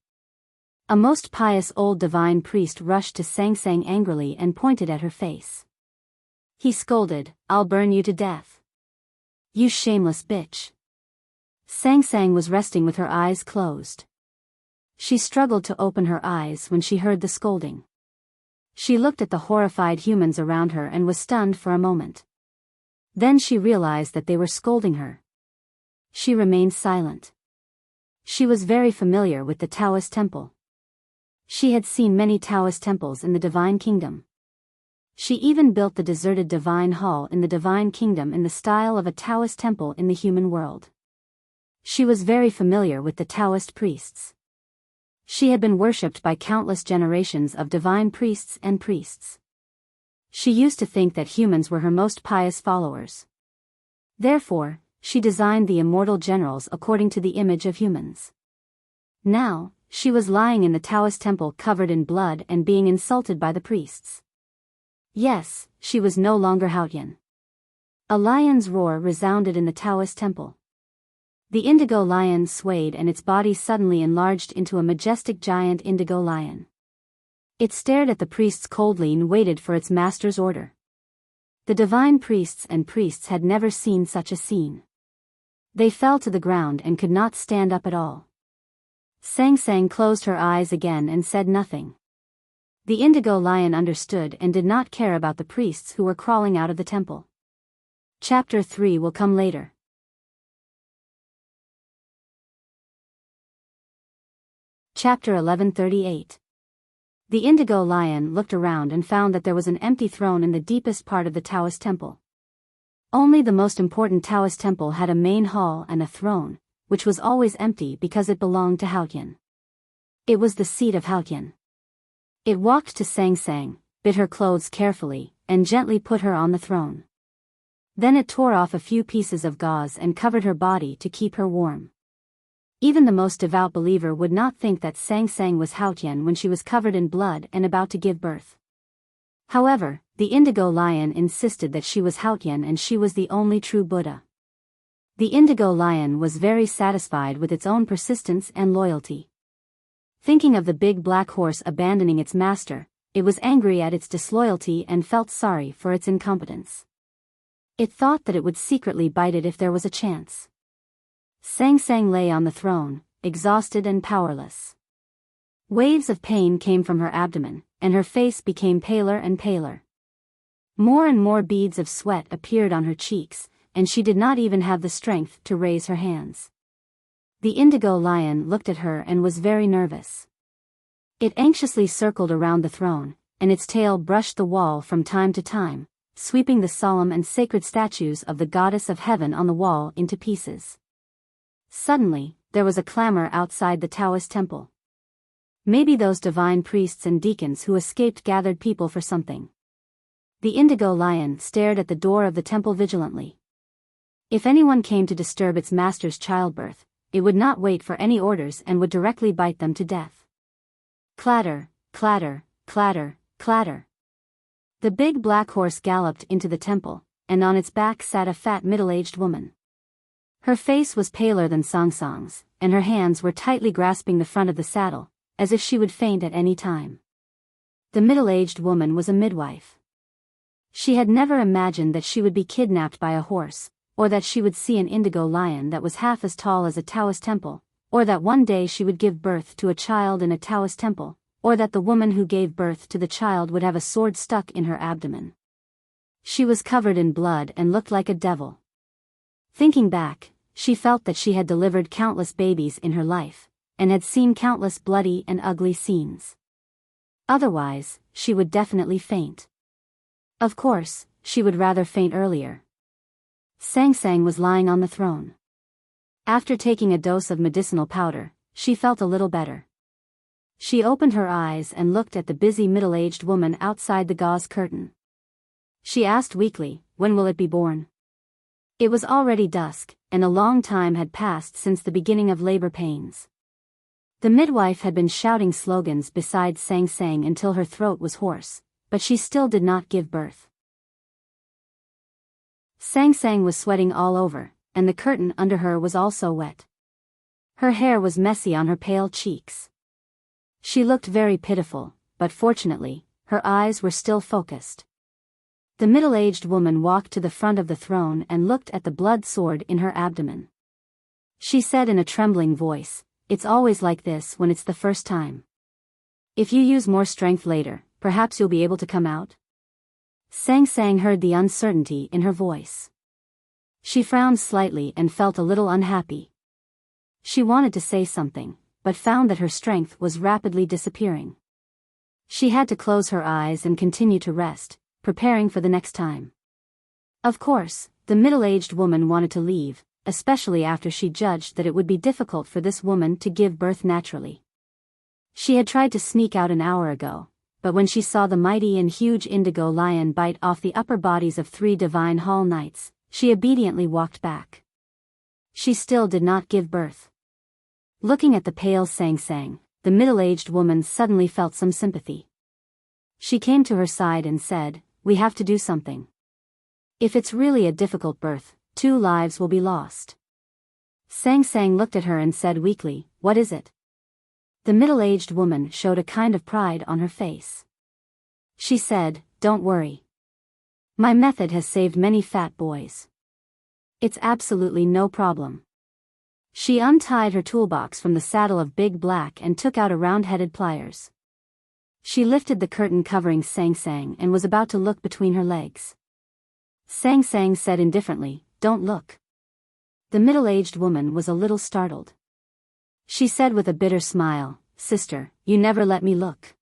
A most pious old divine priest rushed to Sang Sang angrily and pointed at her face. He scolded, "I'll burn you to death. You shameless bitch." Sang Sang was resting with her eyes closed. She struggled to open her eyes when she heard the scolding. She looked at the horrified humans around her and was stunned for a moment. Then she realized that they were scolding her. She remained silent. She was very familiar with the Taoist temple. She had seen many Taoist temples in the Divine Kingdom. She even built the deserted Divine Hall in the Divine Kingdom in the style of a Taoist temple in the human world. She was very familiar with the Taoist priests. She had been worshipped by countless generations of divine priests and priests. She used to think that humans were her most pious followers. Therefore, she designed the immortal generals according to the image of humans. Now, she was lying in the Taoist temple covered in blood and being insulted by the priests. Yes, she was no longer Haotian. A lion's roar resounded in the Taoist temple. The indigo lion swayed and its body suddenly enlarged into a majestic giant indigo lion. It stared at the priests coldly and waited for its master's order. The divine priests and priests had never seen such a scene. They fell to the ground and could not stand up at all. Sang Sang closed her eyes again and said nothing. The indigo lion understood and did not care about the priests who were crawling out of the temple. Chapter 3 will come later. Chapter 1138. The indigo lion looked around and found that there was an empty throne in the deepest part of the Taoist temple. Only the most important Taoist temple had a main hall and a throne, which was always empty because it belonged to Haotian. It was the seat of Haotian. It walked to Sang Sang, bit her clothes carefully, and gently put her on the throne. Then it tore off a few pieces of gauze and covered her body to keep her warm. Even the most devout believer would not think that Sang Sang was Haotian when she was covered in blood and about to give birth. However, the indigo lion insisted that she was Haotian and she was the only true Buddha. The indigo lion was very satisfied with its own persistence and loyalty. Thinking of the big black horse abandoning its master, it was angry at its disloyalty and felt sorry for its incompetence. It thought that it would secretly bite it if there was a chance. Sang Sang lay on the throne, exhausted and powerless. Waves of pain came from her abdomen, and her face became paler and paler. More and more beads of sweat appeared on her cheeks, and she did not even have the strength to raise her hands. The indigo lion looked at her and was very nervous. It anxiously circled around the throne, and its tail brushed the wall from time to time, sweeping the solemn and sacred statues of the goddess of heaven on the wall into pieces. Suddenly, there was a clamor outside the Taoist temple. Maybe those divine priests and deacons who escaped gathered people for something. The indigo lion stared at the door of the temple vigilantly. If anyone came to disturb its master's childbirth, it would not wait for any orders and would directly bite them to death. Clatter, clatter, clatter, clatter. The big black horse galloped into the temple, and on its back sat a fat middle-aged woman. Her face was paler than Sang Sang's, and her hands were tightly grasping the front of the saddle, as if she would faint at any time. The middle-aged woman was a midwife. She had never imagined that she would be kidnapped by a horse, or that she would see an indigo lion that was half as tall as a Taoist temple, or that one day she would give birth to a child in a Taoist temple, or that the woman who gave birth to the child would have a sword stuck in her abdomen. She was covered in blood and looked like a devil. Thinking back, she felt that she had delivered countless babies in her life, and had seen countless bloody and ugly scenes. Otherwise, she would definitely faint. Of course, she would rather faint earlier. Sang Sang was lying on the throne. After taking a dose of medicinal powder, she felt a little better. She opened her eyes and looked at the busy middle-aged woman outside the gauze curtain. She asked weakly, "When will it be born?" It was already dusk, and a long time had passed since the beginning of labor pains. The midwife had been shouting slogans beside Sang Sang until her throat was hoarse, but she still did not give birth. Sang Sang was sweating all over, and the curtain under her was also wet. Her hair was messy on her pale cheeks. She looked very pitiful, but fortunately, her eyes were still focused. The middle-aged woman walked to the front of the throne and looked at the blood sword in her abdomen. She said in a trembling voice, "It's always like this when it's the first time. If you use more strength later, perhaps you'll be able to come out?" Sang Sang heard the uncertainty in her voice. She frowned slightly and felt a little unhappy. She wanted to say something, but found that her strength was rapidly disappearing. She had to close her eyes and continue to rest, preparing for the next time. Of course, the middle-aged woman wanted to leave, especially after she judged that it would be difficult for this woman to give birth naturally. She had tried to sneak out an hour ago, but when she saw the mighty and huge indigo lion bite off the upper bodies of 3 divine hall knights, she obediently walked back. She still did not give birth. Looking at the pale Sang Sang, the middle-aged woman suddenly felt some sympathy. She came to her side and said, "We have to do something. If it's really a difficult birth, 2 lives will be lost." Sang Sang looked at her and said weakly, "What is it?" The middle-aged woman showed a kind of pride on her face. She said, "Don't worry. My method has saved many fat boys. It's absolutely no problem." She untied her toolbox from the saddle of Big Black and took out a round-headed pliers. She lifted the curtain covering Sang Sang and was about to look between her legs. Sang Sang said indifferently, "Don't look." The middle-aged woman was a little startled. She said with a bitter smile, "Sister, you never let me look.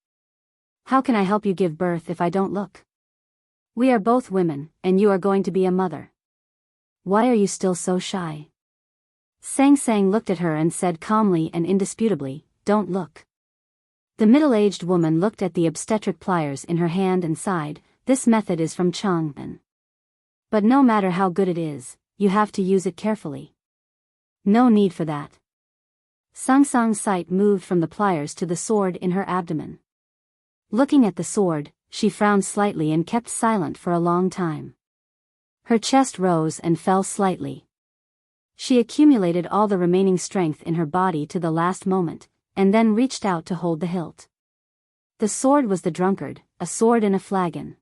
How can I help you give birth if I don't look? We are both women, and you are going to be a mother. Why are you still so shy?" Sang Sang looked at her and said calmly and indisputably, "Don't look." The middle-aged woman looked at the obstetric pliers in her hand and sighed, "This method is from Chang'an. But no matter how good it is, you have to use it carefully. No need for that." Sang Sang's sight moved from the pliers to the sword in her abdomen. Looking at the sword, she frowned slightly and kept silent for a long time. Her chest rose and fell slightly. She accumulated all the remaining strength in her body to the last moment, and then reached out to hold the hilt. The sword was the drunkard, a sword in a flagon.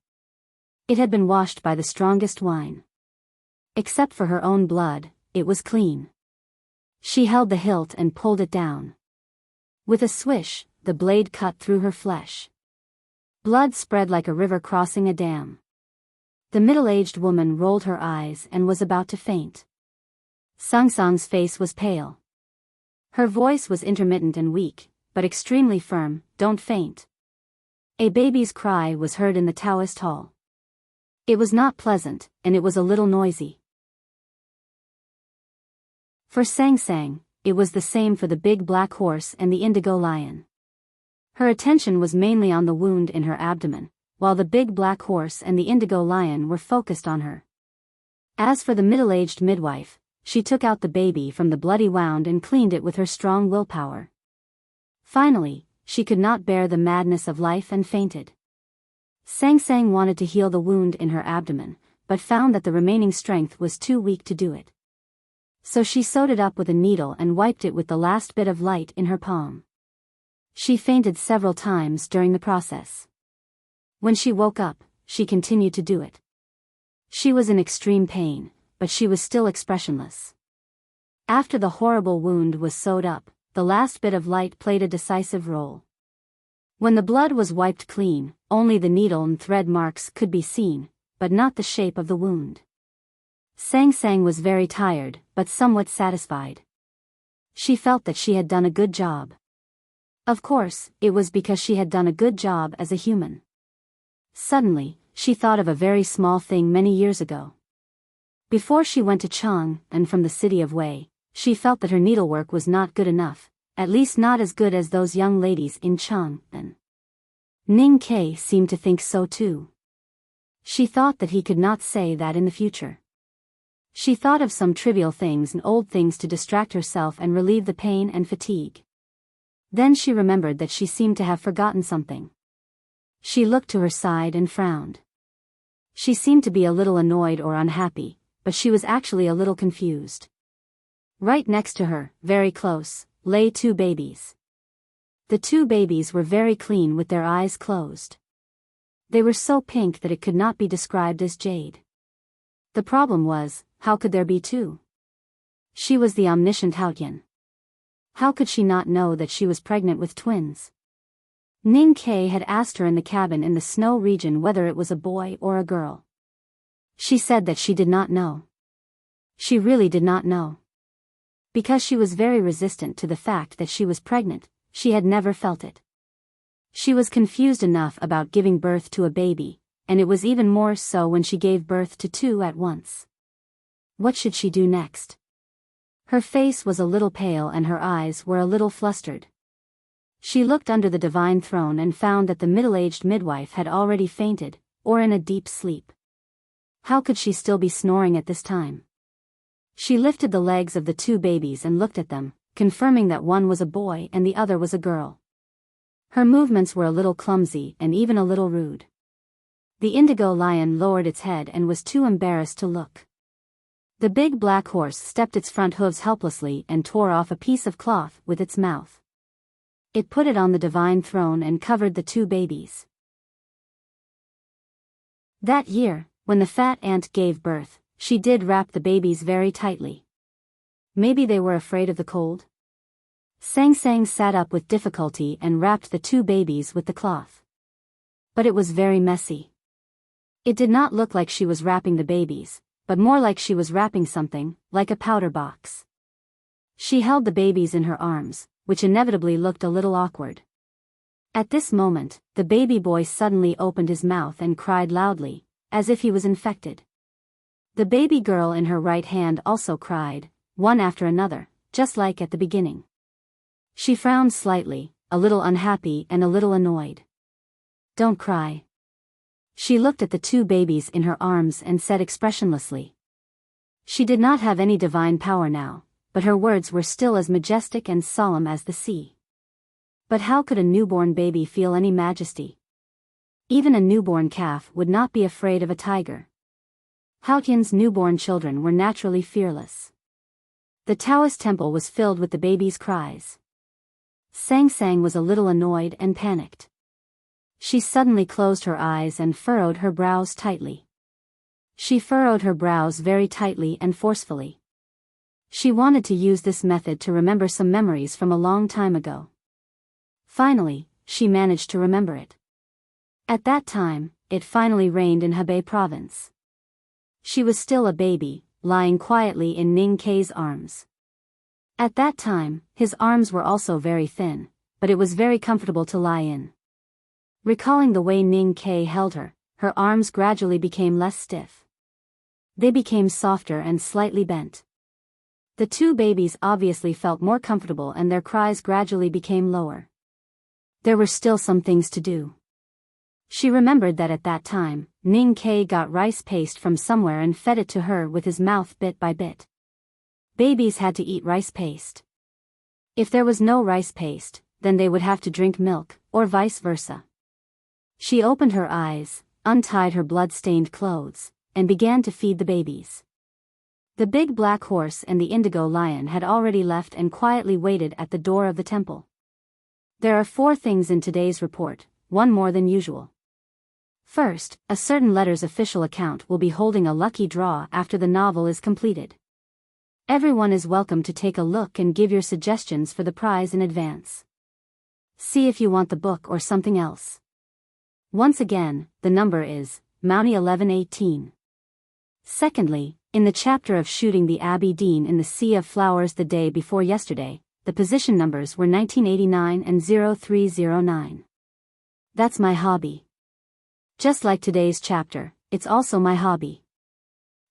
It had been washed by the strongest wine. Except for her own blood, it was clean. She held the hilt and pulled it down. With a swish, the blade cut through her flesh. Blood spread like a river crossing a dam. The middle-aged woman rolled her eyes and was about to faint. Sang Sang's face was pale. Her voice was intermittent and weak, but extremely firm, "Don't faint." A baby's cry was heard in the Taoist hall. It was not pleasant, and it was a little noisy. For Sang Sang, it was the same for the Big Black Horse and the Indigo Lion. Her attention was mainly on the wound in her abdomen, while the Big Black Horse and the Indigo Lion were focused on her. As for the middle-aged midwife, she took out the baby from the bloody wound and cleaned it with her strong willpower. Finally, she could not bear the madness of life and fainted. Sang Sang wanted to heal the wound in her abdomen, but found that the remaining strength was too weak to do it. So she sewed it up with a needle and wiped it with the last bit of light in her palm. She fainted several times during the process. When she woke up, she continued to do it. She was in extreme pain, but she was still expressionless. After the horrible wound was sewed up, the last bit of light played a decisive role. When the blood was wiped clean, only the needle and thread marks could be seen, but not the shape of the wound. Sang Sang was very tired, but somewhat satisfied. She felt that she had done a good job. Of course, it was because she had done a good job as a human. Suddenly, she thought of a very small thing many years ago. Before she went to Chang, and from the city of Wei, she felt that her needlework was not good enough, at least not as good as those young ladies in Chang, and Ning Kei seemed to think so too. She thought that he could not say that in the future. She thought of some trivial things and old things to distract herself and relieve the pain and fatigue. Then she remembered that she seemed to have forgotten something. She looked to her side and frowned. She seemed to be a little annoyed or unhappy, but she was actually a little confused. Right next to her, very close, lay 2 babies. The 2 babies were very clean with their eyes closed. They were so pink that it could not be described as jade. The problem was, how could there be two? She was the omniscient Haotian. How could she not know that she was pregnant with twins? Ning Ke had asked her in the cabin in the snow region whether it was a boy or a girl. She said that she did not know. She really did not know. Because she was very resistant to the fact that she was pregnant, she had never felt it. She was confused enough about giving birth to a baby, and it was even more so when she gave birth to two at once. What should she do next? Her face was a little pale and her eyes were a little flustered. She looked under the divine throne and found that the middle-aged midwife had already fainted, or in a deep sleep. How could she still be snoring at this time? She lifted the legs of the two babies and looked at them, confirming that one was a boy and the other was a girl. Her movements were a little clumsy and even a little rude. The indigo lion lowered its head and was too embarrassed to look. The big black horse stepped its front hooves helplessly and tore off a piece of cloth with its mouth. It put it on the divine throne and covered the two babies. That year, when the fat ant gave birth, she did wrap the babies very tightly. Maybe they were afraid of the cold? Sang Sang sat up with difficulty and wrapped the two babies with the cloth. But it was very messy. It did not look like she was wrapping the babies, but more like she was wrapping something, like a powder box. She held the babies in her arms, which inevitably looked a little awkward. At this moment, the baby boy suddenly opened his mouth and cried loudly, as if he was infected. The baby girl in her right hand also cried, one after another, just like at the beginning. She frowned slightly, a little unhappy and a little annoyed. "Don't cry." She looked at the two babies in her arms and said expressionlessly. She did not have any divine power now, but her words were still as majestic and solemn as the sea. But how could a newborn baby feel any majesty? Even a newborn calf would not be afraid of a tiger. Haotian's newborn children were naturally fearless. The Taoist temple was filled with the babies' cries. Sang Sang was a little annoyed and panicked. She suddenly closed her eyes and furrowed her brows tightly. She furrowed her brows very tightly and forcefully. She wanted to use this method to remember some memories from a long time ago. Finally, she managed to remember it. At that time, it finally rained in Hebei province. She was still a baby, lying quietly in Ning Ke's arms. At that time, his arms were also very thin, but it was very comfortable to lie in. Recalling the way Ning Ke held her, her arms gradually became less stiff. They became softer and slightly bent. The two babies obviously felt more comfortable and their cries gradually became lower. There were still some things to do. She remembered that at that time, Ning Ke got rice paste from somewhere and fed it to her with his mouth bit by bit. Babies had to eat rice paste. If there was no rice paste, then they would have to drink milk, or vice versa. She opened her eyes, untied her blood-stained clothes, and began to feed the babies. The big black horse and the indigo lion had already left and quietly waited at the door of the temple. There are 4 things in today's report, one more than usual. First, a certain letter's official account will be holding a lucky draw after the novel is completed. Everyone is welcome to take a look and give your suggestions for the prize in advance. See if you want the book or something else. Once again, the number is Mountie 1118. Secondly, in the chapter of shooting the Abbey Dean in the Sea of Flowers the day before yesterday, the position numbers were 1989 and 0309. That's my hobby. Just like today's chapter, it's also my hobby.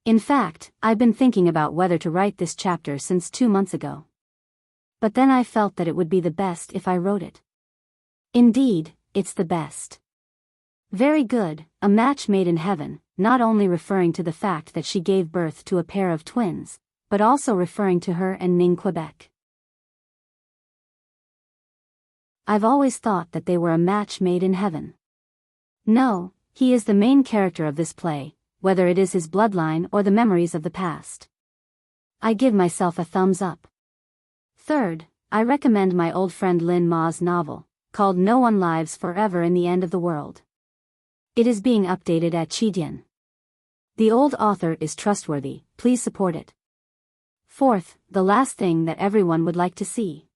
In fact, I've been thinking about whether to write this chapter since 2 months ago. But then I felt that it would be the best if I wrote it. Indeed, it's the best. Very good, a match made in heaven, not only referring to the fact that she gave birth to a pair of twins, but also referring to her and Ning Quebec. I've always thought that they were a match made in heaven. No, he is the main character of this play, whether it is his bloodline or the memories of the past. I give myself a thumbs up. Third, I recommend my old friend Lin Ma's novel, called No One Lives Forever in the End of the World. It is being updated at Chidian. The old author is trustworthy, please support it. Fourth, the last thing that everyone would like to see.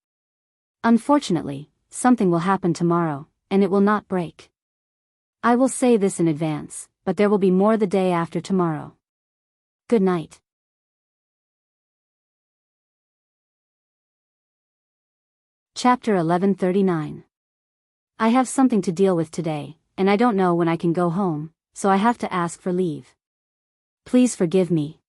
Unfortunately, something will happen tomorrow, and it will not break. I will say this in advance, but there will be more the day after tomorrow. Good night. Chapter 1139. I have something to deal with today, and I don't know when I can go home, so I have to ask for leave. Please forgive me.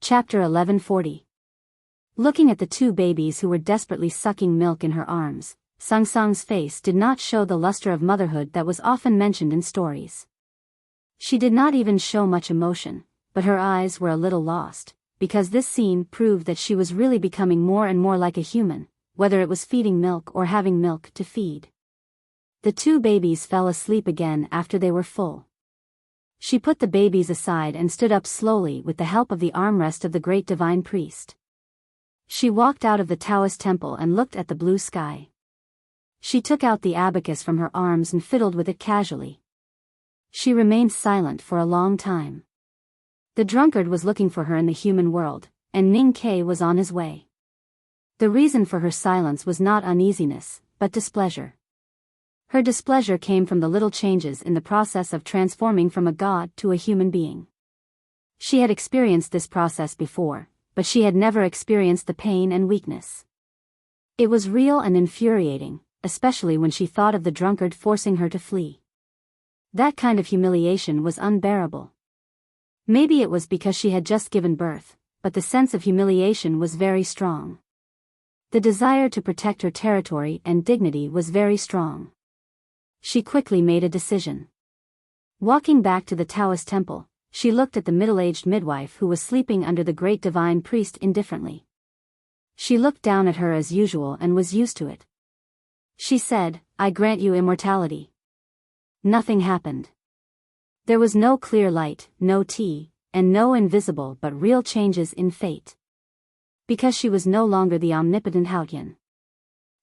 Chapter 1140. Looking at the two babies who were desperately sucking milk in her arms, Sung Sung's face did not show the luster of motherhood that was often mentioned in stories. She did not even show much emotion, but her eyes were a little lost, because this scene proved that she was really becoming more and more like a human, whether it was feeding milk or having milk to feed. The two babies fell asleep again after they were full. She put the babies aside and stood up slowly with the help of the armrest of the great divine priest. She walked out of the Taoist temple and looked at the blue sky. She took out the abacus from her arms and fiddled with it casually. She remained silent for a long time. The drunkard was looking for her in the human world, and Ning Ke was on his way. The reason for her silence was not uneasiness, but displeasure. Her displeasure came from the little changes in the process of transforming from a god to a human being. She had experienced this process before, but she had never experienced the pain and weakness. It was real and infuriating, especially when she thought of the drunkard forcing her to flee. That kind of humiliation was unbearable. Maybe it was because she had just given birth, but the sense of humiliation was very strong. The desire to protect her territory and dignity was very strong. She quickly made a decision. Walking back to the Taoist temple, she looked at the middle-aged midwife who was sleeping under the great divine priest indifferently. She looked down at her as usual and was used to it. She said, "I grant you immortality." Nothing happened. There was no clear light, no tea, and no invisible but real changes in fate. Because she was no longer the omnipotent Haotian.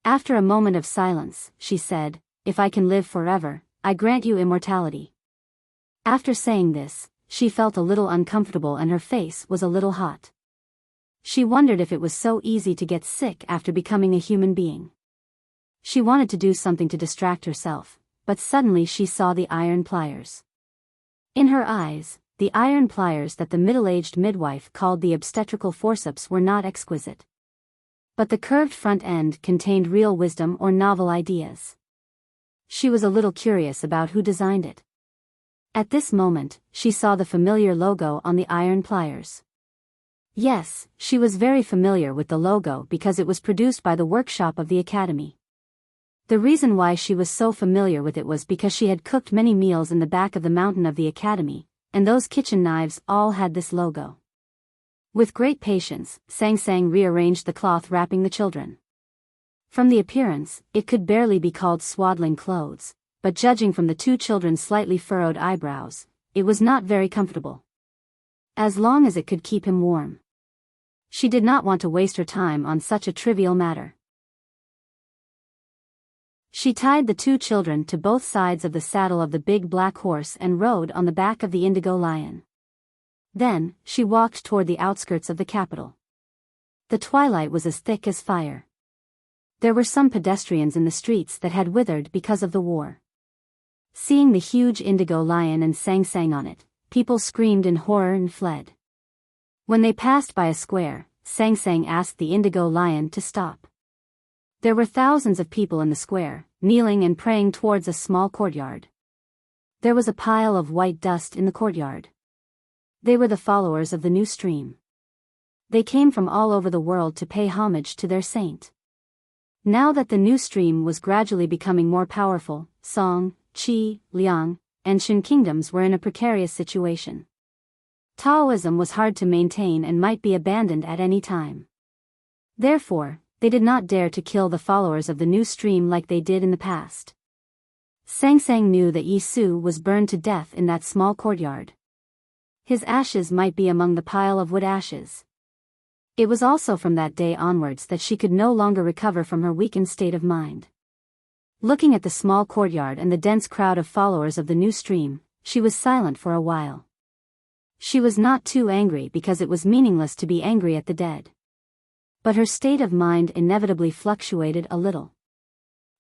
After a moment of silence, she said, "If I can live forever, I grant you immortality." After saying this, she felt a little uncomfortable and her face was a little hot. She wondered if it was so easy to get sick after becoming a human being. She wanted to do something to distract herself, but suddenly she saw the iron pliers. In her eyes, the iron pliers that the middle-aged midwife called the obstetrical forceps were not exquisite. But the curved front end contained real wisdom or novel ideas. She was a little curious about who designed it. At this moment, she saw the familiar logo on the iron pliers. Yes, she was very familiar with the logo because it was produced by the workshop of the academy. The reason why she was so familiar with it was because she had cooked many meals in the back of the mountain of the academy, and those kitchen knives all had this logo. With great patience, Sang Sang rearranged the cloth wrapping the children. From the appearance, it could barely be called swaddling clothes, but judging from the two children's slightly furrowed eyebrows, it was not very comfortable. As long as it could keep him warm. She did not want to waste her time on such a trivial matter. She tied the two children to both sides of the saddle of the big black horse and rode on the back of the indigo lion. Then, she walked toward the outskirts of the capital. The twilight was as thick as fire. There were some pedestrians in the streets that had withered because of the war. Seeing the huge indigo lion and Sang Sang on it, people screamed in horror and fled. When they passed by a square, Sang Sang asked the indigo lion to stop. There were thousands of people in the square, kneeling and praying towards a small courtyard. There was a pile of white dust in the courtyard. They were the followers of the new stream. They came from all over the world to pay homage to their saint. Now that the new stream was gradually becoming more powerful, Song, Qi, Liang, and Shin kingdoms were in a precarious situation. Taoism was hard to maintain and might be abandoned at any time. Therefore, they did not dare to kill the followers of the new stream like they did in the past. Sang Sang knew that Yi Su was burned to death in that small courtyard. His ashes might be among the pile of wood ashes. It was also from that day onwards that she could no longer recover from her weakened state of mind. Looking at the small courtyard and the dense crowd of followers of the new stream, she was silent for a while. She was not too angry because it was meaningless to be angry at the dead. But her state of mind inevitably fluctuated a little.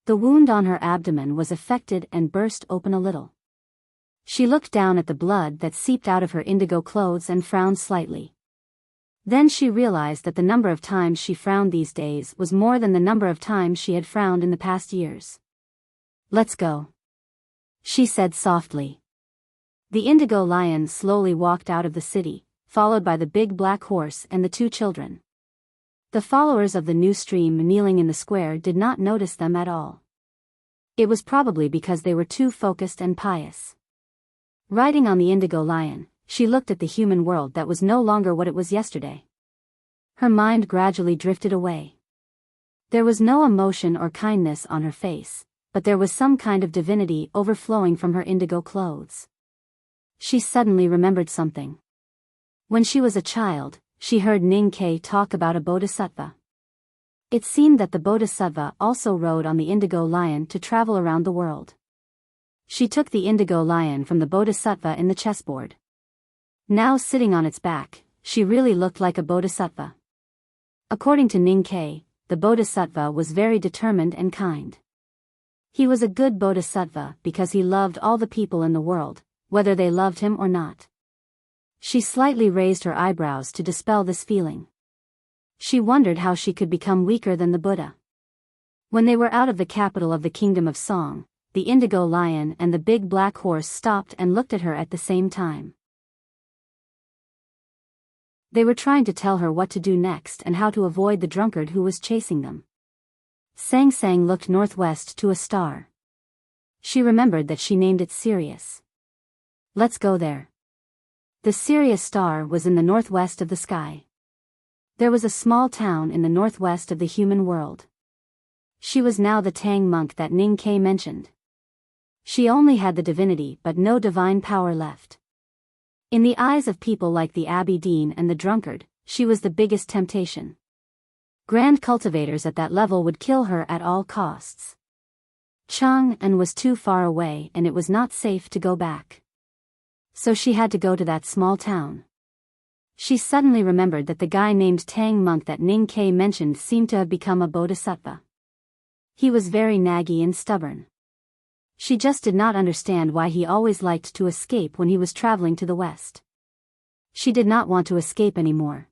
The wound on her abdomen was affected and burst open a little. She looked down at the blood that seeped out of her indigo clothes and frowned slightly. Then she realized that the number of times she frowned these days was more than the number of times she had frowned in the past years. "Let's go," she said softly. The indigo lion slowly walked out of the city, followed by the big black horse and the two children. The followers of the new stream kneeling in the square did not notice them at all. It was probably because they were too focused and pious. Riding on the indigo lion, she looked at the human world that was no longer what it was yesterday. Her mind gradually drifted away. There was no emotion or kindness on her face, but there was some kind of divinity overflowing from her indigo clothes. She suddenly remembered something. When she was a child, she heard Ning Ke talk about a bodhisattva. It seemed that the bodhisattva also rode on the indigo lion to travel around the world. She took the indigo lion from the bodhisattva in the chessboard. Now sitting on its back, she really looked like a bodhisattva. According to Ning Ke, the bodhisattva was very determined and kind. He was a good bodhisattva because he loved all the people in the world, whether they loved him or not. She slightly raised her eyebrows to dispel this feeling. She wondered how she could become weaker than the Buddha. When they were out of the capital of the kingdom of Song, the indigo lion and the big black horse stopped and looked at her at the same time. They were trying to tell her what to do next and how to avoid the drunkard who was chasing them. Sang Sang looked northwest to a star. She remembered that she named it Sirius. "Let's go there." The Sirius star was in the northwest of the sky. There was a small town in the northwest of the human world. She was now the Tang monk that Ning Ke mentioned. She only had the divinity but no divine power left. In the eyes of people like the Abbey Dean and the drunkard, she was the biggest temptation. Grand cultivators at that level would kill her at all costs. Chang'an was too far away and it was not safe to go back. So she had to go to that small town. She suddenly remembered that the guy named Tang monk that Ning Ke mentioned seemed to have become a bodhisattva. He was very naggy and stubborn. She just did not understand why he always liked to escape when he was traveling to the west. She did not want to escape anymore.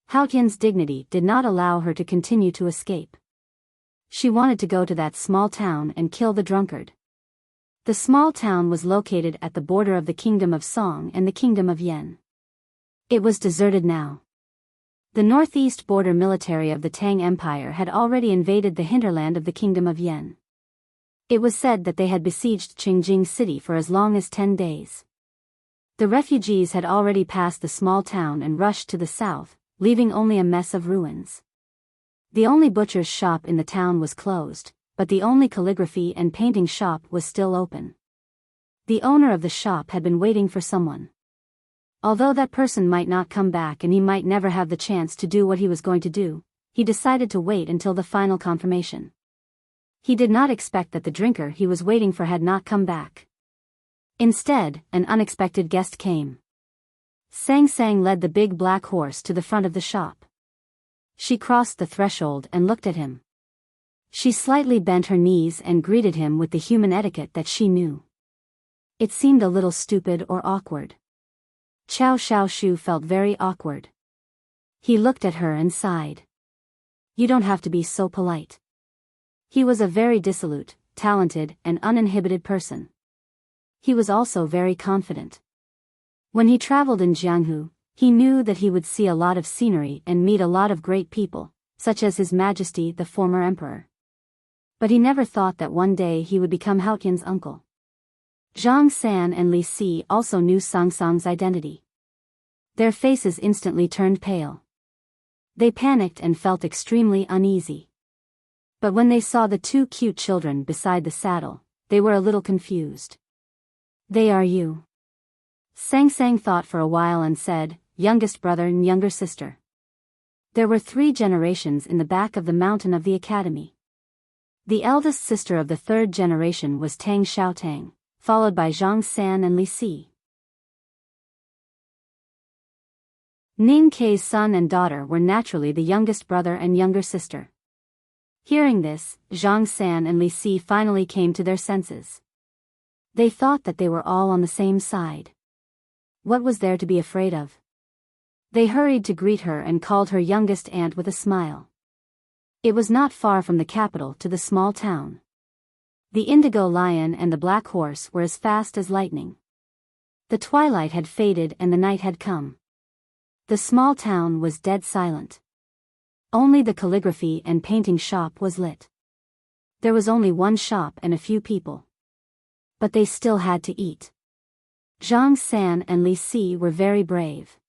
Haotian's dignity did not allow her to continue to escape. She wanted to go to that small town and kill the drunkard. The small town was located at the border of the kingdom of Song and the kingdom of Yen. It was deserted now. The northeast border military of the Tang Empire had already invaded the hinterland of the kingdom of Yen. It was said that they had besieged Qingjing city for as long as 10 days. The refugees had already passed the small town and rushed to the south, leaving only a mess of ruins. The only butcher's shop in the town was closed, but the only calligraphy and painting shop was still open. The owner of the shop had been waiting for someone. Although that person might not come back and he might never have the chance to do what he was going to do, he decided to wait until the final confirmation. He did not expect that the drinker he was waiting for had not come back. Instead, an unexpected guest came. Sang Sang led the big black horse to the front of the shop. She crossed the threshold and looked at him. She slightly bent her knees and greeted him with the human etiquette that she knew. It seemed a little stupid or awkward. Qiao Shaoshu felt very awkward. He looked at her and sighed. "You don't have to be so polite." He was a very dissolute, talented, and uninhibited person. He was also very confident. When he traveled in Jianghu, he knew that he would see a lot of scenery and meet a lot of great people, such as His Majesty the former emperor. But he never thought that one day he would become Haotian's uncle. Zhang San and Li Si also knew Sang Sang's identity. Their faces instantly turned pale. They panicked and felt extremely uneasy. But when they saw the two cute children beside the saddle, they were a little confused. "They are you." Sang Sang thought for a while and said, "Youngest brother and younger sister." There were 3 generations in the back of the mountain of the academy. The eldest sister of the third generation was Tang Xiaotang, followed by Zhang San and Li Si. Ning Kei's son and daughter were naturally the youngest brother and younger sister. Hearing this, Zhang San and Li Si finally came to their senses. They thought that they were all on the same side. What was there to be afraid of? They hurried to greet her and called her youngest aunt with a smile. It was not far from the capital to the small town. The indigo lion and the black horse were as fast as lightning. The twilight had faded and the night had come. The small town was dead silent. Only the calligraphy and painting shop was lit. There was only one shop and a few people. But they still had to eat. Zhang San and Li Si were very brave.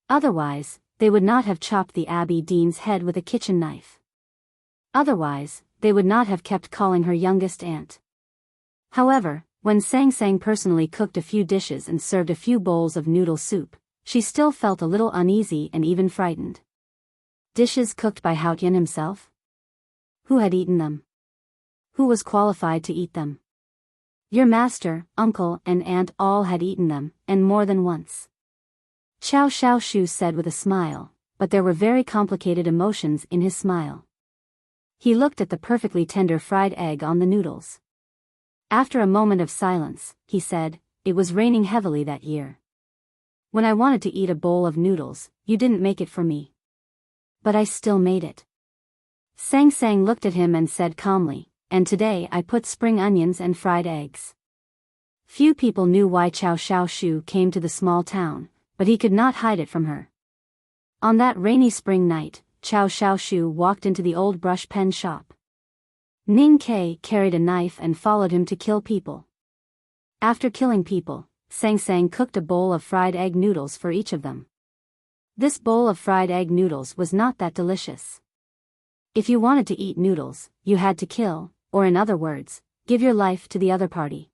Otherwise, they would not have chopped the Abbey Dean's head with a kitchen knife. Otherwise, they would not have kept calling her youngest aunt. However, when Sang Sang personally cooked a few dishes and served a few bowls of noodle soup, she still felt a little uneasy and even frightened. Dishes cooked by Haotian himself? Who had eaten them? Who was qualified to eat them? Your master, uncle, and aunt all had eaten them, and more than once. Qiao Xiaoshu said with a smile, but there were very complicated emotions in his smile. He looked at the perfectly tender fried egg on the noodles. After a moment of silence, he said, "It was raining heavily that year. When I wanted to eat a bowl of noodles, you didn't make it for me. But I still made it." Sang Sang looked at him and said calmly, "And today I put spring onions and fried eggs." Few people knew why Qiao Xiaoshu came to the small town, but he could not hide it from her. On that rainy spring night, Qiao Xiaoshu walked into the old brush pen shop. Ning Kei carried a knife and followed him to kill people. After killing people, Sang Sang cooked a bowl of fried egg noodles for each of them. This bowl of fried egg noodles was not that delicious. If you wanted to eat noodles, you had to kill, or in other words, give your life to the other party.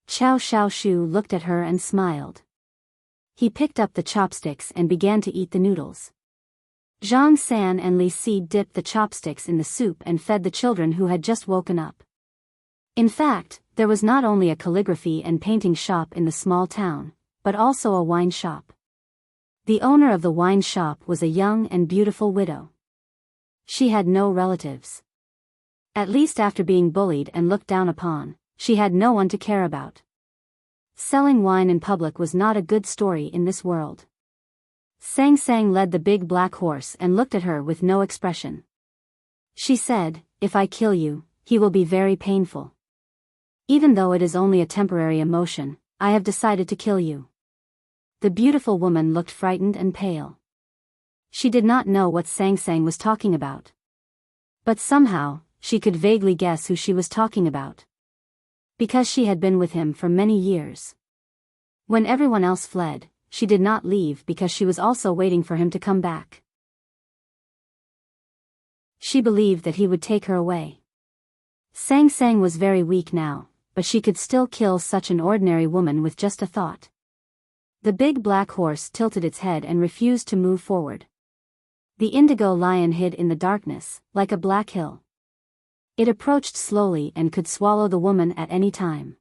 Qiao Xiaoshu looked at her and smiled. He picked up the chopsticks and began to eat the noodles. Zhang San and Li Si dipped the chopsticks in the soup and fed the children who had just woken up. In fact, there was not only a calligraphy and painting shop in the small town, but also a wine shop. The owner of the wine shop was a young and beautiful widow. She had no relatives. At least after being bullied and looked down upon, she had no one to care about. Selling wine in public was not a good story in this world. Sang Sang led the big black horse and looked at her with no expression. She said, "If I kill you, he will be very painful. Even though it is only a temporary emotion, I have decided to kill you." The beautiful woman looked frightened and pale. She did not know what Sang Sang was talking about. But somehow, she could vaguely guess who she was talking about. Because she had been with him for many years. When everyone else fled, she did not leave because she was also waiting for him to come back. She believed that he would take her away. Sang Sang was very weak now, but she could still kill such an ordinary woman with just a thought. The big black horse tilted its head and refused to move forward. The indigo lion hid in the darkness, like a black hill. It approached slowly and could swallow the woman at any time.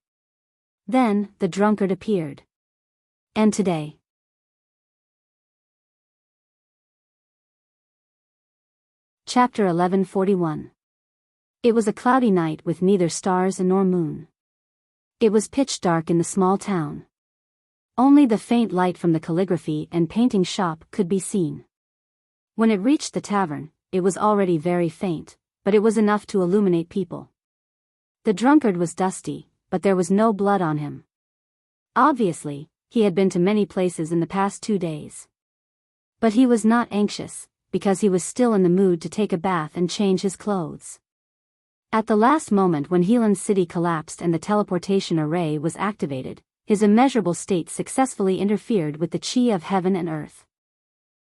Then, the drunkard appeared. And today. Chapter 1141. It was a cloudy night with neither stars nor moon. It was pitch dark in the small town. Only the faint light from the calligraphy and painting shop could be seen. When it reached the tavern, it was already very faint, but it was enough to illuminate people. The drunkard was dusty, but there was no blood on him. Obviously, he had been to many places in the past 2 days. But he was not anxious, because he was still in the mood to take a bath and change his clothes. At the last moment when Helan's city collapsed and the teleportation array was activated, his immeasurable state successfully interfered with the qi of heaven and earth.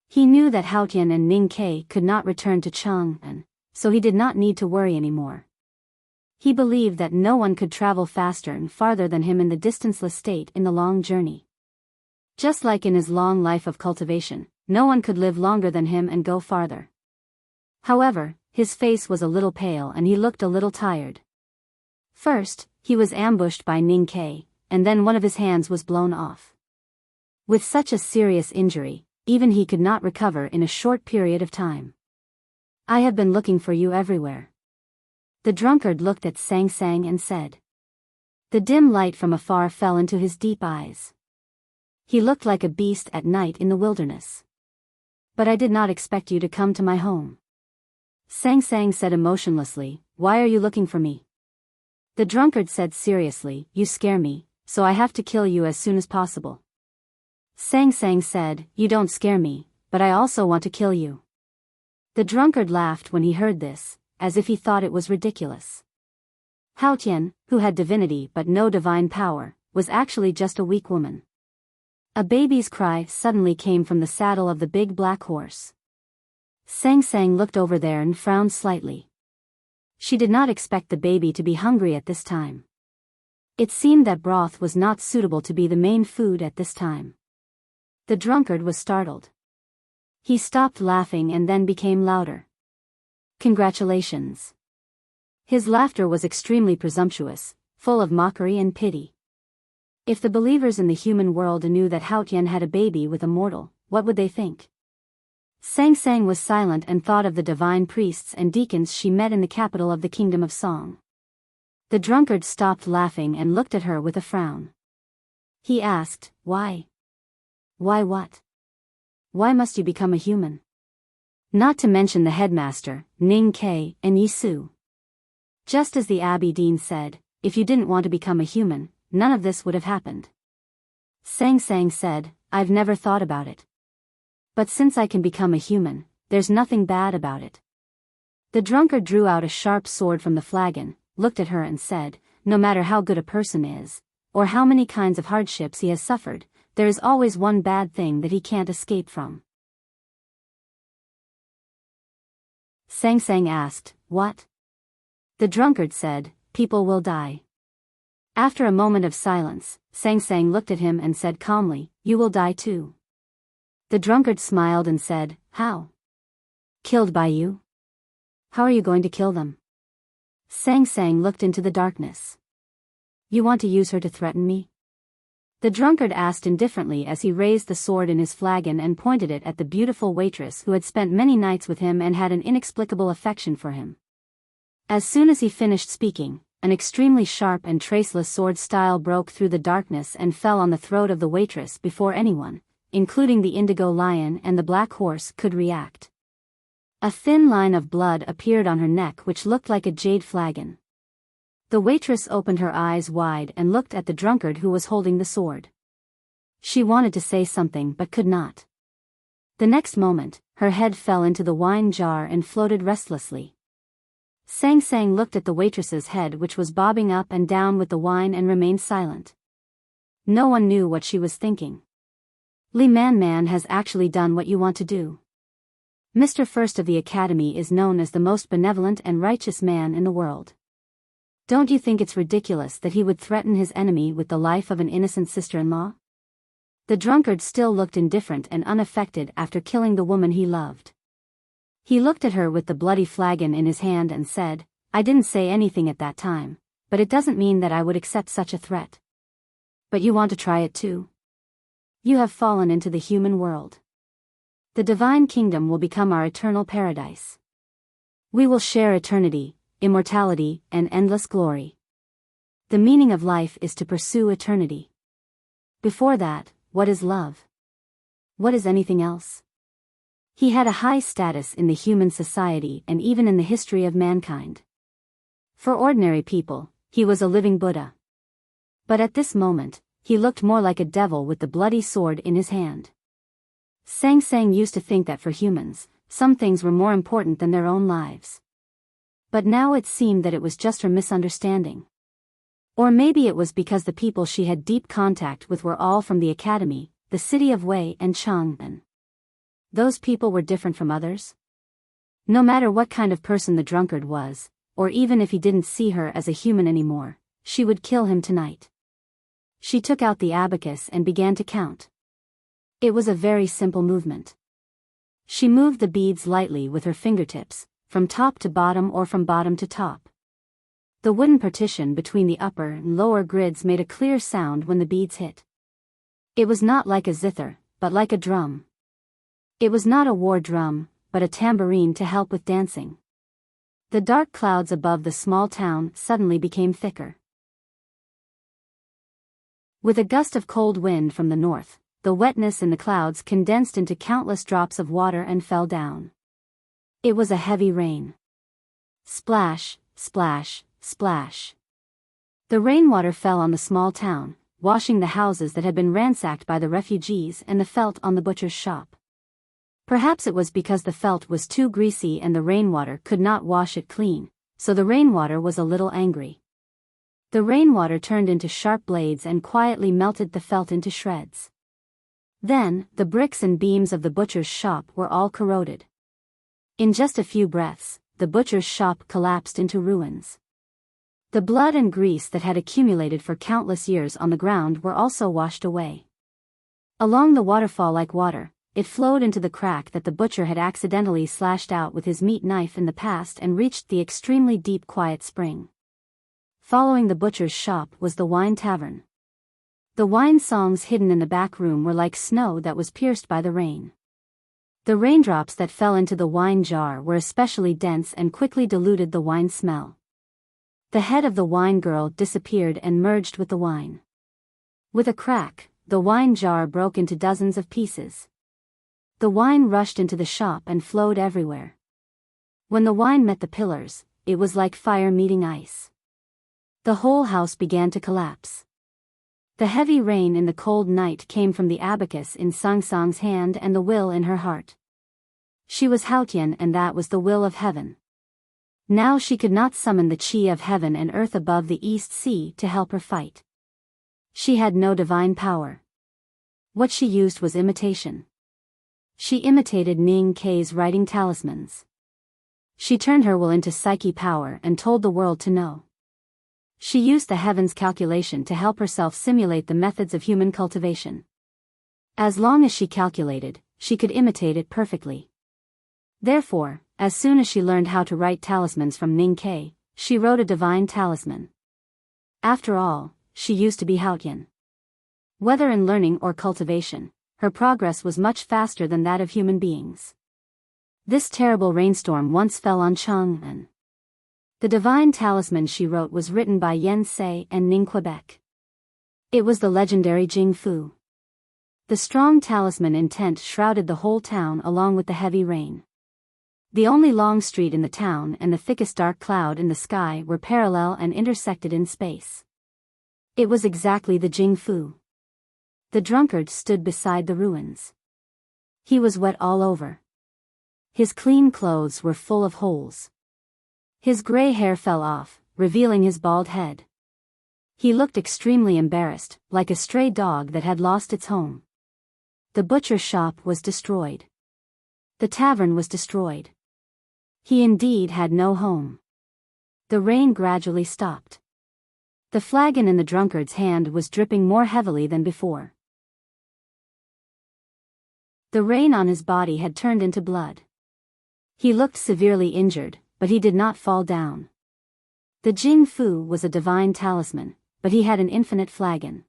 He knew that Haotian and Ning Kei could not return to Chang'an, so he did not need to worry anymore. He believed that no one could travel faster and farther than him in the distanceless state in the long journey. Just like in his long life of cultivation, no one could live longer than him and go farther. However, His face was a little pale and he looked a little tired. First, he was ambushed by Ning Ke, and then one of his hands was blown off. With such a serious injury, even he could not recover in a short period of time. I have been looking for you everywhere. The drunkard looked at Sang Sang and said. The dim light from afar fell into his deep eyes. He looked like a beast at night in the wilderness. But I did not expect you to come to my home. Sang Sang said emotionlessly, why are you looking for me? The drunkard said seriously, you scare me, so I have to kill you as soon as possible. Sang Sang said, you don't scare me, but I also want to kill you. The drunkard laughed when he heard this, as if he thought it was ridiculous. Hao Tian, who had divinity but no divine power, was actually just a weak woman. A baby's cry suddenly came from the saddle of the big black horse. Sang Sang looked over there and frowned slightly. She did not expect the baby to be hungry at this time. It seemed that broth was not suitable to be the main food at this time. The drunkard was startled. He stopped laughing and then became louder. Congratulations. His laughter was extremely presumptuous, full of mockery and pity. If the believers in the human world knew that Hao Tian had a baby with a mortal, what would they think? Sang Sang was silent and thought of the divine priests and deacons she met in the capital of the Kingdom of Song. The drunkard stopped laughing and looked at her with a frown. He asked, why? Why what? Why must you become a human? Not to mention the headmaster, Ning Ke, and Yi Su. Just as the Abbey Dean said, if you didn't want to become a human, none of this would have happened. Sang Sang said, I've never thought about it. But since I can become a human, there's nothing bad about it. The drunkard drew out a sharp sword from the flagon, looked at her and said, no matter how good a person is, or how many kinds of hardships he has suffered, there is always one bad thing that he can't escape from. Sang Sang asked, what? The drunkard said, people will die. After a moment of silence, Sang Sang looked at him and said calmly, you will die too. The drunkard smiled and said, how? Killed by you? How are you going to kill them? Sang Sang looked into the darkness. You want to use her to threaten me? The drunkard asked indifferently as he raised the sword in his flagon and pointed it at the beautiful waitress who had spent many nights with him and had an inexplicable affection for him. As soon as he finished speaking, an extremely sharp and traceless sword style broke through the darkness and fell on the throat of the waitress before anyone, including the indigo lion and the black horse, could react. A thin line of blood appeared on her neck which looked like a jade flagon. The waitress opened her eyes wide and looked at the drunkard who was holding the sword. She wanted to say something but could not. The next moment, her head fell into the wine jar and floated restlessly. Sang Sang looked at the waitress's head which was bobbing up and down with the wine and remained silent. No one knew what she was thinking. Li Man has actually done what you want to do. Mr. First of the Academy is known as the most benevolent and righteous man in the world. Don't you think it's ridiculous that he would threaten his enemy with the life of an innocent sister-in-law? The drunkard still looked indifferent and unaffected after killing the woman he loved. He looked at her with the bloody flagon in his hand and said, I didn't say anything at that time, but it doesn't mean that I would accept such a threat. But you want to try it too? You have fallen into the human world. The divine kingdom will become our eternal paradise. We will share eternity, immortality, and endless glory. The meaning of life is to pursue eternity. Before that, what is love? What is anything else? He had a high status in the human society and even in the history of mankind. For ordinary people, he was a living Buddha. But at this moment, he looked more like a devil with the bloody sword in his hand. Sang Sang used to think that for humans, some things were more important than their own lives. But now it seemed that it was just her misunderstanding. Or maybe it was because the people she had deep contact with were all from the academy, the city of Wei and Chang'an. Those people were different from others? No matter what kind of person the drunkard was, or even if he didn't see her as a human anymore, she would kill him tonight. She took out the abacus and began to count. It was a very simple movement. She moved the beads lightly with her fingertips, from top to bottom or from bottom to top. The wooden partition between the upper and lower grids made a clear sound when the beads hit. It was not like a zither, but like a drum. It was not a war drum, but a tambourine to help with dancing. The dark clouds above the small town suddenly became thicker. With a gust of cold wind from the north, the wetness in the clouds condensed into countless drops of water and fell down. It was a heavy rain. Splash, splash, splash. The rainwater fell on the small town, washing the houses that had been ransacked by the refugees and the felt on the butcher's shop. Perhaps it was because the felt was too greasy and the rainwater could not wash it clean, so the rainwater was a little angry. The rainwater turned into sharp blades and quietly melted the felt into shreds. Then, the bricks and beams of the butcher's shop were all corroded. In just a few breaths, the butcher's shop collapsed into ruins. The blood and grease that had accumulated for countless years on the ground were also washed away. Along the waterfall like water, it flowed into the crack that the butcher had accidentally slashed out with his meat knife in the past and reached the extremely deep quiet spring. Following the butcher's shop was the wine tavern. The wine songs hidden in the back room were like snow that was pierced by the rain. The raindrops that fell into the wine jar were especially dense and quickly diluted the wine smell. The head of the wine girl disappeared and merged with the wine. With a crack, the wine jar broke into dozens of pieces. The wine rushed into the shop and flowed everywhere. When the wine met the pillars, it was like fire meeting ice. The whole house began to collapse. The heavy rain in the cold night came from the abacus in Sang Sang's hand and the will in her heart. She was Haotian and that was the will of heaven. Now she could not summon the chi of heaven and earth above the East Sea to help her fight. She had no divine power. What she used was imitation. She imitated Ning Kei's writing talismans. She turned her will into psyche power and told the world to know. She used the heavens calculation to help herself simulate the methods of human cultivation. As long as she calculated, she could imitate it perfectly. Therefore, as soon as she learned how to write talismans from Ning Kei, she wrote a divine talisman. After all, she used to be Haotian. Whether in learning or cultivation, her progress was much faster than that of human beings. This terrible rainstorm once fell on Chang'an. The divine talisman she wrote was written by Yen Sei and Ning Quebec. It was the legendary Jing Fu. The strong talisman intent shrouded the whole town along with the heavy rain. The only long street in the town and the thickest dark cloud in the sky were parallel and intersected in space. It was exactly the Jing Fu. The drunkard stood beside the ruins. He was wet all over. His clean clothes were full of holes. His gray hair fell off, revealing his bald head. He looked extremely embarrassed, like a stray dog that had lost its home. The butcher shop was destroyed. The tavern was destroyed. He indeed had no home. The rain gradually stopped. The flagon in the drunkard's hand was dripping more heavily than before. The rain on his body had turned into blood. He looked severely injured, but he did not fall down. The Jing Fu was a divine talisman, but he had an infinite flagon.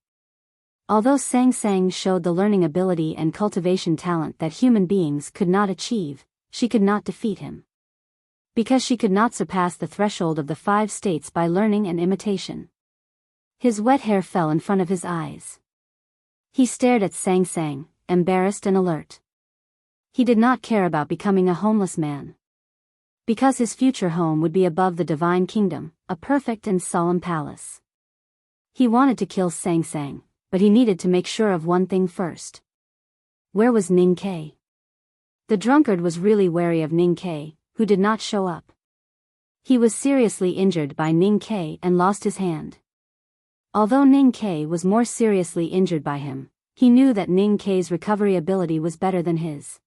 Although Sang Sang showed the learning ability and cultivation talent that human beings could not achieve, she could not defeat him. Because she could not surpass the threshold of the 5 states by learning and imitation. His wet hair fell in front of his eyes. He stared at Sang Sang, embarrassed and alert. He did not care about becoming a homeless man. Because his future home would be above the divine kingdom, a perfect and solemn palace. He wanted to kill Sang Sang, but he needed to make sure of one thing first. Where was Ning Kei? The drunkard was really wary of Ning Kei, who did not show up. He was seriously injured by Ning Kei and lost his hand. Although Ning Kei was more seriously injured by him, he knew that Ning Kei's recovery ability was better than his.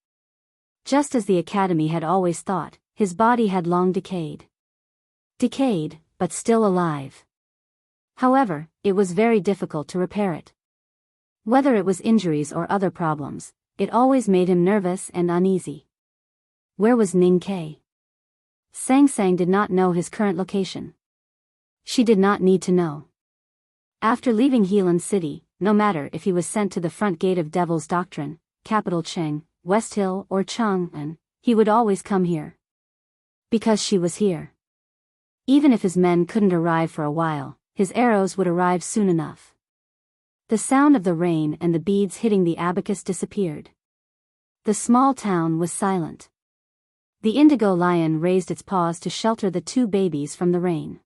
Just as the academy had always thought, his body had long decayed. Decayed, but still alive. However, it was very difficult to repair it. Whether it was injuries or other problems, it always made him nervous and uneasy. Where was Ning Kei? Sang Sang did not know his current location. She did not need to know. After leaving Helan City, no matter if he was sent to the front gate of Devil's Doctrine, capital Cheng, West Hill or Chang'an, he would always come here. Because she was here. Even if his men couldn't arrive for a while, his arrows would arrive soon enough. The sound of the rain and the beads hitting the abacus disappeared. The small town was silent. The indigo lion raised its paws to shelter the two babies from the rain.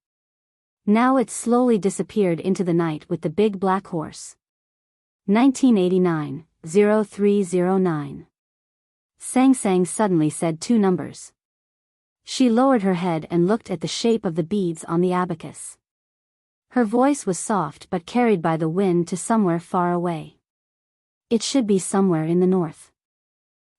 Now it slowly disappeared into the night with the big black horse. 1989-0309. Sang Sang suddenly said two numbers. She lowered her head and looked at the shape of the beads on the abacus. Her voice was soft but carried by the wind to somewhere far away. It should be somewhere in the north.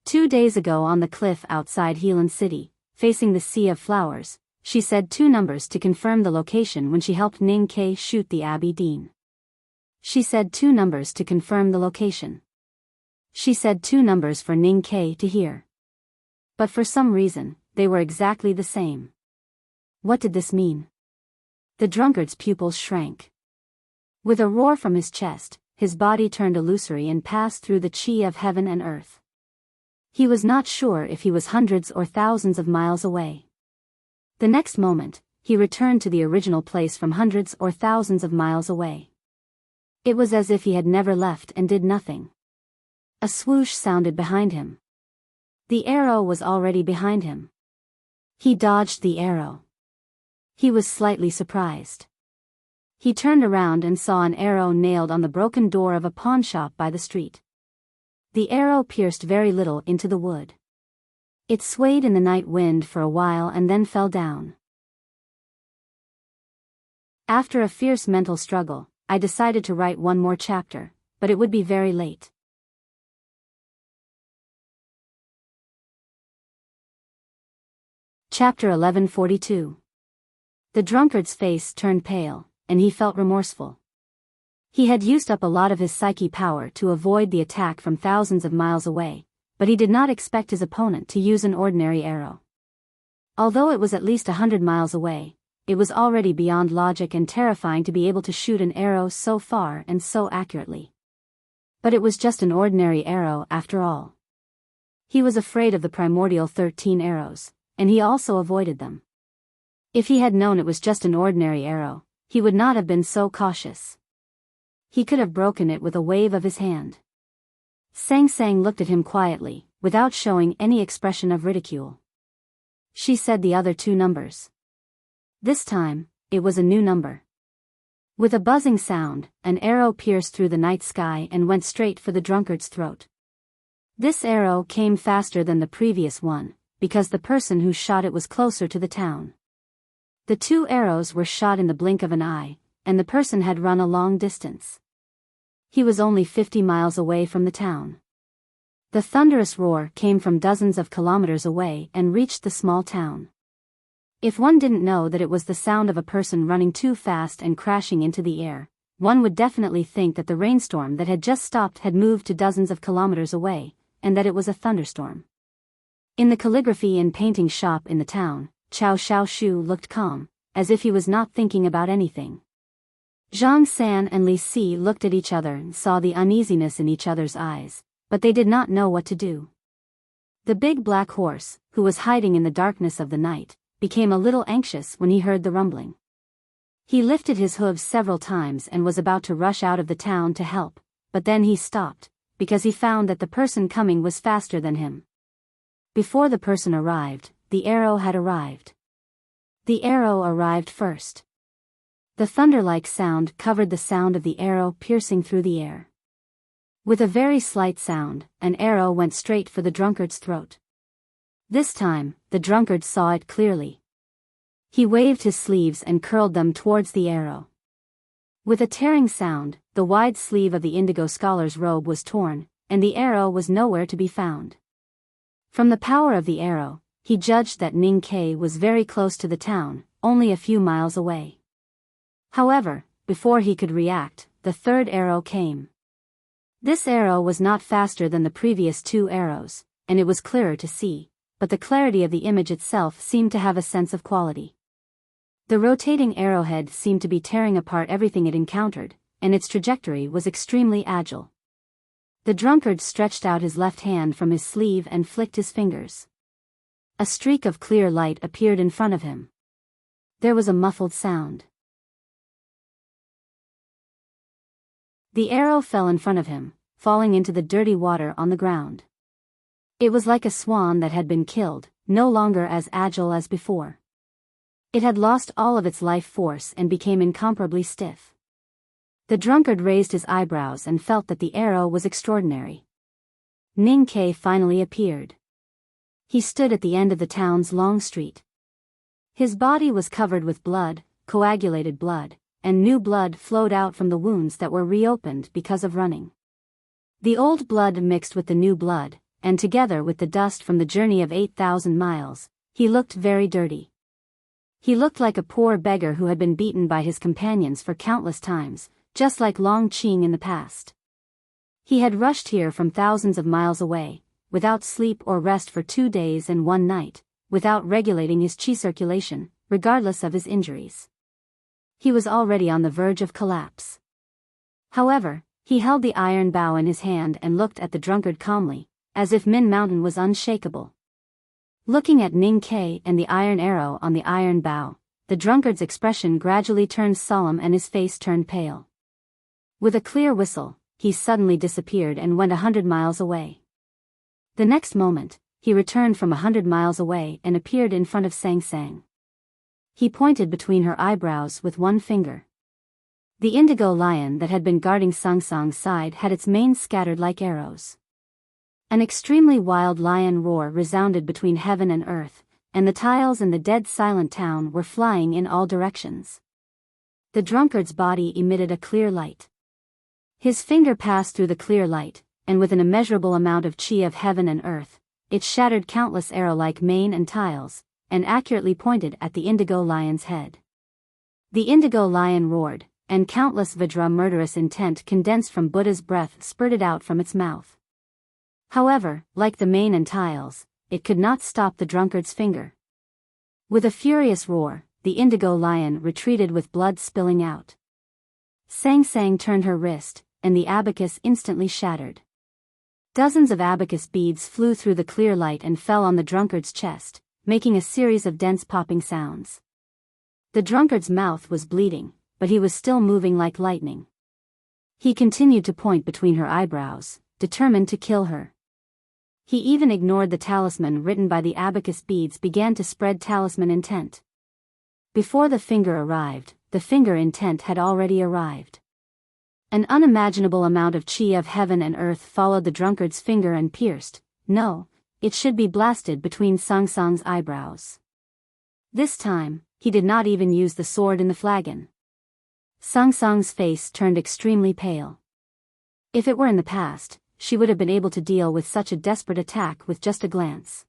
2 days ago on the cliff outside Helan City, facing the Sea of Flowers, she said two numbers to confirm the location when she helped Ning Ke shoot the Abby Dean. She said two numbers to confirm the location. She said two numbers for Ning Ke to hear. But for some reason, they were exactly the same. What did this mean? The drunkard's pupils shrank. With a roar from his chest, his body turned illusory and passed through the chi of heaven and earth. He was not sure if he was hundreds or thousands of miles away. The next moment, he returned to the original place from hundreds or thousands of miles away. It was as if he had never left and did nothing. A swoosh sounded behind him. The arrow was already behind him. He dodged the arrow. He was slightly surprised. He turned around and saw an arrow nailed on the broken door of a pawnshop by the street. The arrow pierced very little into the wood. It swayed in the night wind for a while and then fell down. After a fierce mental struggle, I decided to write one more chapter, but it would be very late. Chapter 1142. The drunkard's face turned pale, and he felt remorseful. He had used up a lot of his psyche power to avoid the attack from thousands of miles away, but he did not expect his opponent to use an ordinary arrow. Although it was at least 100 miles away, it was already beyond logic and terrifying to be able to shoot an arrow so far and so accurately. But it was just an ordinary arrow after all. He was afraid of the primordial 13 arrows, and he also avoided them. If he had known it was just an ordinary arrow, he would not have been so cautious. He could have broken it with a wave of his hand. Sang Sang looked at him quietly, without showing any expression of ridicule. She said the other two numbers. This time, it was a new number. With a buzzing sound, an arrow pierced through the night sky and went straight for the drunkard's throat. This arrow came faster than the previous one, because the person who shot it was closer to the town. The two arrows were shot in the blink of an eye, and the person had run a long distance. He was only 50 miles away from the town. The thunderous roar came from dozens of kilometers away and reached the small town. If one didn't know that it was the sound of a person running too fast and crashing into the air, one would definitely think that the rainstorm that had just stopped had moved to dozens of kilometers away, and that it was a thunderstorm. In the calligraphy and painting shop in the town, Chow Xiaoshu looked calm, as if he was not thinking about anything. Zhang San and Li Si looked at each other and saw the uneasiness in each other's eyes, but they did not know what to do. The big black horse, who was hiding in the darkness of the night, became a little anxious when he heard the rumbling. He lifted his hooves several times and was about to rush out of the town to help, but then he stopped, because he found that the person coming was faster than him. Before the person arrived, the arrow had arrived. The arrow arrived first. The thunder-like sound covered the sound of the arrow piercing through the air. With a very slight sound, an arrow went straight for the drunkard's throat. This time, the drunkard saw it clearly. He waved his sleeves and curled them towards the arrow. With a tearing sound, the wide sleeve of the indigo scholar's robe was torn, and the arrow was nowhere to be found. From the power of the arrow, he judged that Ning Ke was very close to the town, only a few miles away. However, before he could react, the third arrow came. This arrow was not faster than the previous two arrows, and it was clearer to see, but the clarity of the image itself seemed to have a sense of quality. The rotating arrowhead seemed to be tearing apart everything it encountered, and its trajectory was extremely agile. The drunkard stretched out his left hand from his sleeve and flicked his fingers. A streak of clear light appeared in front of him. There was a muffled sound. The arrow fell in front of him, falling into the dirty water on the ground. It was like a swan that had been killed, no longer as agile as before. It had lost all of its life force and became incomparably stiff. The drunkard raised his eyebrows and felt that the arrow was extraordinary. Ning Ke finally appeared. He stood at the end of the town's long street. His body was covered with blood, coagulated blood, and new blood flowed out from the wounds that were reopened because of running. The old blood mixed with the new blood, and together with the dust from the journey of 8,000 miles, he looked very dirty. He looked like a poor beggar who had been beaten by his companions for countless times, just like Long Qing in the past. He had rushed here from thousands of miles away, without sleep or rest for 2 days and 1 night, without regulating his qi circulation, regardless of his injuries. He was already on the verge of collapse. However, he held the iron bow in his hand and looked at the drunkard calmly, as if Min Mountain was unshakable. Looking at Ning Ke and the iron arrow on the iron bow, the drunkard's expression gradually turned solemn and his face turned pale. With a clear whistle, he suddenly disappeared and went 100 miles away. The next moment, he returned from 100 miles away and appeared in front of Sang Sang. He pointed between her eyebrows with one finger. The indigo lion that had been guarding Sang Sang's side had its mane scattered like arrows. An extremely wild lion roar resounded between heaven and earth, and the tiles in the dead silent town were flying in all directions. The drunkard's body emitted a clear light. His finger passed through the clear light, and with an immeasurable amount of qi of heaven and earth, it shattered countless arrow-like mane and tiles, and accurately pointed at the indigo lion's head. The indigo lion roared, and countless Vajra murderous intent condensed from Buddha's breath spurted out from its mouth. However, like the mane and tiles, it could not stop the drunkard's finger. With a furious roar, the indigo lion retreated with blood spilling out. Sang Sang turned her wrist, and the abacus instantly shattered. Dozens of abacus beads flew through the clear light and fell on the drunkard's chest, making a series of dense popping sounds. The drunkard's mouth was bleeding, but he was still moving like lightning. He continued to point between her eyebrows, determined to kill her. He even ignored the talisman written by the abacus beads, began to spread talisman intent. Before the finger arrived, the finger intent had already arrived. An unimaginable amount of qi of heaven and earth followed the drunkard's finger and pierced, it should be blasted between Sang Sang's eyebrows. This time, he did not even use the sword in the flagon. Sang Sang's face turned extremely pale. If it were in the past, she would have been able to deal with such a desperate attack with just a glance.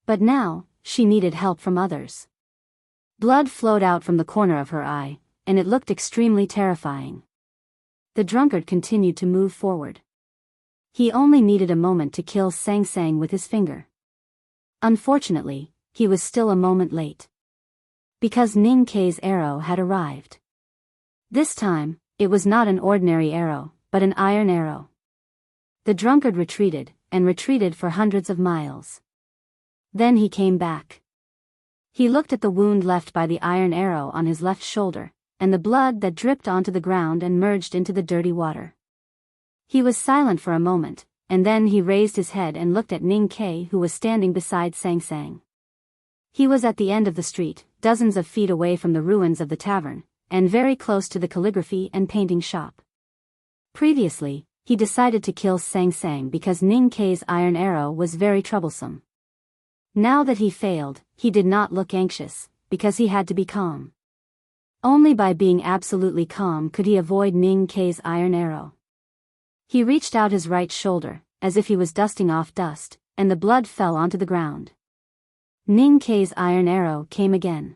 But now, she needed help from others. Blood flowed out from the corner of her eye, and it looked extremely terrifying. The drunkard continued to move forward. He only needed a moment to kill Sang Sang with his finger. Unfortunately, he was still a moment late. Because Ning Ke's arrow had arrived. This time, it was not an ordinary arrow, but an iron arrow. The drunkard retreated, and retreated for hundreds of miles. Then he came back. He looked at the wound left by the iron arrow on his left shoulder, and the blood that dripped onto the ground and merged into the dirty water. He was silent for a moment, and then he raised his head and looked at Ning Ke, who was standing beside Sang Sang. He was at the end of the street, dozens of feet away from the ruins of the tavern, and very close to the calligraphy and painting shop. Previously, he decided to kill Sang Sang because Ning Ke's iron arrow was very troublesome. Now that he failed, he did not look anxious, because he had to be calm. Only by being absolutely calm could he avoid Ning Ke's iron arrow. He reached out his right shoulder, as if he was dusting off dust, and the blood fell onto the ground. Ning Ke's iron arrow came again.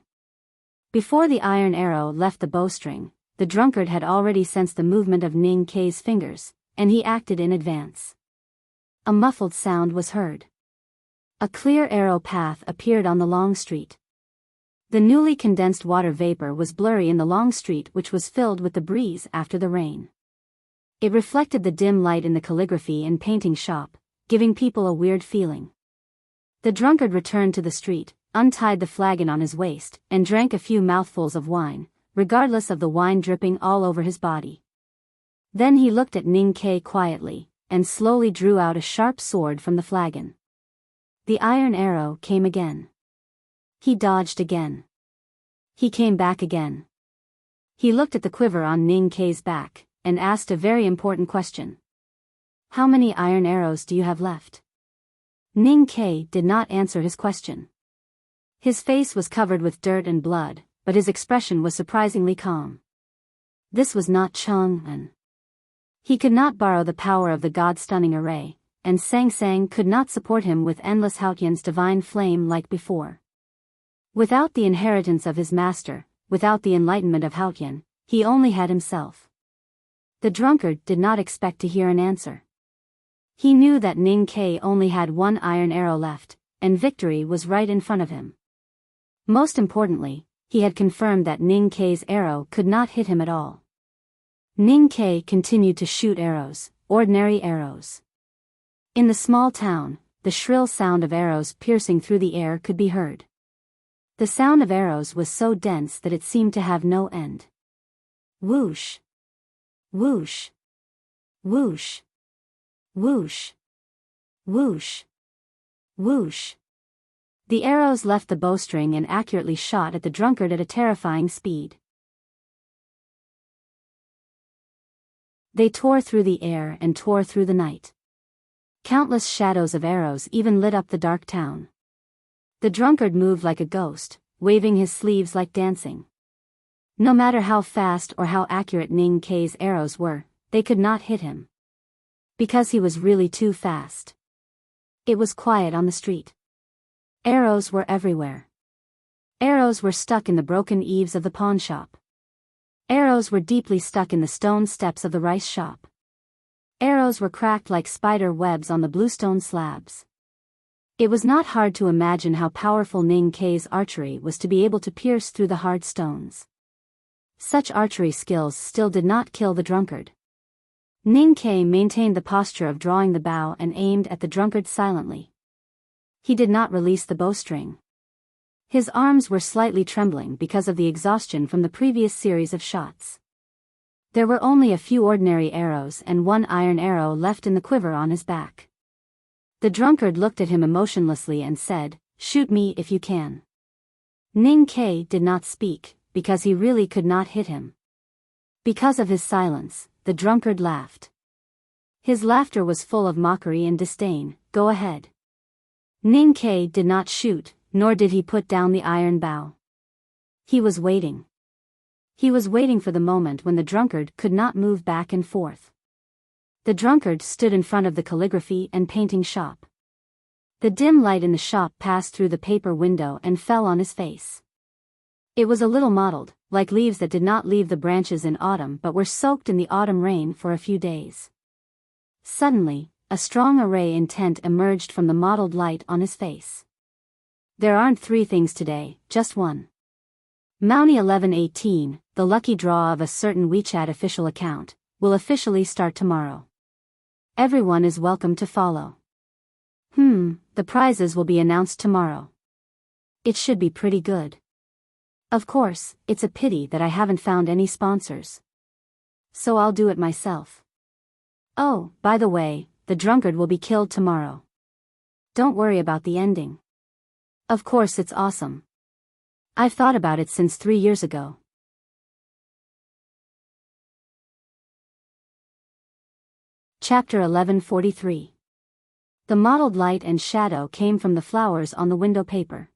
Before the iron arrow left the bowstring, the drunkard had already sensed the movement of Ning Ke's fingers, and he acted in advance. a muffled sound was heard. A clear arrow path appeared on the long street. The newly condensed water vapor was blurry in the long street, which was filled with the breeze after the rain. It reflected the dim light in the calligraphy and painting shop, giving people a weird feeling. The drunkard returned to the street, untied the flagon on his waist, and drank a few mouthfuls of wine, regardless of the wine dripping all over his body. Then he looked at Ning Kei quietly, and slowly drew out a sharp sword from the flagon. The iron arrow came again. He dodged again. He came back again. He looked at the quiver on Ning Kei's back, and asked a very important question. How many iron arrows do you have left? Ning Kei did not answer his question. His face was covered with dirt and blood, but his expression was surprisingly calm. This was not Chang'an. He could not borrow the power of the god-stunning array, and Sang Sang could not support him with endless Haotian's divine flame like before. Without the inheritance of his master, without the enlightenment of Haotian, he only had himself. The drunkard did not expect to hear an answer. He knew that Ning Kei only had one iron arrow left, and victory was right in front of him. Most importantly, he had confirmed that Ning Kei's arrow could not hit him at all. Ning Kei continued to shoot arrows, ordinary arrows. In the small town, the shrill sound of arrows piercing through the air could be heard. The sound of arrows was so dense that it seemed to have no end. Whoosh! Whoosh! Whoosh! Whoosh! Whoosh! Whoosh! The arrows left the bowstring and accurately shot at the drunkard at a terrifying speed. They tore through the air and tore through the night. Countless shadows of arrows even lit up the dark town. The drunkard moved like a ghost, waving his sleeves like dancing. No matter how fast or how accurate Ning Kei's arrows were, they could not hit him. Because he was really too fast. It was quiet on the street. Arrows were everywhere. Arrows were stuck in the broken eaves of the pawn shop. Arrows were deeply stuck in the stone steps of the rice shop. Arrows were cracked like spider webs on the bluestone slabs. It was not hard to imagine how powerful Ning Kei's archery was to be able to pierce through the hard stones. Such archery skills still did not kill the drunkard. Ning Kei maintained the posture of drawing the bow and aimed at the drunkard silently. He did not release the bowstring. His arms were slightly trembling because of the exhaustion from the previous series of shots. There were only a few ordinary arrows and one iron arrow left in the quiver on his back. The drunkard looked at him emotionlessly and said, "Shoot me if you can." Ning Kei did not speak, because he really could not hit him. Because of his silence, the drunkard laughed. His laughter was full of mockery and disdain. "Go ahead." Ning Kei did not shoot, nor did he put down the iron bow. He was waiting. He was waiting for the moment when the drunkard could not move back and forth. The drunkard stood in front of the calligraphy and painting shop. The dim light in the shop passed through the paper window and fell on his face. It was a little mottled, like leaves that did not leave the branches in autumn but were soaked in the autumn rain for a few days. Suddenly, a strong array intent emerged from the mottled light on his face. There aren't three things today, just one. Mountie 1118, the lucky draw of a certain WeChat official account, will officially start tomorrow. Everyone is welcome to follow. The prizes will be announced tomorrow. It should be pretty good. Of course, it's a pity that I haven't found any sponsors. So I'll do it myself. Oh, by the way, the drunkard will be killed tomorrow. Don't worry about the ending. Of course it's awesome. I've thought about it since 3 years ago. Chapter 1143. The mottled light and shadow came from the flowers on the window paper.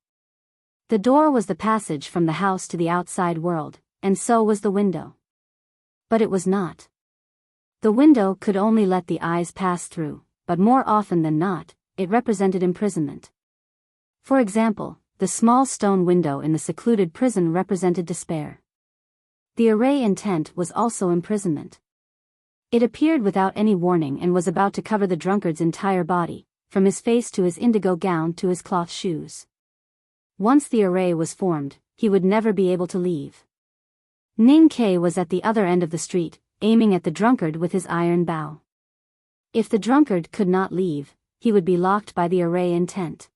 The door was the passage from the house to the outside world, and so was the window. But it was not. The window could only let the eyes pass through, but more often than not, it represented imprisonment. For example, the small stone window in the secluded prison represented despair. The array intent was also imprisonment. It appeared without any warning and was about to cover the drunkard's entire body, from his face to his indigo gown to his cloth shoes. Once the array was formed, he would never be able to leave. Ning Ke was at the other end of the street, aiming at the drunkard with his iron bow. If the drunkard could not leave, he would be locked by the array in tent.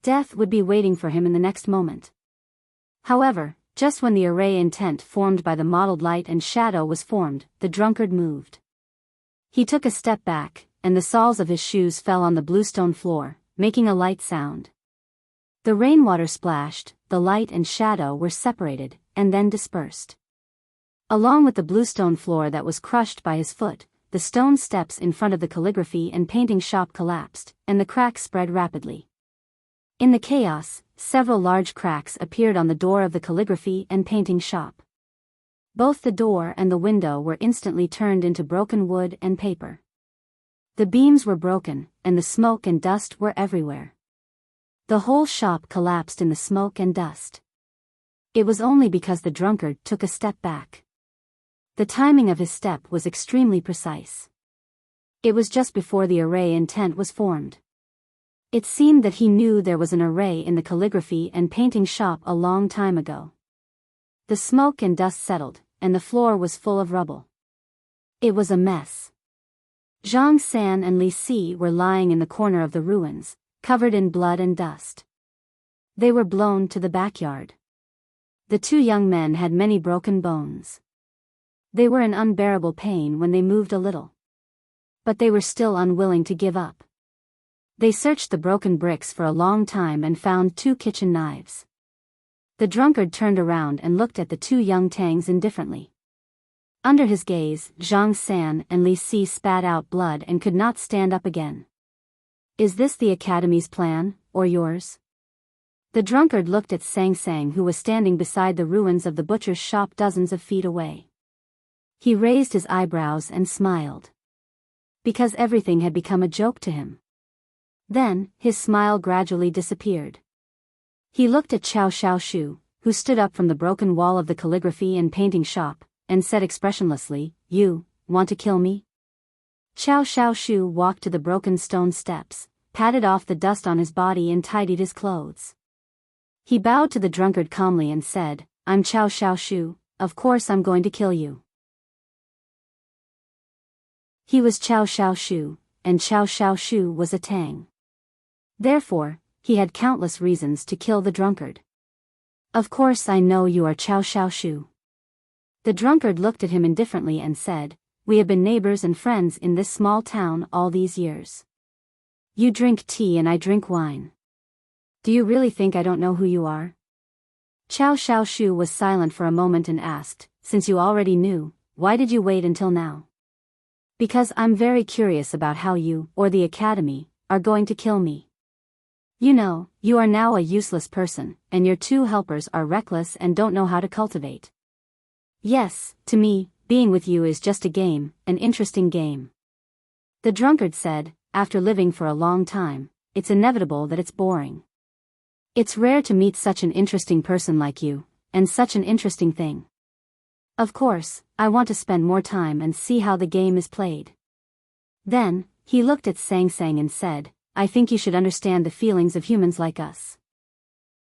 Death would be waiting for him in the next moment. However, just when the array in tent formed by the mottled light and shadow was formed, the drunkard moved. He took a step back, and the soles of his shoes fell on the bluestone floor, making a light sound. The rainwater splashed, the light and shadow were separated, and then dispersed. Along with the bluestone floor that was crushed by his foot, the stone steps in front of the calligraphy and painting shop collapsed, and the cracks spread rapidly. In the chaos, several large cracks appeared on the door of the calligraphy and painting shop. Both the door and the window were instantly turned into broken wood and paper. The beams were broken, and the smoke and dust were everywhere. The whole shop collapsed in the smoke and dust. It was only because the drunkard took a step back. The timing of his step was extremely precise. It was just before the array in tent was formed. It seemed that he knew there was an array in the calligraphy and painting shop a long time ago. The smoke and dust settled, and the floor was full of rubble. It was a mess. Zhang San and Li Si were lying in the corner of the ruins, covered in blood and dust. They were blown to the backyard. The two young men had many broken bones. They were in unbearable pain when they moved a little. But they were still unwilling to give up. They searched the broken bricks for a long time and found 2 kitchen knives. The drunkard turned around and looked at the 2 young Tangs indifferently. Under his gaze, Zhang San and Li Si spat out blood and could not stand up again. Is this the Academy's plan, or yours? The drunkard looked at Sang Sang, who was standing beside the ruins of the butcher's shop dozens of feet away. He raised his eyebrows and smiled. Because everything had become a joke to him. Then, his smile gradually disappeared. He looked at Xiao Xiaoshu, who stood up from the broken wall of the calligraphy and painting shop, and said expressionlessly, "You want to kill me?" Xiao Xiaoshu walked to the broken stone steps, patted off the dust on his body and tidied his clothes. He bowed to the drunkard calmly and said, "I'm Xiao Xiaoshu, of course I'm going to kill you." He was Xiao Xiaoshu, and Xiao Xiaoshu was a Tang. Therefore, he had countless reasons to kill the drunkard. "Of course I know you are Xiao Xiaoshu." The drunkard looked at him indifferently and said, "We have been neighbors and friends in this small town all these years. You drink tea and I drink wine. Do you really think I don't know who you are?" Xiao Xiaoshu was silent for a moment and asked, "Since you already knew, why did you wait until now?" "Because I'm very curious about how you, or the Academy, are going to kill me. You know, you are now a useless person, and your 2 helpers are reckless and don't know how to cultivate. Yes, to me, being with you is just a game, an interesting game." The drunkard said, "After living for a long time, it's inevitable that it's boring. It's rare to meet such an interesting person like you, and such an interesting thing. Of course, I want to spend more time and see how the game is played." Then, he looked at Sang Sang and said, "I think you should understand the feelings of humans like us."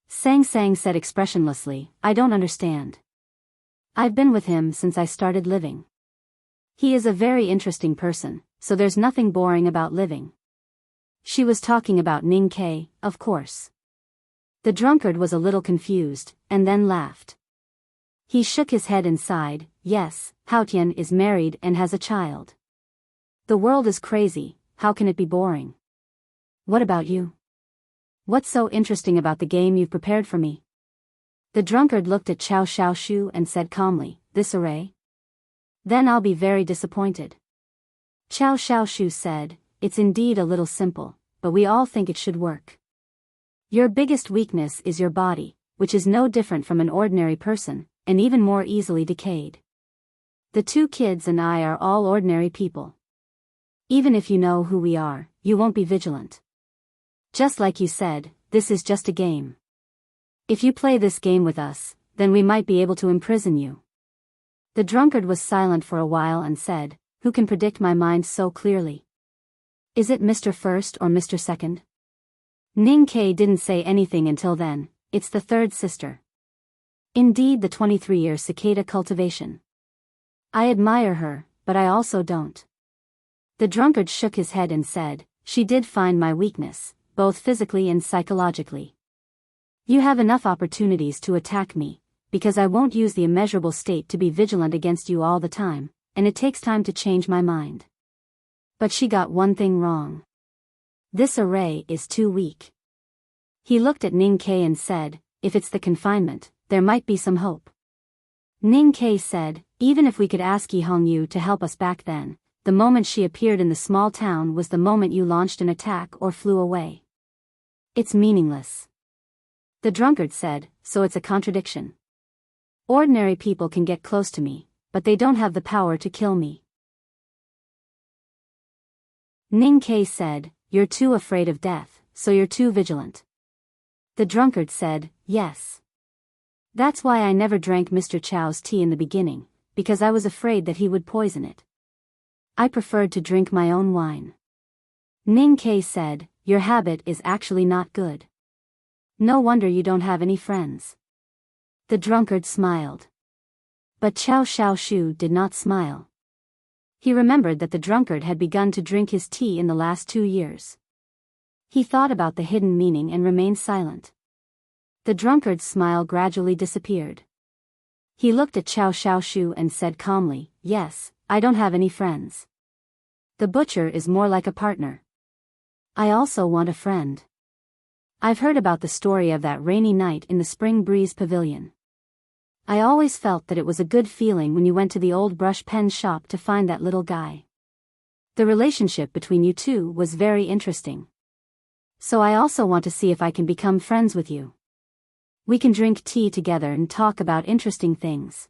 Sang Sang said expressionlessly, "I don't understand. I've been with him since I started living. He is a very interesting person, so there's nothing boring about living." She was talking about Ning Ke, of course. The drunkard was a little confused, and then laughed. He shook his head and sighed, "Yes, Haotian is married and has a child. The world is crazy, how can it be boring? What about you? What's so interesting about the game you've prepared for me?" The drunkard looked at Xiao Xiaoshu and said calmly, "This array? Then I'll be very disappointed." Xiao Xiaoshu said, "It's indeed a little simple, but we all think it should work. Your biggest weakness is your body, which is no different from an ordinary person, and even more easily decayed. The 2 kids and I are all ordinary people. Even if you know who we are, you won't be vigilant. Just like you said, this is just a game. If you play this game with us, then we might be able to imprison you." The drunkard was silent for a while and said, who can predict my mind so clearly? Is it Mr. First or Mr. Second? Ning Ke didn't say anything until then. It's the third sister. Indeed, the 23-year cicada cultivation. I admire her, but I also don't. The drunkard shook his head and said, she did find my weakness, both physically and psychologically. You have enough opportunities to attack me, because I won't use the immeasurable state to be vigilant against you all the time, and it takes time to change my mind. But she got one thing wrong. This array is too weak. He looked at Ning Ke and said, if it's the confinement, there might be some hope. Ning Ke said, even if we could ask Yi Hongyu to help us back then, the moment she appeared in the small town was the moment you launched an attack or flew away. It's meaningless. The drunkard said, so it's a contradiction. Ordinary people can get close to me, but they don't have the power to kill me. Ning Ke said, you're too afraid of death, so you're too vigilant. The drunkard said, yes. That's why I never drank Mr. Chow's tea in the beginning, because I was afraid that he would poison it. I preferred to drink my own wine. Ning Ke said, your habit is actually not good. No wonder you don't have any friends. The drunkard smiled. But Chow Xiaoshu did not smile. He remembered that the drunkard had begun to drink his tea in the last 2 years. He thought about the hidden meaning and remained silent. The drunkard's smile gradually disappeared. He looked at Chow Xiaoshu and said calmly, yes, I don't have any friends. The butcher is more like a partner. I also want a friend. I've heard about the story of that rainy night in the Spring Breeze Pavilion. I always felt that it was a good feeling when you went to the old brush pen shop to find that little guy. The relationship between you two was very interesting. So I also want to see if I can become friends with you. We can drink tea together and talk about interesting things.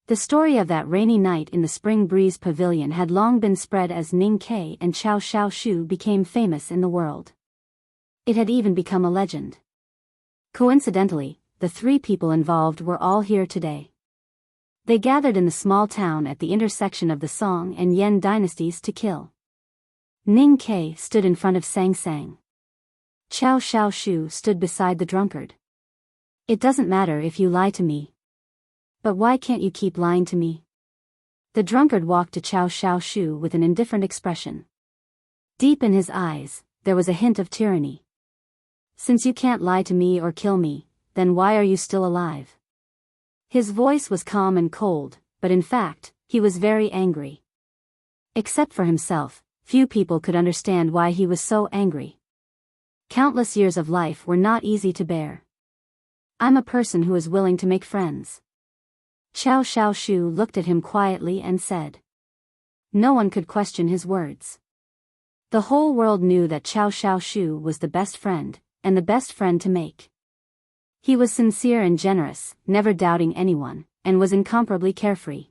The story of that rainy night in the Spring Breeze Pavilion had long been spread as Ning Ke and Chow Xiaoshu became famous in the world. It had even become a legend. Coincidentally, the 3 people involved were all here today. They gathered in the small town at the intersection of the Song and Yen dynasties to kill. Ning Ke stood in front of Sang Sang. Chow Xiaoshu stood beside the drunkard. It doesn't matter if you lie to me. But why can't you keep lying to me? The drunkard walked to Chow Xiaoshu with an indifferent expression. Deep in his eyes, there was a hint of tyranny. Since you can't lie to me or kill me, then why are you still alive? His voice was calm and cold, but in fact, he was very angry. Except for himself, few people could understand why he was so angry. Countless years of life were not easy to bear. I'm a person who is willing to make friends. Chow Xiaoshu looked at him quietly and said. No one could question his words. The whole world knew that Chow Xiaoshu was the best friend, and the best friend to make. He was sincere and generous, never doubting anyone, and was incomparably carefree.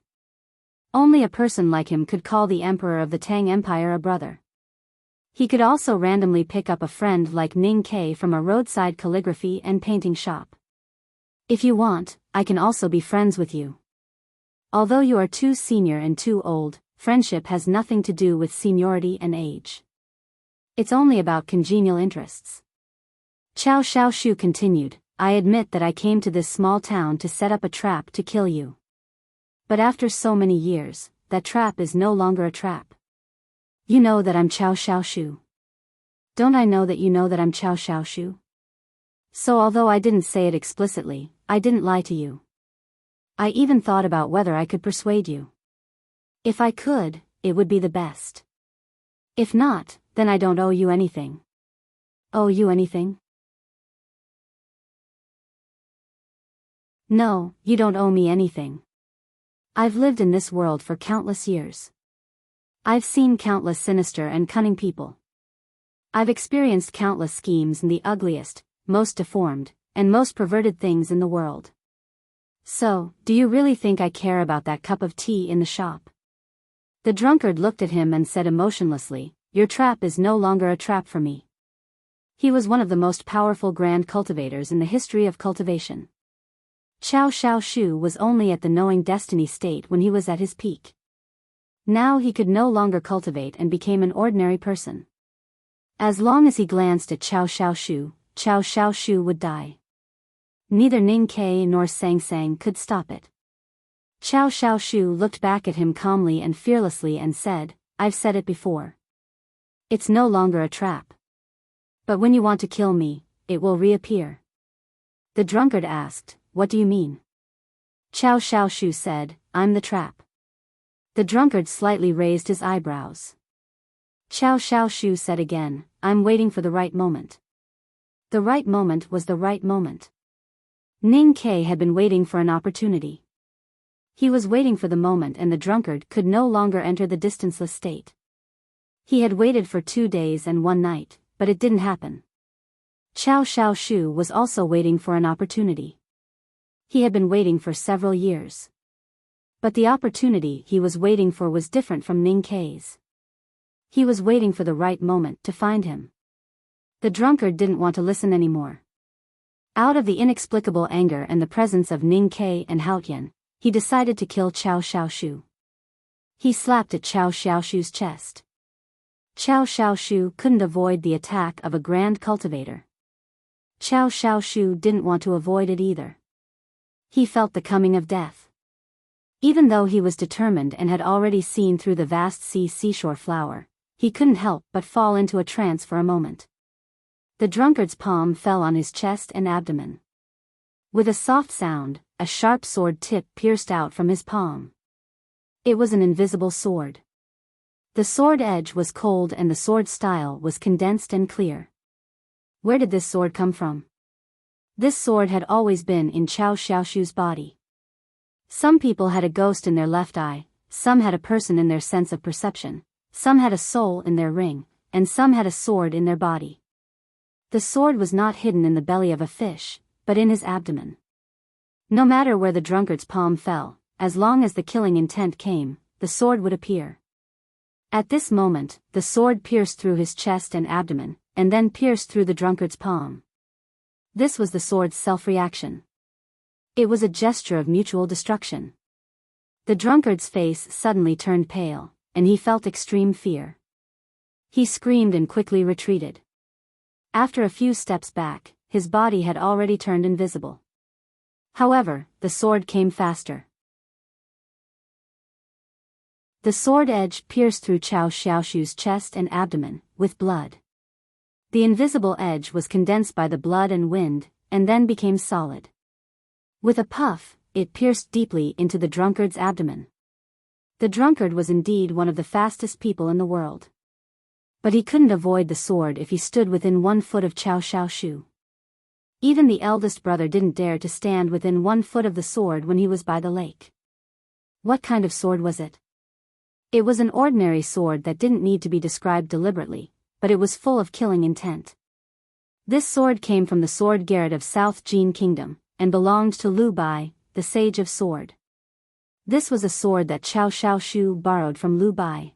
Only a person like him could call the emperor of the Tang Empire a brother. He could also randomly pick up a friend like Ning Ke from a roadside calligraphy and painting shop. If you want, I can also be friends with you. Although you are too senior and too old, friendship has nothing to do with seniority and age. It's only about congenial interests. Chow Xiaoshu continued, I admit that I came to this small town to set up a trap to kill you. But after so many years, that trap is no longer a trap. You know that I'm Chow Xiaoshu. Don't I know that you know that I'm Chow Xiaoshu? So although I didn't say it explicitly, I didn't lie to you. I even thought about whether I could persuade you. If I could, it would be the best. If not, then I don't owe you anything. Owe you anything? No, you don't owe me anything. I've lived in this world for countless years. I've seen countless sinister and cunning people. I've experienced countless schemes and the ugliest, most deformed, and most perverted things in the world. So, do you really think I care about that cup of tea in the shop? The drunkard looked at him and said emotionlessly, your trap is no longer a trap for me. He was one of the most powerful grand cultivators in the history of cultivation. Chow Xiaoshu was only at the knowing destiny state when he was at his peak. Now he could no longer cultivate and became an ordinary person. As long as he glanced at Xiao Xiaoshu would die. Neither Ning Ke nor Sang Sang could stop it. Xiao Xiaoshu looked back at him calmly and fearlessly and said, "I've said it before. It's no longer a trap. But when you want to kill me, it will reappear." The drunkard asked, "What do you mean?" Xiao Xiaoshu said, "I'm the trap." The drunkard slightly raised his eyebrows. Xiao Xiaoshu said again, "I'm waiting for the right moment." The right moment was the right moment. Ning Ke had been waiting for an opportunity. He was waiting for the moment and the drunkard could no longer enter the distanceless state. He had waited for 2 days and 1 night, but it didn't happen. Xiao Xiaoshu was also waiting for an opportunity. He had been waiting for several years. But the opportunity he was waiting for was different from Ning Ke's. He was waiting for the right moment to find him. The drunkard didn't want to listen anymore. Out of the inexplicable anger and the presence of Ning Ke and Haotian, he decided to kill Xiao Xiaoshu. He slapped at Xiao Xiaoshu's chest. Xiao Xiaoshu couldn't avoid the attack of a grand cultivator. Xiao Xiaoshu didn't want to avoid it either. He felt the coming of death. Even though he was determined and had already seen through the vast seashore flower, he couldn't help but fall into a trance for a moment. The drunkard's palm fell on his chest and abdomen. With a soft sound, a sharp sword tip pierced out from his palm. It was an invisible sword. The sword edge was cold and the sword style was condensed and clear. Where did this sword come from? This sword had always been in Xiao Xiaoshu's body. Some people had a ghost in their left eye, some had a person in their sense of perception, some had a soul in their ring, and some had a sword in their body. The sword was not hidden in the belly of a fish, but in his abdomen. No matter where the drunkard's palm fell, as long as the killing intent came, the sword would appear. At this moment, the sword pierced through his chest and abdomen, and then pierced through the drunkard's palm. This was the sword's self-reaction. It was a gesture of mutual destruction. The drunkard's face suddenly turned pale, and he felt extreme fear. He screamed and quickly retreated. After a few steps back, his body had already turned invisible. However, the sword came faster. The sword edge pierced through Xiao Xiaoshu's chest and abdomen, with blood. The invisible edge was condensed by the blood and wind, and then became solid. With a puff, it pierced deeply into the drunkard's abdomen. The drunkard was indeed one of the fastest people in the world. But he couldn't avoid the sword if he stood within 1 foot of Xiao Xiaoshu. Even the eldest brother didn't dare to stand within 1 foot of the sword when he was by the lake. What kind of sword was it? It was an ordinary sword that didn't need to be described deliberately, but it was full of killing intent. This sword came from the sword garret of South Jin Kingdom, and belonged to Lu Bai, the Sage of Sword. This was a sword that Xiao Xiaoshu borrowed from Lu Bai.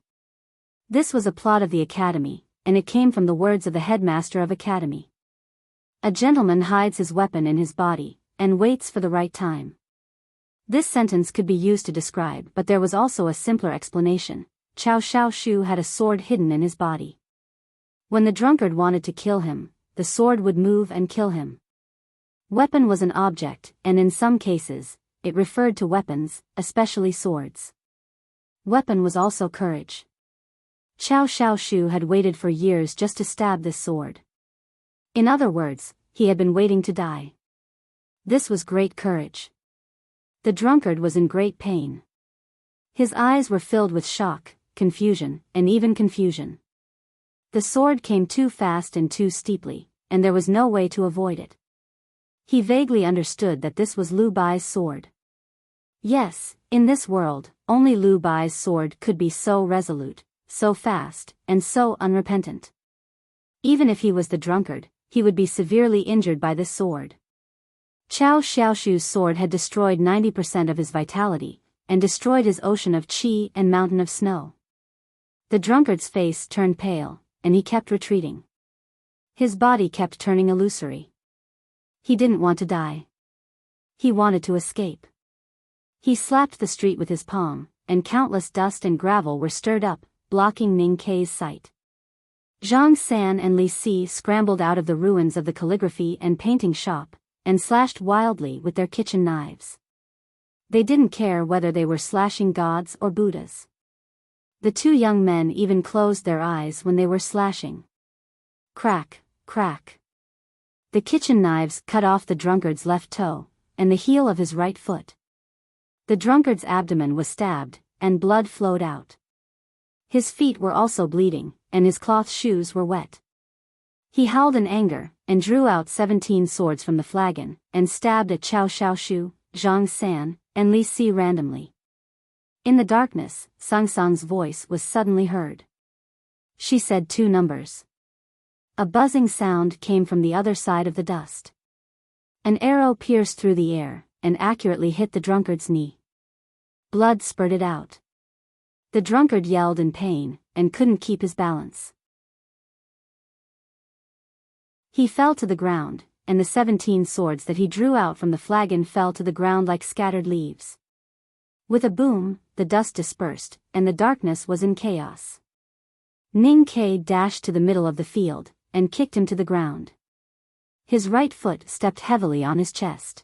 This was a plot of the academy, and it came from the words of the headmaster of academy. A gentleman hides his weapon in his body, and waits for the right time. This sentence could be used to describe, but there was also a simpler explanation. Xiao Xiaoshu had a sword hidden in his body. When the drunkard wanted to kill him, the sword would move and kill him. Weapon was an object, and in some cases, it referred to weapons, especially swords. Weapon was also courage. Xiao Xiaoshu had waited for years just to stab this sword. In other words, he had been waiting to die. This was great courage. The drunkard was in great pain. His eyes were filled with shock, confusion, and even confusion. The sword came too fast and too steeply, and there was no way to avoid it. He vaguely understood that this was Lu Bai's sword. Yes, in this world, only Lu Bai's sword could be so resolute, so fast, and so unrepentant. Even if he was the drunkard, he would be severely injured by this sword. Xiao Xiaoshu's sword had destroyed 90% of his vitality, and destroyed his ocean of qi and mountain of snow. The drunkard's face turned pale, and he kept retreating. His body kept turning illusory. He didn't want to die. He wanted to escape. He slapped the street with his palm, and countless dust and gravel were stirred up, blocking Ning Kei's sight. Zhang San and Li Si scrambled out of the ruins of the calligraphy and painting shop, and slashed wildly with their kitchen knives. They didn't care whether they were slashing gods or Buddhas. The two young men even closed their eyes when they were slashing. Crack, crack. The kitchen knives cut off the drunkard's left toe, and the heel of his right foot. The drunkard's abdomen was stabbed, and blood flowed out. His feet were also bleeding, and his cloth shoes were wet. He howled in anger, and drew out 17 swords from the flagon, and stabbed at Chao Xiaoshu, Zhang San, and Li Si randomly. In the darkness, Sang Sang's voice was suddenly heard. She said 2 numbers. A buzzing sound came from the other side of the dust. An arrow pierced through the air, and accurately hit the drunkard's knee. Blood spurted out. The drunkard yelled in pain, and couldn't keep his balance. He fell to the ground, and the 17 swords that he drew out from the flagon fell to the ground like scattered leaves. With a boom, the dust dispersed, and the darkness was in chaos. Ning Kei dashed to the middle of the field, and kicked him to the ground. His right foot stepped heavily on his chest.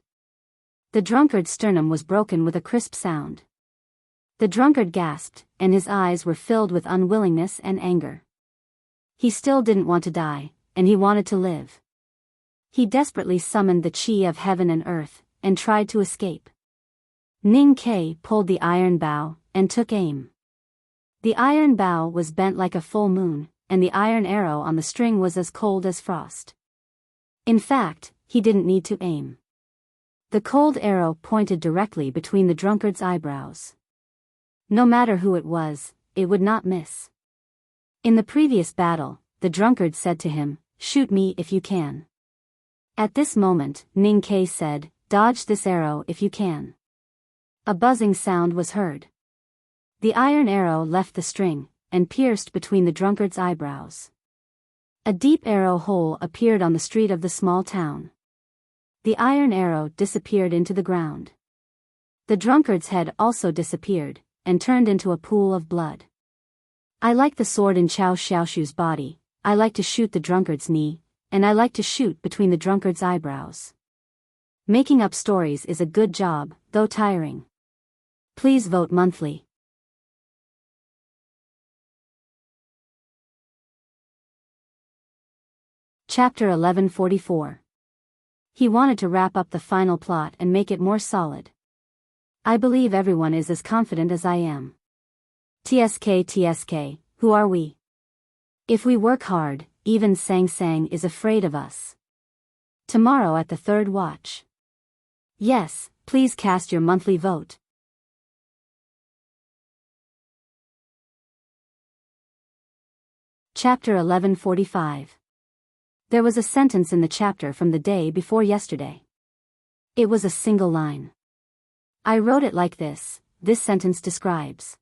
The drunkard's sternum was broken with a crisp sound. The drunkard gasped, and his eyes were filled with unwillingness and anger. He still didn't want to die, and he wanted to live. He desperately summoned the chi of heaven and earth, and tried to escape. Ning Kei pulled the iron bow, and took aim. The iron bow was bent like a full moon, and the iron arrow on the string was as cold as frost. In fact, he didn't need to aim. The cold arrow pointed directly between the drunkard's eyebrows. No matter who it was, it would not miss. In the previous battle, the drunkard said to him, "Shoot me if you can." At this moment, Ning Kei said, "Dodge this arrow if you can." A buzzing sound was heard. The iron arrow left the string, and pierced between the drunkard's eyebrows. A deep arrow hole appeared on the street of the small town. The iron arrow disappeared into the ground. The drunkard's head also disappeared, and turned into a pool of blood. I like the sword in Chao Xiaoshu's body, I like to shoot the drunkard's knee, and I like to shoot between the drunkard's eyebrows. Making up stories is a good job, though tiring. Please vote monthly. Chapter 1144. He wanted to wrap up the final plot and make it more solid. I believe everyone is as confident as I am. TSK, who are we? If we work hard, even Sang Sang is afraid of us. Tomorrow at the 3rd watch. Yes, please cast your monthly vote. Chapter 1145. There was a sentence in the chapter from the day before yesterday. It was a single line. I wrote it like this sentence describes.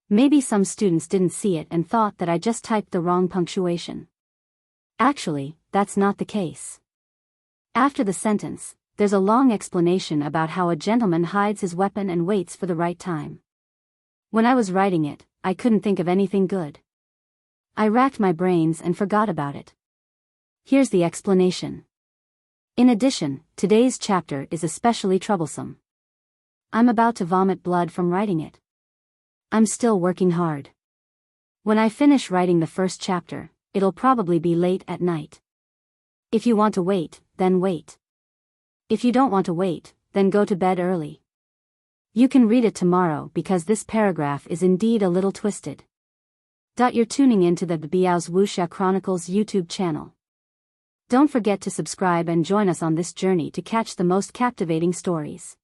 Maybe some students didn't see it and thought that I just typed the wrong punctuation. Actually, that's not the case. After the sentence, there's a long explanation about how a gentleman hides his weapon and waits for the right time. When I was writing it, I couldn't think of anything good. I racked my brains and forgot about it. Here's the explanation. In addition, today's chapter is especially troublesome. I'm about to vomit blood from writing it. I'm still working hard. When I finish writing the first chapter, it'll probably be late at night. If you want to wait, then wait. If you don't want to wait, then go to bed early. You can read it tomorrow because this paragraph is indeed a little twisted. You're tuning in to the Biyao's Wuxia Chronicles YouTube channel. Don't forget to subscribe and join us on this journey to catch the most captivating stories.